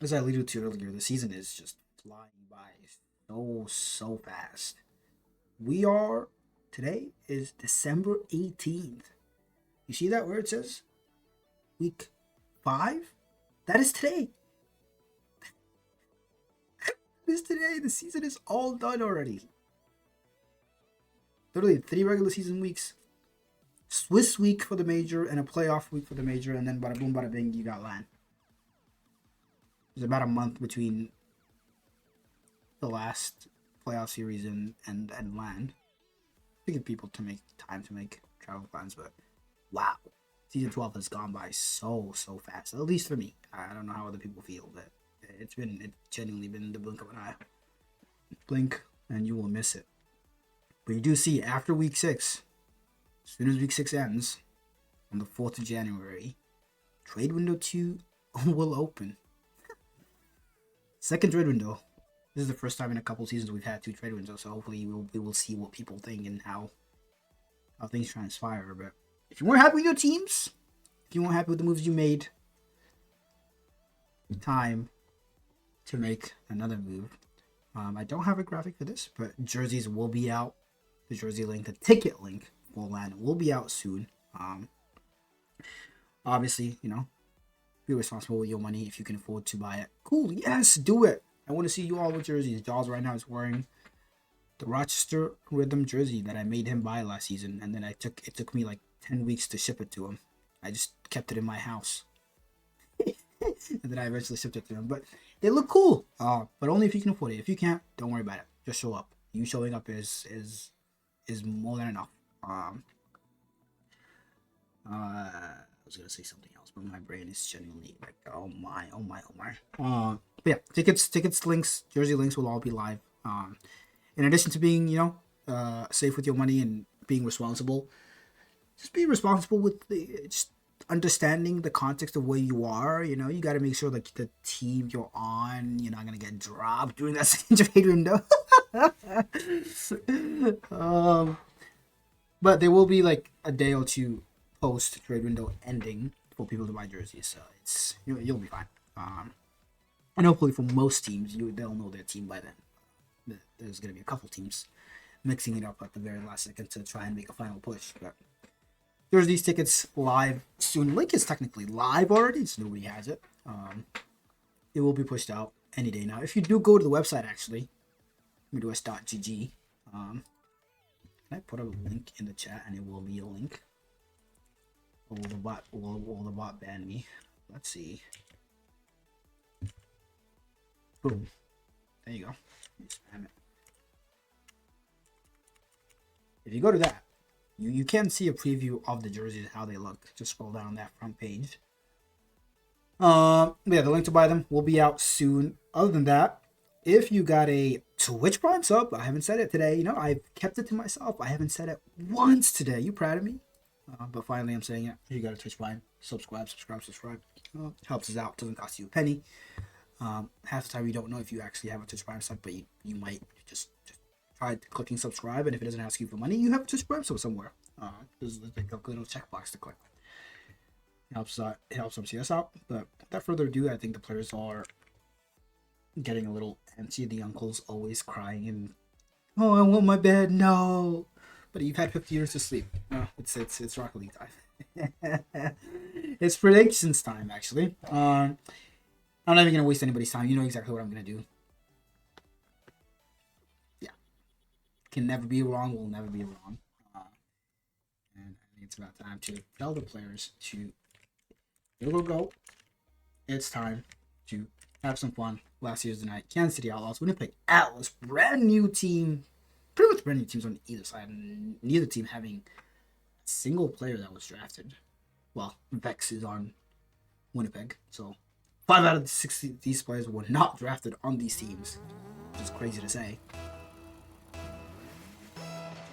As I alluded to earlier, the season is just flying by so fast. Today is December 18th. You see that where it says week 5? That is today. That is today. The season is all done already. Literally 3 regular season weeks. Swiss week for the major and a playoff week for the major, and then bada boom, bada bing, you got LAN. There's about a month between the last playoff series and LAN. I think people to make time to make travel plans, but wow, season 12 has gone by so fast. At least for me. I don't know how other people feel, but it's genuinely been the blink of an eye. Blink and you will miss it. But you do see after week 6. As soon as week 6 ends, on the 4th of January, trade window 2 will open. Second trade window. This is the first time in a couple seasons we've had 2 trade windows, so hopefully we will see what people think and how things transpire. But if you weren't happy with your teams, if you weren't happy with the moves you made, time to make another move. I don't have a graphic for this, but jerseys will be out. The jersey link, the ticket link for LAN will be out soon. Obviously, be responsible with your money if you can afford to buy it. Cool, yes, do it. I want to see you all with jerseys. Jaws right now is wearing the Rochester Rhythm jersey that I made him buy last season, and then it took me like 10 weeks to ship it to him. I just kept it in my house. And then I eventually shipped it to him. But they look cool. But only if you can afford it. If you can't, don't worry about it. Just show up. You showing up is more than enough. I was gonna say something else, but my brain is genuinely like, oh my. But yeah, tickets, links, jersey links will all be live. In addition to being, safe with your money and being responsible, just be responsible with understanding the context of where you are. You know, you got to make sure like the team you're on, you're not gonna get dropped during that second trade window. But there will be like a day or two post trade window ending for people to buy jerseys, so it's you'll be fine. And hopefully for most teams, they'll know their team by then. There's gonna be a couple teams mixing it up at the very last second to try and make a final push. But there's these tickets live soon. Link is technically live already, so nobody has it. It will be pushed out any day now. If you do go to the website, actually, midwest.gg, can I put a link in the chat and it will be a link? Or will the bot ban me? Let's see. Boom. There you go. Spam it. If you go to that, you can see a preview of the jerseys, how they look. Just scroll down that front page. Yeah, the link to buy them will be out soon. Other than that, if you got a Twitch Prime sub, I haven't said it today. You know, I've kept it to myself. I haven't said it once today. You proud of me? But finally, I'm saying it. If you got a Twitch Prime, subscribe. Helps us out. Doesn't cost you a penny. Half the time you don't know if you actually have a Twitch Prime sub, but you might just try clicking subscribe, and if it doesn't ask you for money, you have a Twitch Prime sub somewhere. There's like a little checkbox to click. It helps MCS out. But without further ado, I think the players are getting a little antsy. The uncle's always crying and, oh, I want my bed. No, but you've had 50 years to sleep. No, it's Rocket League time. It's predictions time, actually. I'm not even gonna waste anybody's time. You know exactly what I'm gonna do. Yeah, can never be wrong. Will never be wrong. And I think it's about time to tell the players to go. It's time to have some fun. Last year's the night. Kansas City Outlaws. Winnipeg Atlas. Brand new team. Pretty much brand new teams on either side. And neither team having a single player that was drafted. Well, Vex is on Winnipeg. So 5 out of the 6 of these players were not drafted on these teams. Which is crazy to say.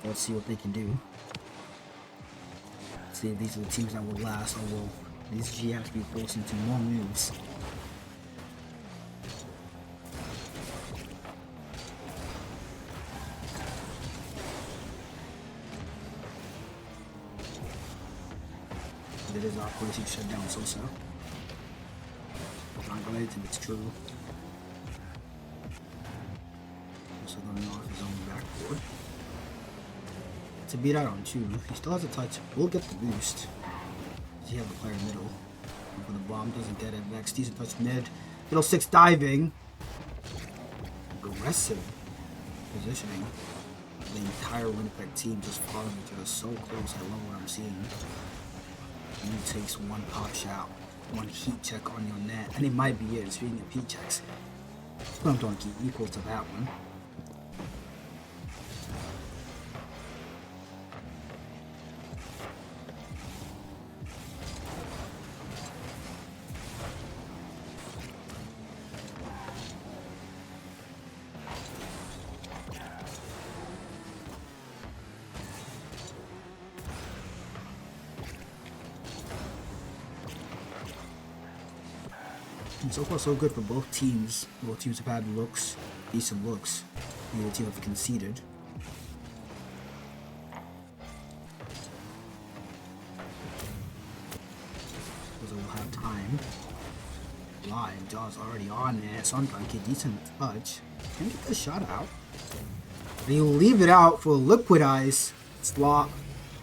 Let's see what they can do. See if these are the teams that will last, or will these GMs be forced into more moves. It is Operation Shutdown Sosa. Not related if it's true. Also going off his own backboard. To beat out on 2, he still has a touch. We'll get the boost. Does he have the player middle? But the bomb doesn't get it. Vex, decent touch mid. Little 6 diving. Aggressive positioning. The entire Winnipeg team just following each other so close. I love what I'm seeing. And he takes one pop shot, one heat check on your net, and it might be it. Speaking of heat checks, I'm going to keep equal to that one. And so far, so good for both teams. Both teams have had looks, decent looks. Neither team have conceded. Because we'll have time. Live, Jaws already on there. Sunbike, decent touch. Can't get the shot out. And you leave it out for Liquid Ice. Slot.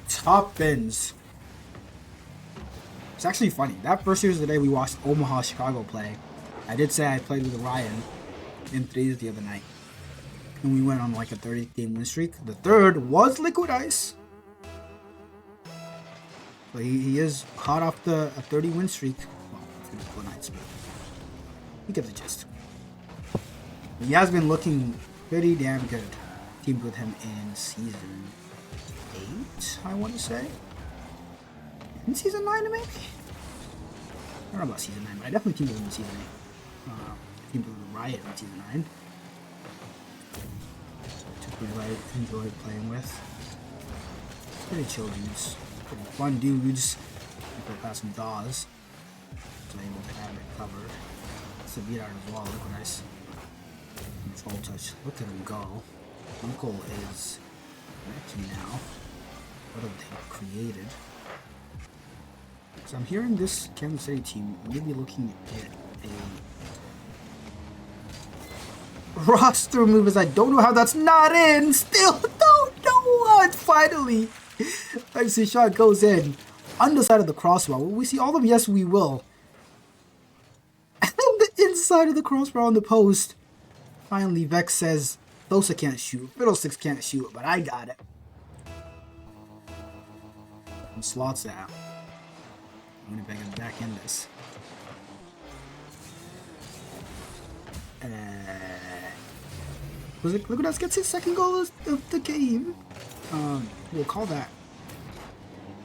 Top bins. It's actually funny. That first year's the day we watched Omaha Chicago play. I did say I played with Ryan in 3s the other night. And we went on like a 30-game win streak. The third was Liquid Ice. So he is hot off the 30 win streak. Well, it's going to be 4 nights, but you get the gist. He has been looking pretty damn good. Teamed with him in season 8, I want to say. In season 9, maybe? I don't know about season 9, but I definitely teamed with him in season 8. Teamed with Riot in season 9. Just really I enjoyed playing with. Pretty chill dudes. Pretty fun dudes. Go past some Jaws. So I'm able to have it covered. It's a beat out as well. Look nice. Control touch. Look at him go. Uncle is wrecking now. What have they created? So I'm hearing this Kansas City team maybe looking at a roster move as I don't know how that's not in. Still don't know what. Finally, MC shot goes in. Underside of the crossbar. Will we see all of them? Yes, we will. And the inside of the crossbar on the post. Finally, Vex says, Dosa can't shoot. Fiddlesticks can't shoot, but I got it. And slots that. I'm gonna get back in this. Look at us gets his second goal of the game. We'll call that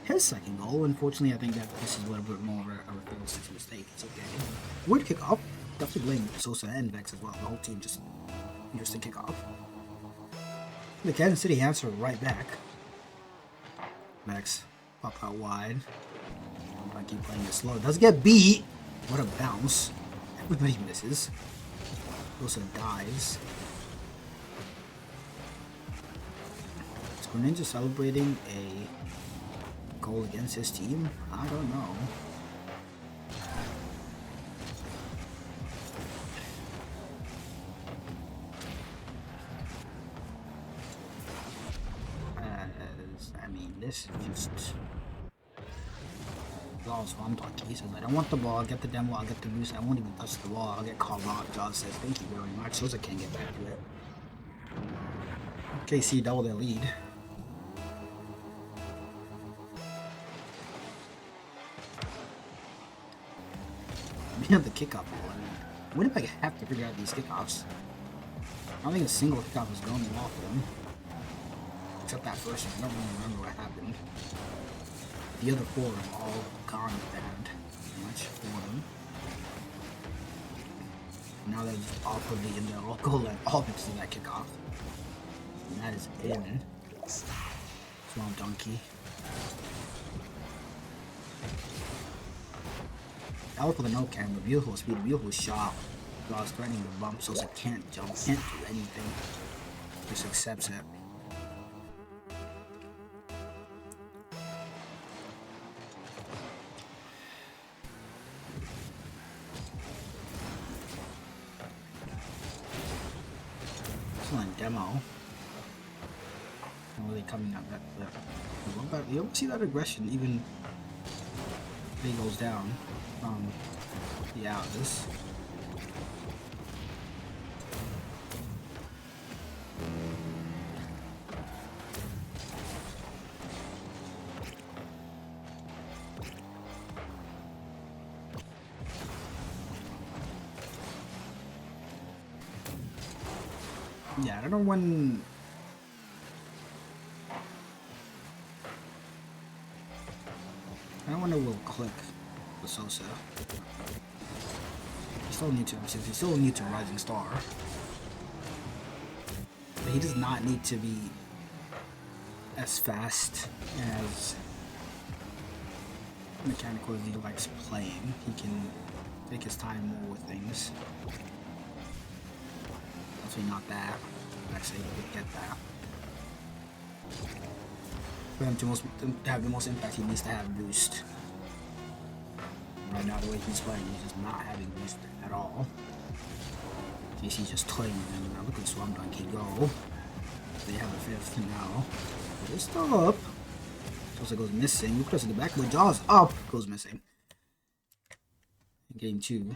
his second goal. Unfortunately, I think that this is a little bit more of a Fiddlesticks mistake. It's okay. Weird kick off. Definitely blame Sosa and Vex as well. The whole team just interesting kick off. The Kansas City answer right back. Vex pop out wide. I keep playing it slow. It does get beat. What a bounce. Everybody misses. Sosa dives. Is Greninja celebrating a goal against his team? I don't know. I mean, this is just... Jaws, I'm talking. He says, I don't want the ball, I'll get the demo, I'll get the boost, I won't even touch the ball, I'll get called out. Jaws says, thank you very much. Sosa can't get back to it. KC double their lead. We have the kickoff ball. Winnipeg have to figure out these kickoffs. I don't think a single kickoff is going off them. Except that first one. I don't really remember what happened. The other four are all gone bad. Pretty much for them. Now they're just off of the end. They'll go like all because of that kickoff. And that is in. Swamp Donkey. Out for the no camera. Beautiful speed, beautiful shot. Jaws threatening the bump, so it can't jump, can't do anything. Just accepts it. Excellent demo. Not really coming out that clip. You don't see that aggression even if he goes down from the Atlas. Yeah, I don't know when. I don't know when it will click with Sosa. He's still new to MCS. He's still new to Rising Star. But he does not need to be as fast as mechanical as he likes playing. He can take his time more with things. Definitely not that. Actually, he could get that. For him to have the most impact, he needs to have boost. Right now, the way he's playing, he's just not having boost at all. He's just toying with him. Now look at Swamp Donkey go. They have a fifth now. But it's still up. Sosa goes missing. Look at the back, but Jaws up goes missing. Game 2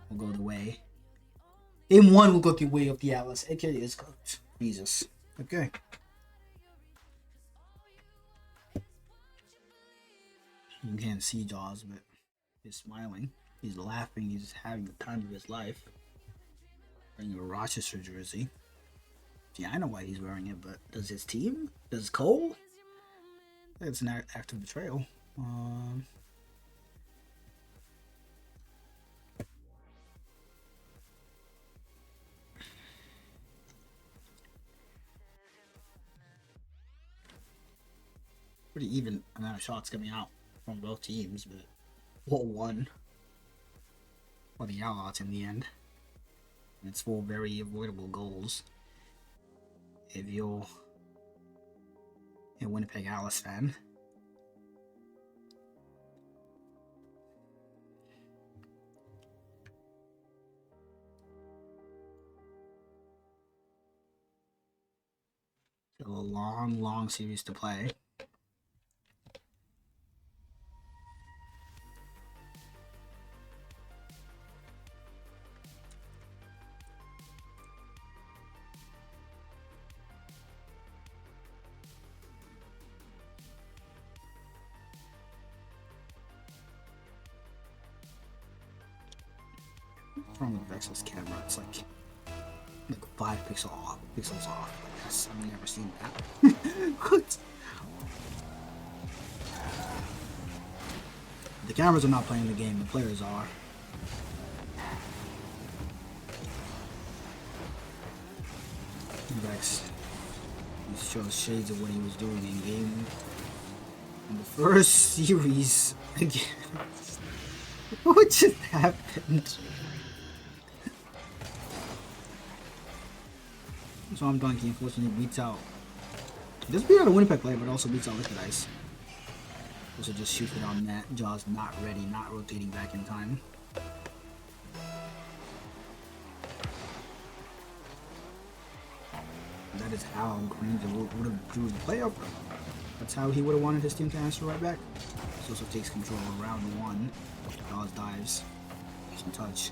will go the way. Game 1 will go the way of the Atlas. aka is cooked. Jesus. Okay. You can't see Jaws, but he's smiling. He's laughing. He's having the time of his life. Wearing a Rochester jersey. Yeah, I know why he's wearing it, but does his team? Does Cole? It's an act of betrayal. Pretty even amount of shots coming out from both teams, but 4-1 for the Outlaws in the end. And it's 4 very avoidable goals. If you're a Winnipeg Alice fan. So a long series to play. From the Vex's camera, it's like 5 pixels off. Like, that's, I've never seen that. What? The cameras are not playing the game, the players are. Vex, he shows shades of what he was doing in game. In the first series, again. What just happened? So I'm Donkey, unfortunately beats out. This beat out a Winnipeg player, but also beats out Liquid Ice. Also just shoots it on net. Jaws not ready, not rotating back in time. That is how Granger would have drew the play up. That's how he would have wanted his team to answer right back. He also takes control of round 1. Jaws dives. Some touch.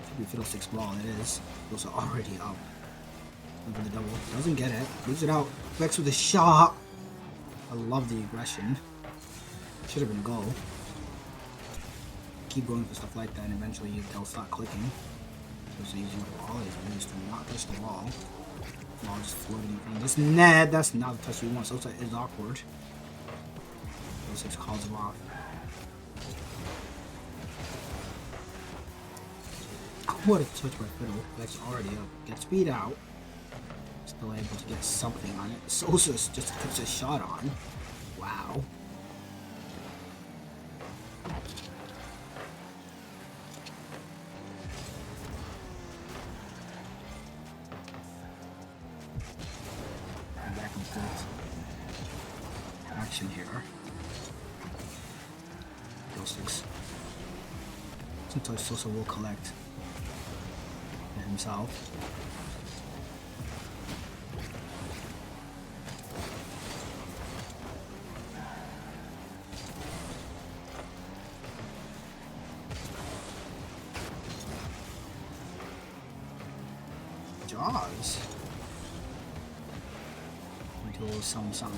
Should be Fiddlestick's ball, it is. Those are already up. For the double. Doesn't get it. Leaves it out. Vex with a shot. I love the aggression. Should have been a goal. Keep going for stuff like that and eventually they'll start clicking. So using the ball is to not touch the ball. The ball just floating in front of this net. That's not the touch we want. So it's awkward. 6 calls him off. What a touch by Fiddle. Vex already up. Gets speed out. Still able to get something on it. Sosa just puts a shot on. Wow. And back and forth action here. Fiddlesticks. Sometimes Sosa will collect himself. Jaws. Until something.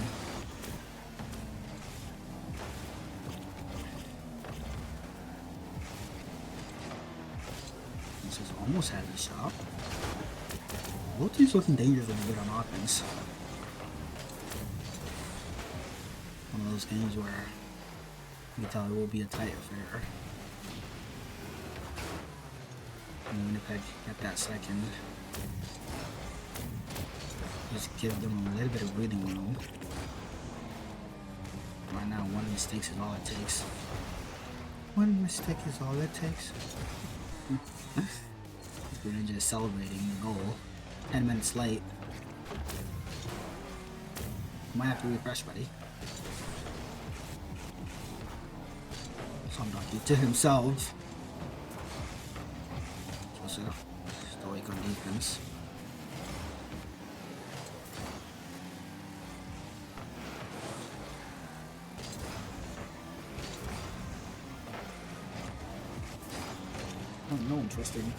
This is almost had the shot. Both teams looking dangerous when they get on offense. One of those games where you can tell it will be a tight affair. And Winnipeg at that second. Just give them a little bit of breathing room. Right now, one mistake is all it takes. One mistake is all it takes. Greninja is celebrating the goal. 10 minutes late. Might have to refresh, buddy. Some donkey to himself. So, stoic on defense. No interesting.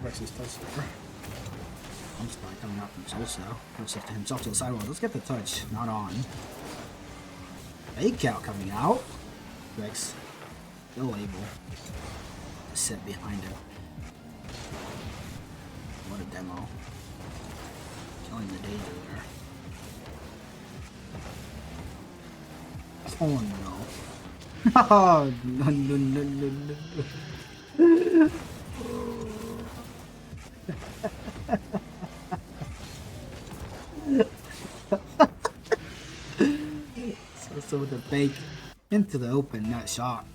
Rex's touch there. I'm spot coming out from Sosa. Looks up to himself to the sidewalk. Let's get the touch. Not on. Fake out coming out. Rex still able to sit behind it. What a demo. Killing the danger there. Oh no. Oh no. So with the fake into the open net shot.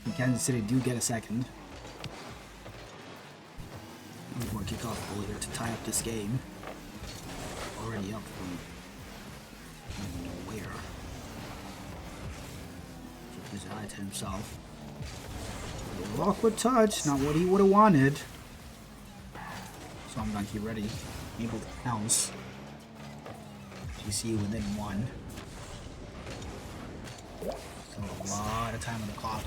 And Kansas City do get a second. More kickoff goal here to tie up this game. Already up from nowhere. Keeps his eye to himself. A little awkward touch, not what he would have wanted. So I'm gonna keep ready. Able to pounce. GC within one. So a lot of time on the clock.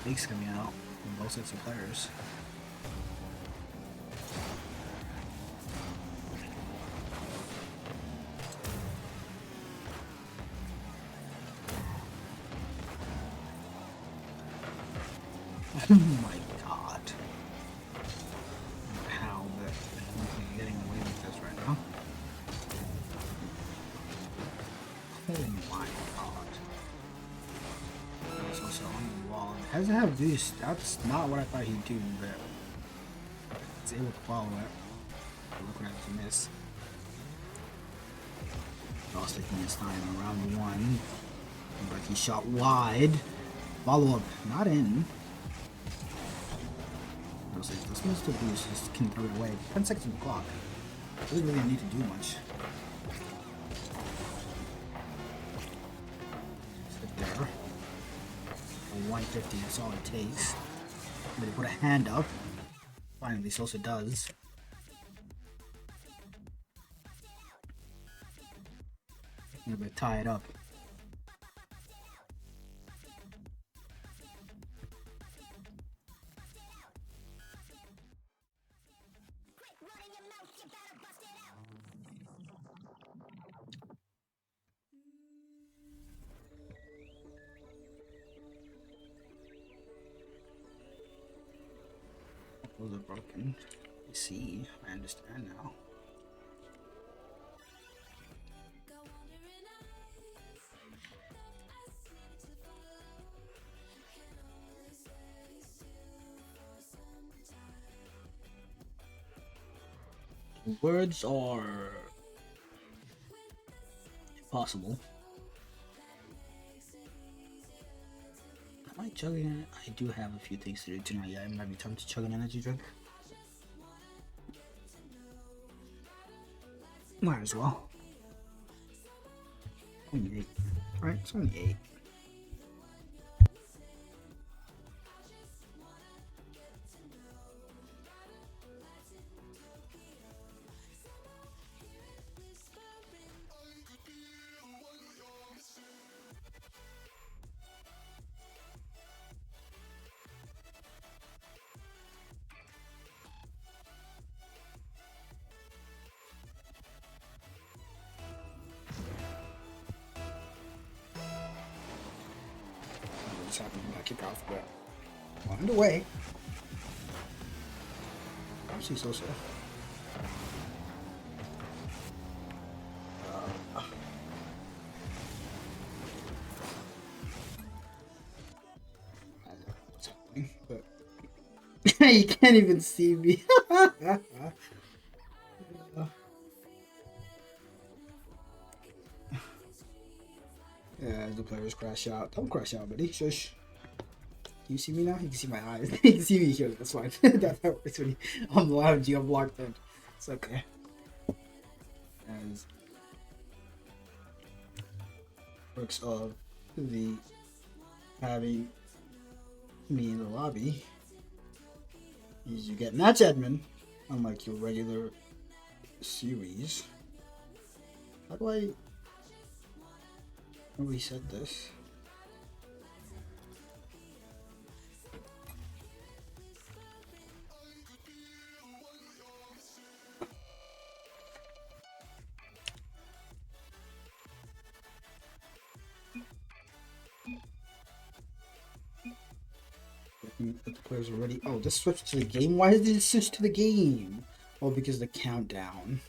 Leaks coming out from both sets of players. Oh my god. How, but I'm getting away with this right now. Oh my god. It's also on the wall. It has to have these. That's not what I thought he'd do, but it's able to follow it. But look what I have to miss. Lost taking his time in round one. But he shot wide. Follow up, not in. This one's still boost, just can throw it away. 10 seconds on the clock. Doesn't really need to do much. Sit there. For 150, that's all it takes. But he put a hand up. Finally, Sosa does. I'm gonna tie it up. Those are broken. I see. I understand now. Words are impossible. Am I chugging it? I do have a few things to do tonight. Yeah, it might be time to chug an energy drink. Might as well. Only 8. Right, it's only 8. What's happening? I kick off, but on the way. I see Sosa. I don't know what's happening, but you can't even see me. Yeah, as the players crash out. Don't crash out, buddy. Shush. Can you see me now? You can see my eyes. You can see me here. That's fine. That works when I'm loud. You have locked in. It's okay. As perks of the having me in the lobby is you get match admin, unlike your regular series. How do I reset this? But the players are ready. Oh, this switched to the game? Why did it switch to the game? Oh, because the countdown.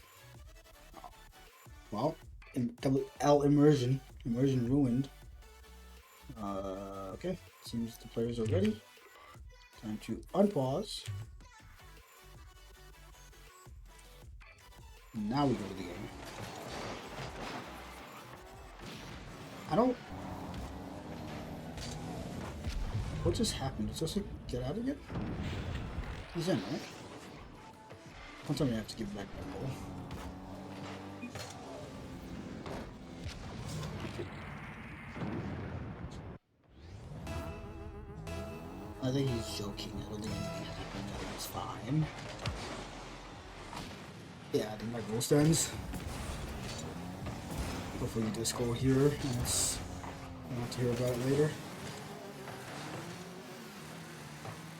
Well, L immersion. Immersion ruined. Okay. Seems the players are ready. Time to unpause. Now we go to the game. I don't... What just happened? Did Joseph get out again? He's in, right? One time I have to give back my goal. I think he's joking. I don't think anything happened. I think it's fine. Yeah, I think my goal stands. Hopefully you just go here and it's I'll have to hear about it later.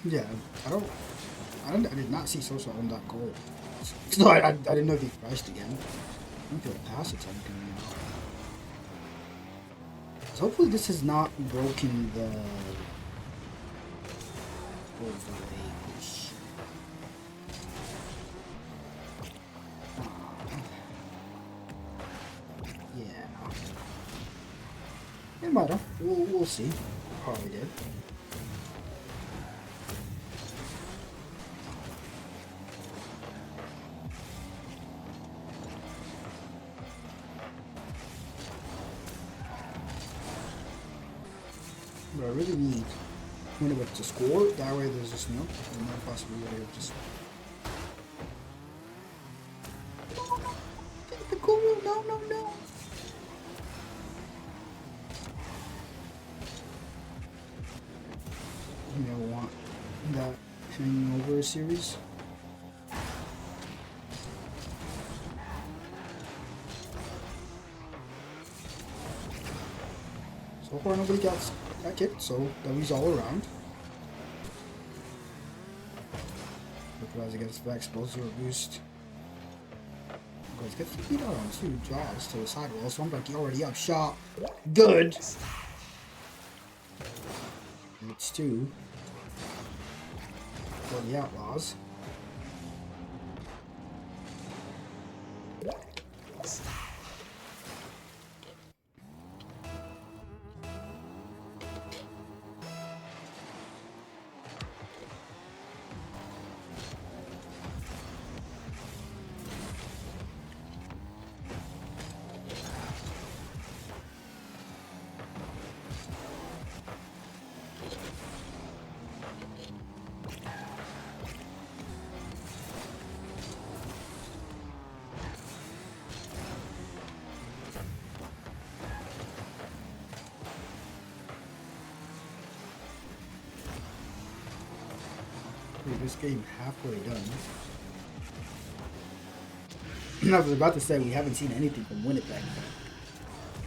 Yeah, I did not see Sosa on that goal. So I didn't know if he crashed again. I don't feel a pass attempt coming out. So hopefully this has not broken the overage. Yeah. It might have. We'll see. Probably did. But I really need Winnipeg to score. That way there's just no possibility of just... The goal! No, no, no! You never want that hanging over a series. So far nobody got kicked, so W's all around. Otherwise against the explosive boost. Guys, get the beat out on 2 draws to the sidewall, so I'm like already up shot. Good! It's 2 for the Outlaws. This game halfway done. I was about to say we haven't seen anything from Winnipeg.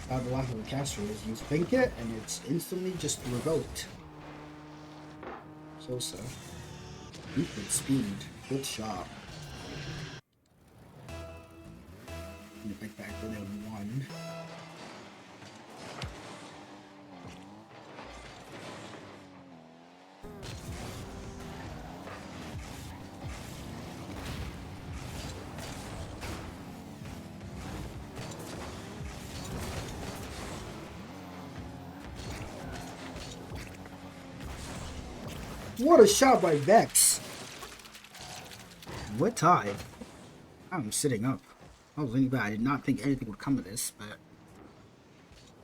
The lack of a caster is use Pink It and it's instantly just revoked. Sosa. Good speed. Good shot. Winnipeg back within 1. What a shot by Vex! What tie? I'm sitting up. I was thinking I did not think anything would come of this, but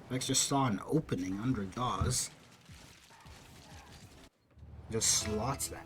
Vex just saw an opening under Jaws. Just slots that.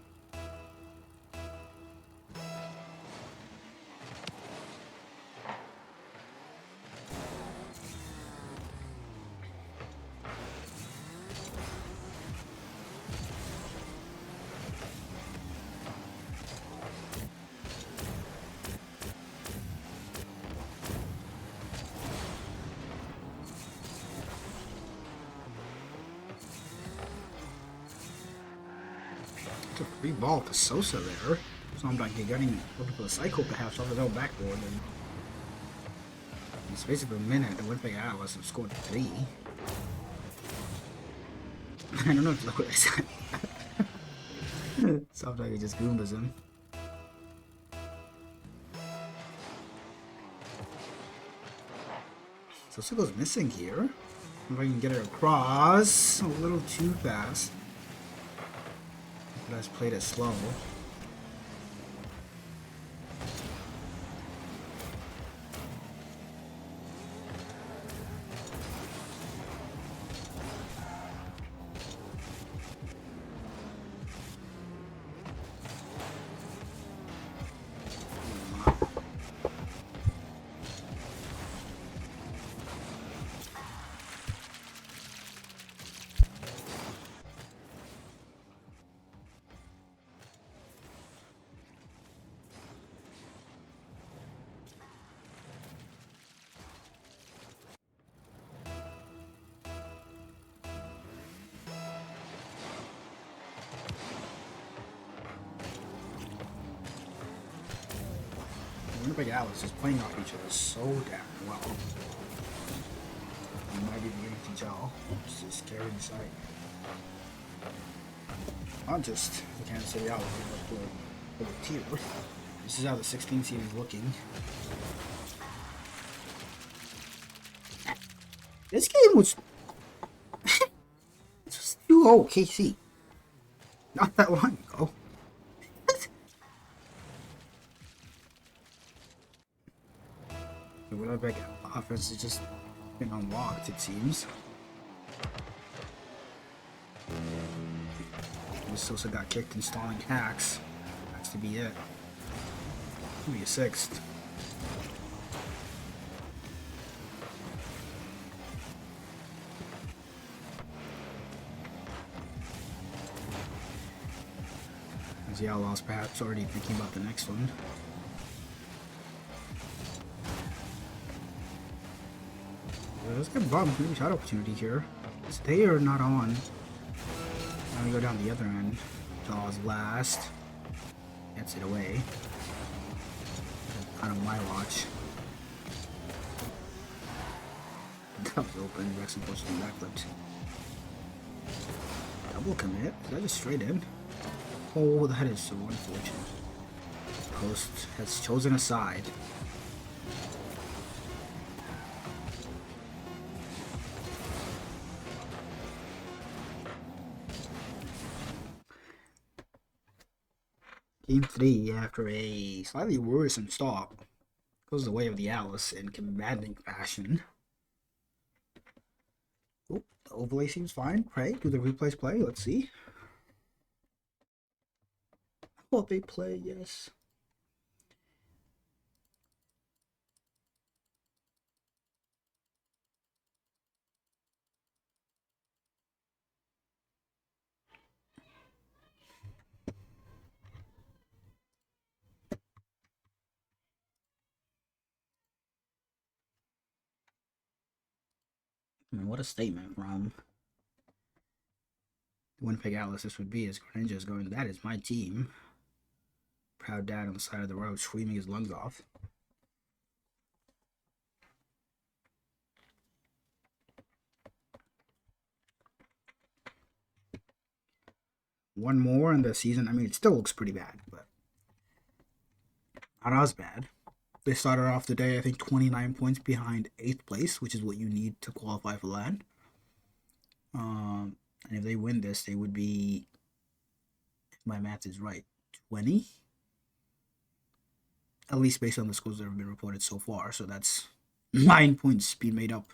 Took a free ball to Sosa there. So I'm like getting looking for the psychopaths off his own backboard. And in the space of a minute, the Winnipeg Atlas have scored 3. I don't know if you look what I said. Sounds like he just Goombas him. So Sickle's missing here. If I can get it across a little too fast. Let's play it slow. Winnipeg Atlas is playing off each other so damn well. You might even be able to tell. It's a scary sight. Not just the Kansas City Atlas, but for the tier. This is how the 16 seed is looking. This game was it was 2-0 KC. Not that long ago. The Winnipeg offense has just been unlocked, it seems. Sosa got kicked installing hacks. Has to be it. Maybe a sixth. As the Outlaws perhaps already thinking about the next one. Let's get bottom maybe shot opportunity here. They are not on. Now we go down the other end. Jaws last. Gets it away. Kind of my watch. That was open. Rex unfortunately backflipped. Double commit? Is that just straight in? Oh, that is so unfortunate. Post has chosen a side. Game 3, after a slightly worrisome start, goes the way of the Alice in commanding fashion. Oh, the overlay seems fine. Pray, do the replays play? Let's see. Will they play? Yes. I mean, what a statement from the Winnipeg Atlas this would be as Greninja is going, that is my team. Proud dad on the side of the road screaming his lungs off. One more in the season. I mean, it still looks pretty bad, but not as bad. They started off the day, I think, 29 points behind 8th place, which is what you need to qualify for LAN. And if they win this, they would be, if my math is right, 20? At least based on the scores that have been reported so far. So that's 9 points being made up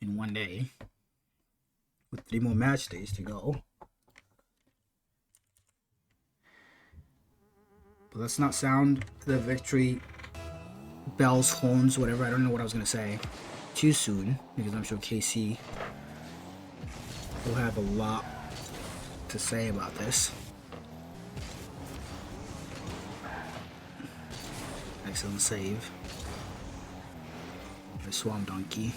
in one day, with 3 more match days to go. But let's not sound the victory bells, horns, whatever. I don't know what I was going to say too soon, because I'm sure KC will have a lot to say about this. Excellent save by Swamp Donkey.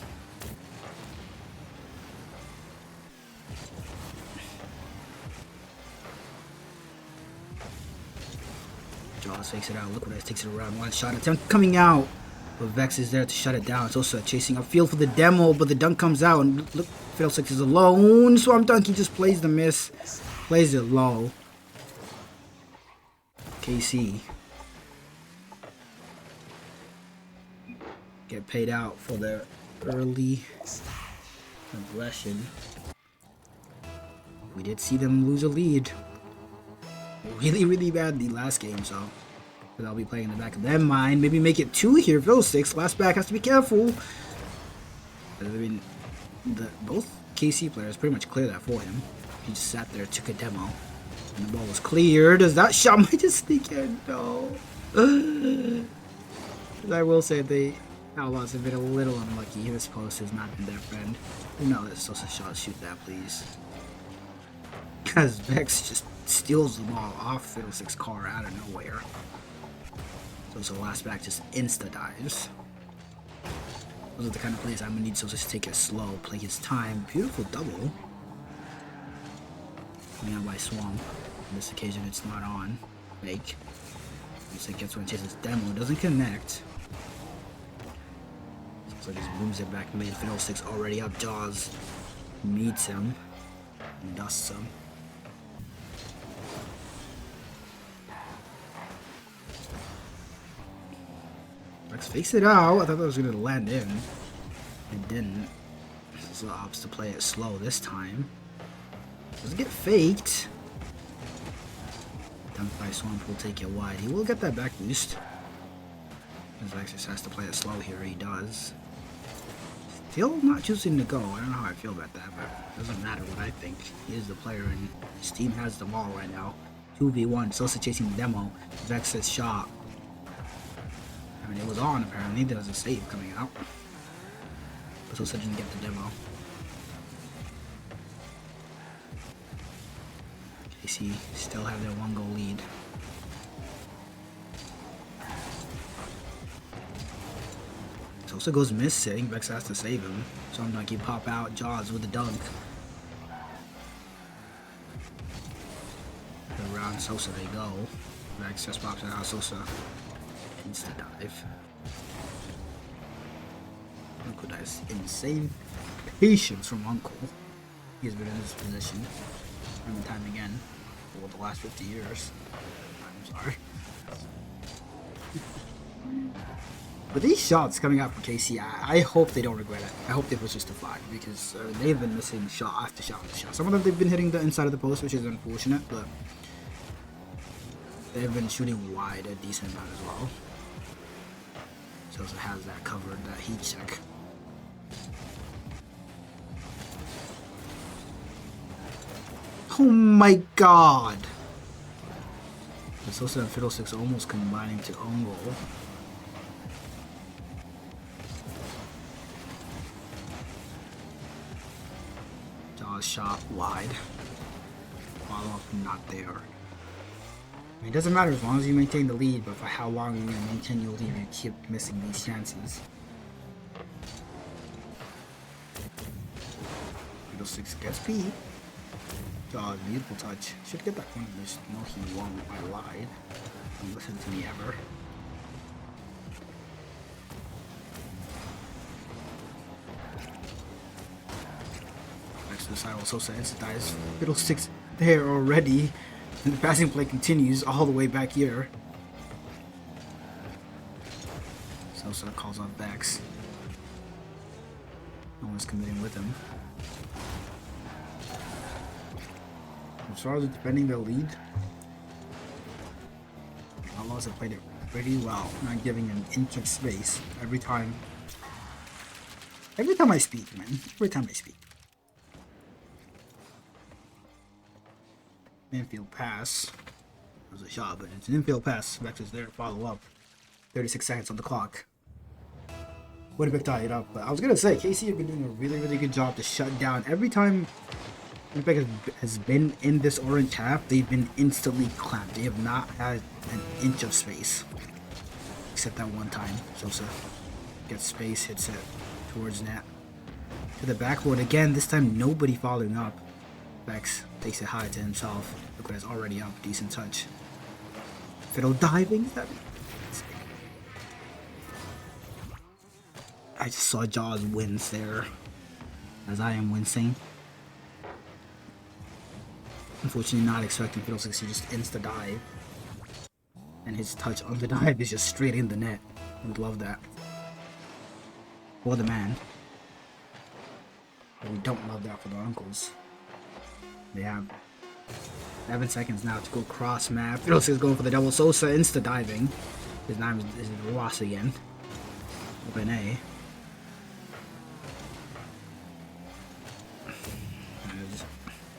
Jaws takes it out. Look what it takes it around. One shot attempt coming out. But Vex is there to shut it down. It's also chasing upfield for the demo, but the dunk comes out. And look, Fiddlesticks is alone. Swamp Donkey just plays the miss. Plays it low. KC get paid out for their early aggression. We did see them lose a lead really badly last game, so I'll be playing in the back of their mind. Maybe make it 2 here. Phil 6. Last back has to be careful. I mean, both KC players pretty much cleared that for him. He just sat there, took a demo, and the ball was cleared. As that shot might just sneak in. No. I will say the Outlaws have been a little unlucky. This post has not been their friend. No, that's just a shot. Shoot that, please. Because Vex just steals the ball off Fiddlestick's car out of nowhere. So last back just insta dives. Those are the kind of plays I'm gonna need Sosa to take it slow, play his time. Beautiful double. Coming on by Swamp. On this occasion it's not on. Fake. Looks like gets one chases demo, doesn't connect. So just booms it back mid. Fiddlestick's already up. Jaws meets him and dusts him. Let's face it out. I thought that was going to land in. It didn't. So opts to play it slow this time. Doesn't get faked. Dunked by Swamp will take it wide. He will get that back boost. His Vexus has to play it slow here. He does. Still not choosing to go. I don't know how I feel about that, but it doesn't matter what I think. He is the player and his team has the ball right now. 2v1. Sosa chasing the demo. Vexus shot. I mean, it was on apparently. There was a save coming out. But Sosa didn't get the demo. KC still have their 1-goal lead. Sosa goes missing. Vex has to save him. So I'm like, you pop out Jaws with the dunk. Around Sosa they go. Vex just pops it out. Sosa insta dive. Uncle has insane patience from Uncle. He's been in this position time and time again for the last 50 years. I'm sorry. But these shots coming out from KC, I hope they don't regret it. I hope they push this to 5 because they've been missing shot after shot after shot. Some of them they've been hitting the inside of the post, which is unfortunate, but they've been shooting wide a decent amount as well. So it has that covered, that heat check. Oh my god! The Sosa and Fiddlesticks are almost combining to own goal. Jaws shot wide. Follow up not there. I mean, it doesn't matter as long as you maintain the lead, but for how long you're going to maintain your lead, you keep missing these chances. Fiddlesticks gets beat. God, beautiful touch. Should get that one. There's no he won't. I lied. Don't listen to me ever. Next to the side, Sosa insta-dives. Fiddlesticks there already. And the passing play continues all the way back here. Sosa calls on Vex. No one's committing with him. As far as defending their lead, Outlaws have played it pretty well, not giving an inch of space every time. Every time I speak, man. Every time I speak. Infield pass. It was a shot, but it's an infield pass. Vex is there to follow up. 36 seconds on the clock. Winnipeg tied it up, but I was gonna say KC have been doing a really good job to shut down. Every time Winnipeg has been in this orange half, they've been instantly clamped. They have not had an inch of space, except that one time. Sosa gets space, hits it towards net to the backboard again. This time nobody following up. Vex takes it high to himself. Look what is already up. Decent touch. Fiddle diving. I just saw Jaws wince there, as I am wincing. Unfortunately, not expecting Fiddlesticks to just insta dive. And his touch on the dive is just straight in the net. I would love that. For the man. But we don't love that for the uncles. They have 7 seconds now to go cross map. Fiddlesticks going for the double. Sosa insta diving. His name is Ross again. Open A.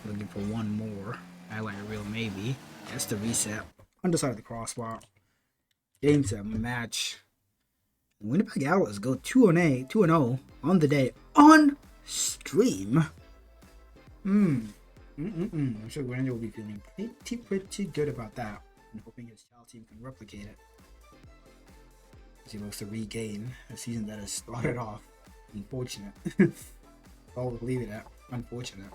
Looking for one more. Highlight reel maybe. That's the reset. Underside of the crossbar. Game set match. Winnipeg Owls go 2-0 on the day on stream. I'm sure Grander will be feeling pretty good about that. And hoping his child team can replicate it. As he looks to regain a season that has started off unfortunate. I'll leave it at unfortunate.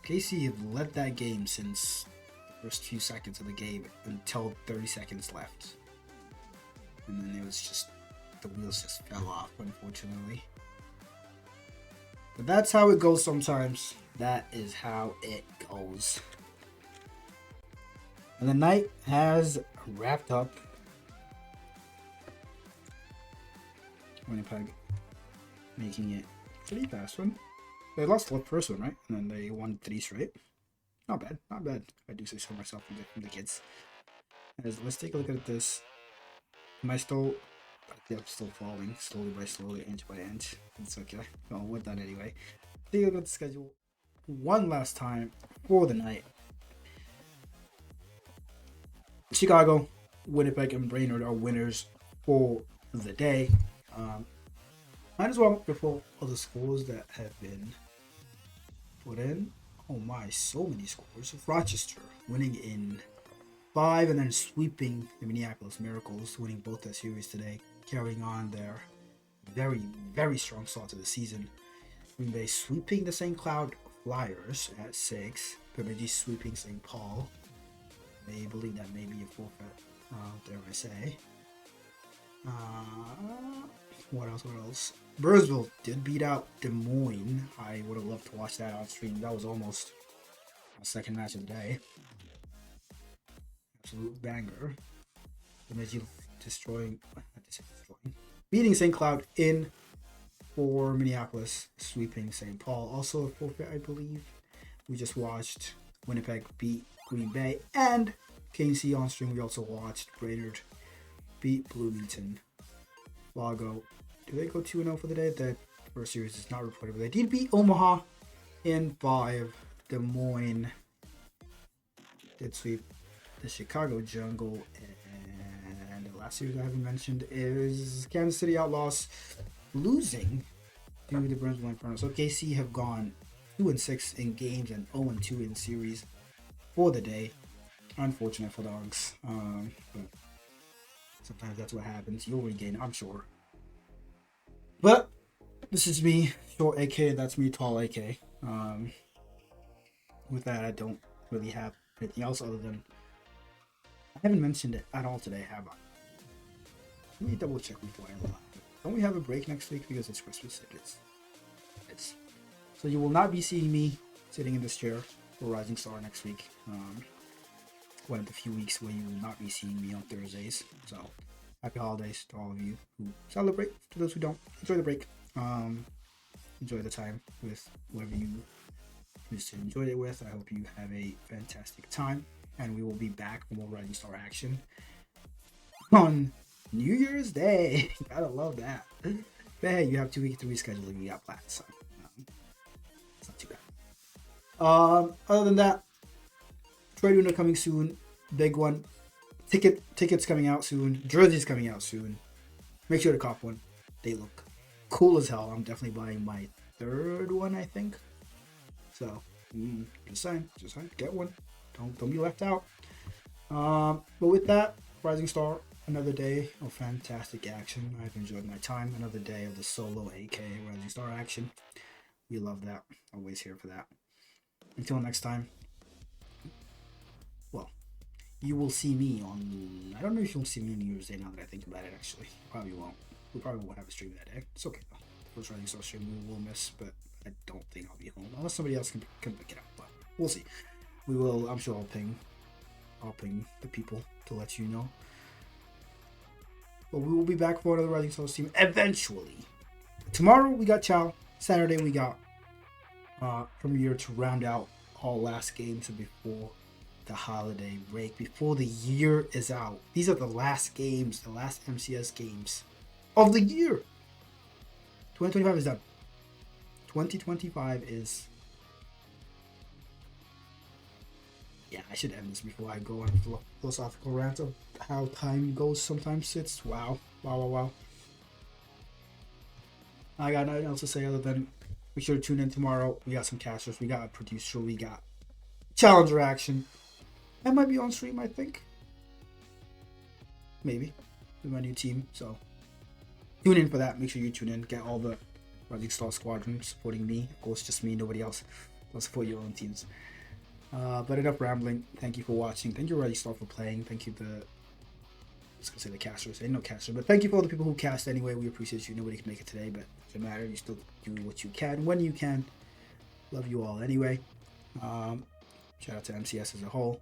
KC have led that game since the first few seconds of the game until 30 seconds left. And then it was just, the wheels just fell off, unfortunately. But that's how it goes sometimes. That is how it goes. And the night has wrapped up. Winnipeg making it pretty fast one. They lost the first one, right? And then they won 3 straight. Not bad, not bad. I do say so myself from the kids. Let's take a look at this. Am I still... I I'm still falling, slowly by slowly, inch by inch. It's okay. Well, with that anyway. Take a look at the schedule one last time for the night. Chicago, Winnipeg, and Brainerd are winners for the day. Might as well before all the scores that have been put in. Oh my, so many scores. Rochester winning in 5 and then sweeping the Minneapolis Miracles, winning both their series today, carrying on their very, very strong start to the season. Green Bay sweeping the St. Cloud Flyers at 6. Bemidji sweeping St. Paul. They believe that may be a forfeit, dare I say. What else? Burnsville did beat out Des Moines. I would have loved to watch that on stream. That was almost a second match of the day. Absolute banger. Bemidji beating St. Cloud in for Minneapolis, sweeping St. Paul. Also a forfeit, I believe. We just watched Winnipeg beat Green Bay and KC on stream. We also watched Brainerd beat Bloomington. Lago. Do they go 2-0 for the day? The first series is not reported, but they did beat Omaha in 5. Des Moines did sweep the Chicago Jungle. And the last series I haven't mentioned is Kansas City Outlaws losing to the Brunswick Inferno. So KC have gone 2-6 in games and 0-2 in series for the day. Unfortunate for the Unks. But sometimes that's what happens. You'll regain, I'm sure. But this is me, short AK. That's me, tall AK. With that, I don't really have anything else other than I haven't mentioned it at all today, have I? Let me double check before I lie. Don't we have a break next week because it's Christmas? It is. So you will not be seeing me sitting in this chair for Rising Star next week. One of the few weeks where you will not be seeing me on Thursdays. So happy holidays to all of you who celebrate. To those who don't, enjoy the break. Enjoy the time with whoever you choose to enjoy it with. I hope you have a fantastic time, and we will be back for more Rising Star action on New Year's Day. Gotta love that. But hey, you have 2 weeks to reschedule if you got plans, so it's not too bad. Other than that, trade window coming soon. Big one. Tickets coming out soon. Jerseys coming out soon. Make sure to cop one. They look cool as hell. I'm definitely buying my 3rd one, I think. So, just saying, get one. Don't be left out. But with that, Rising Star, another day of fantastic action. I've enjoyed my time. Another day of the solo AK Rising Star action. We love that. Always here for that. Until next time. Well, you will see me on... I don't know if you'll see me on New Year's Day now that I think about it, actually. Probably won't. We probably won't have a stream that day. It's okay, though. The first Rising Star stream we will miss, but I don't think I'll be home unless somebody else can pick it up. But we'll see. We will. I'm sure I'll ping the people to let you know. But we will be back for another Rising Stars team eventually. Tomorrow we got Chow. Saturday we got Premiere to round out all last games before the holiday break, before the year is out. These are the last games, the last MCS games of the year. 2025 is done. 2025 is... Yeah, I should end this before I go on a philosophical rant of how time goes sometimes. It's wow. I got nothing else to say other than make sure to tune in tomorrow. We got some casters, we got a producer, we got challenger action. I might be on stream, I think. Maybe. With my new team, so tune in for that. Make sure you tune in. Get all the Rising Star Squadron supporting me. Of course, just me, nobody else. I'll support your own teams. But enough rambling. Thank you for watching. Thank you, Rising Star, for playing. Thank you, I was gonna say the casters. Ain't no caster, but thank you for all the people who cast anyway. We appreciate you. Nobody can make it today, but it doesn't matter. You still do what you can when you can. Love you all anyway. Shout out to MCS as a whole.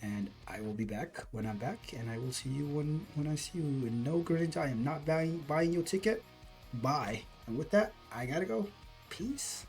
And I will be back when I'm back, and I will see you when I see you. In no gradient, I am not buying your ticket. Bye. And with that, I gotta go. Peace.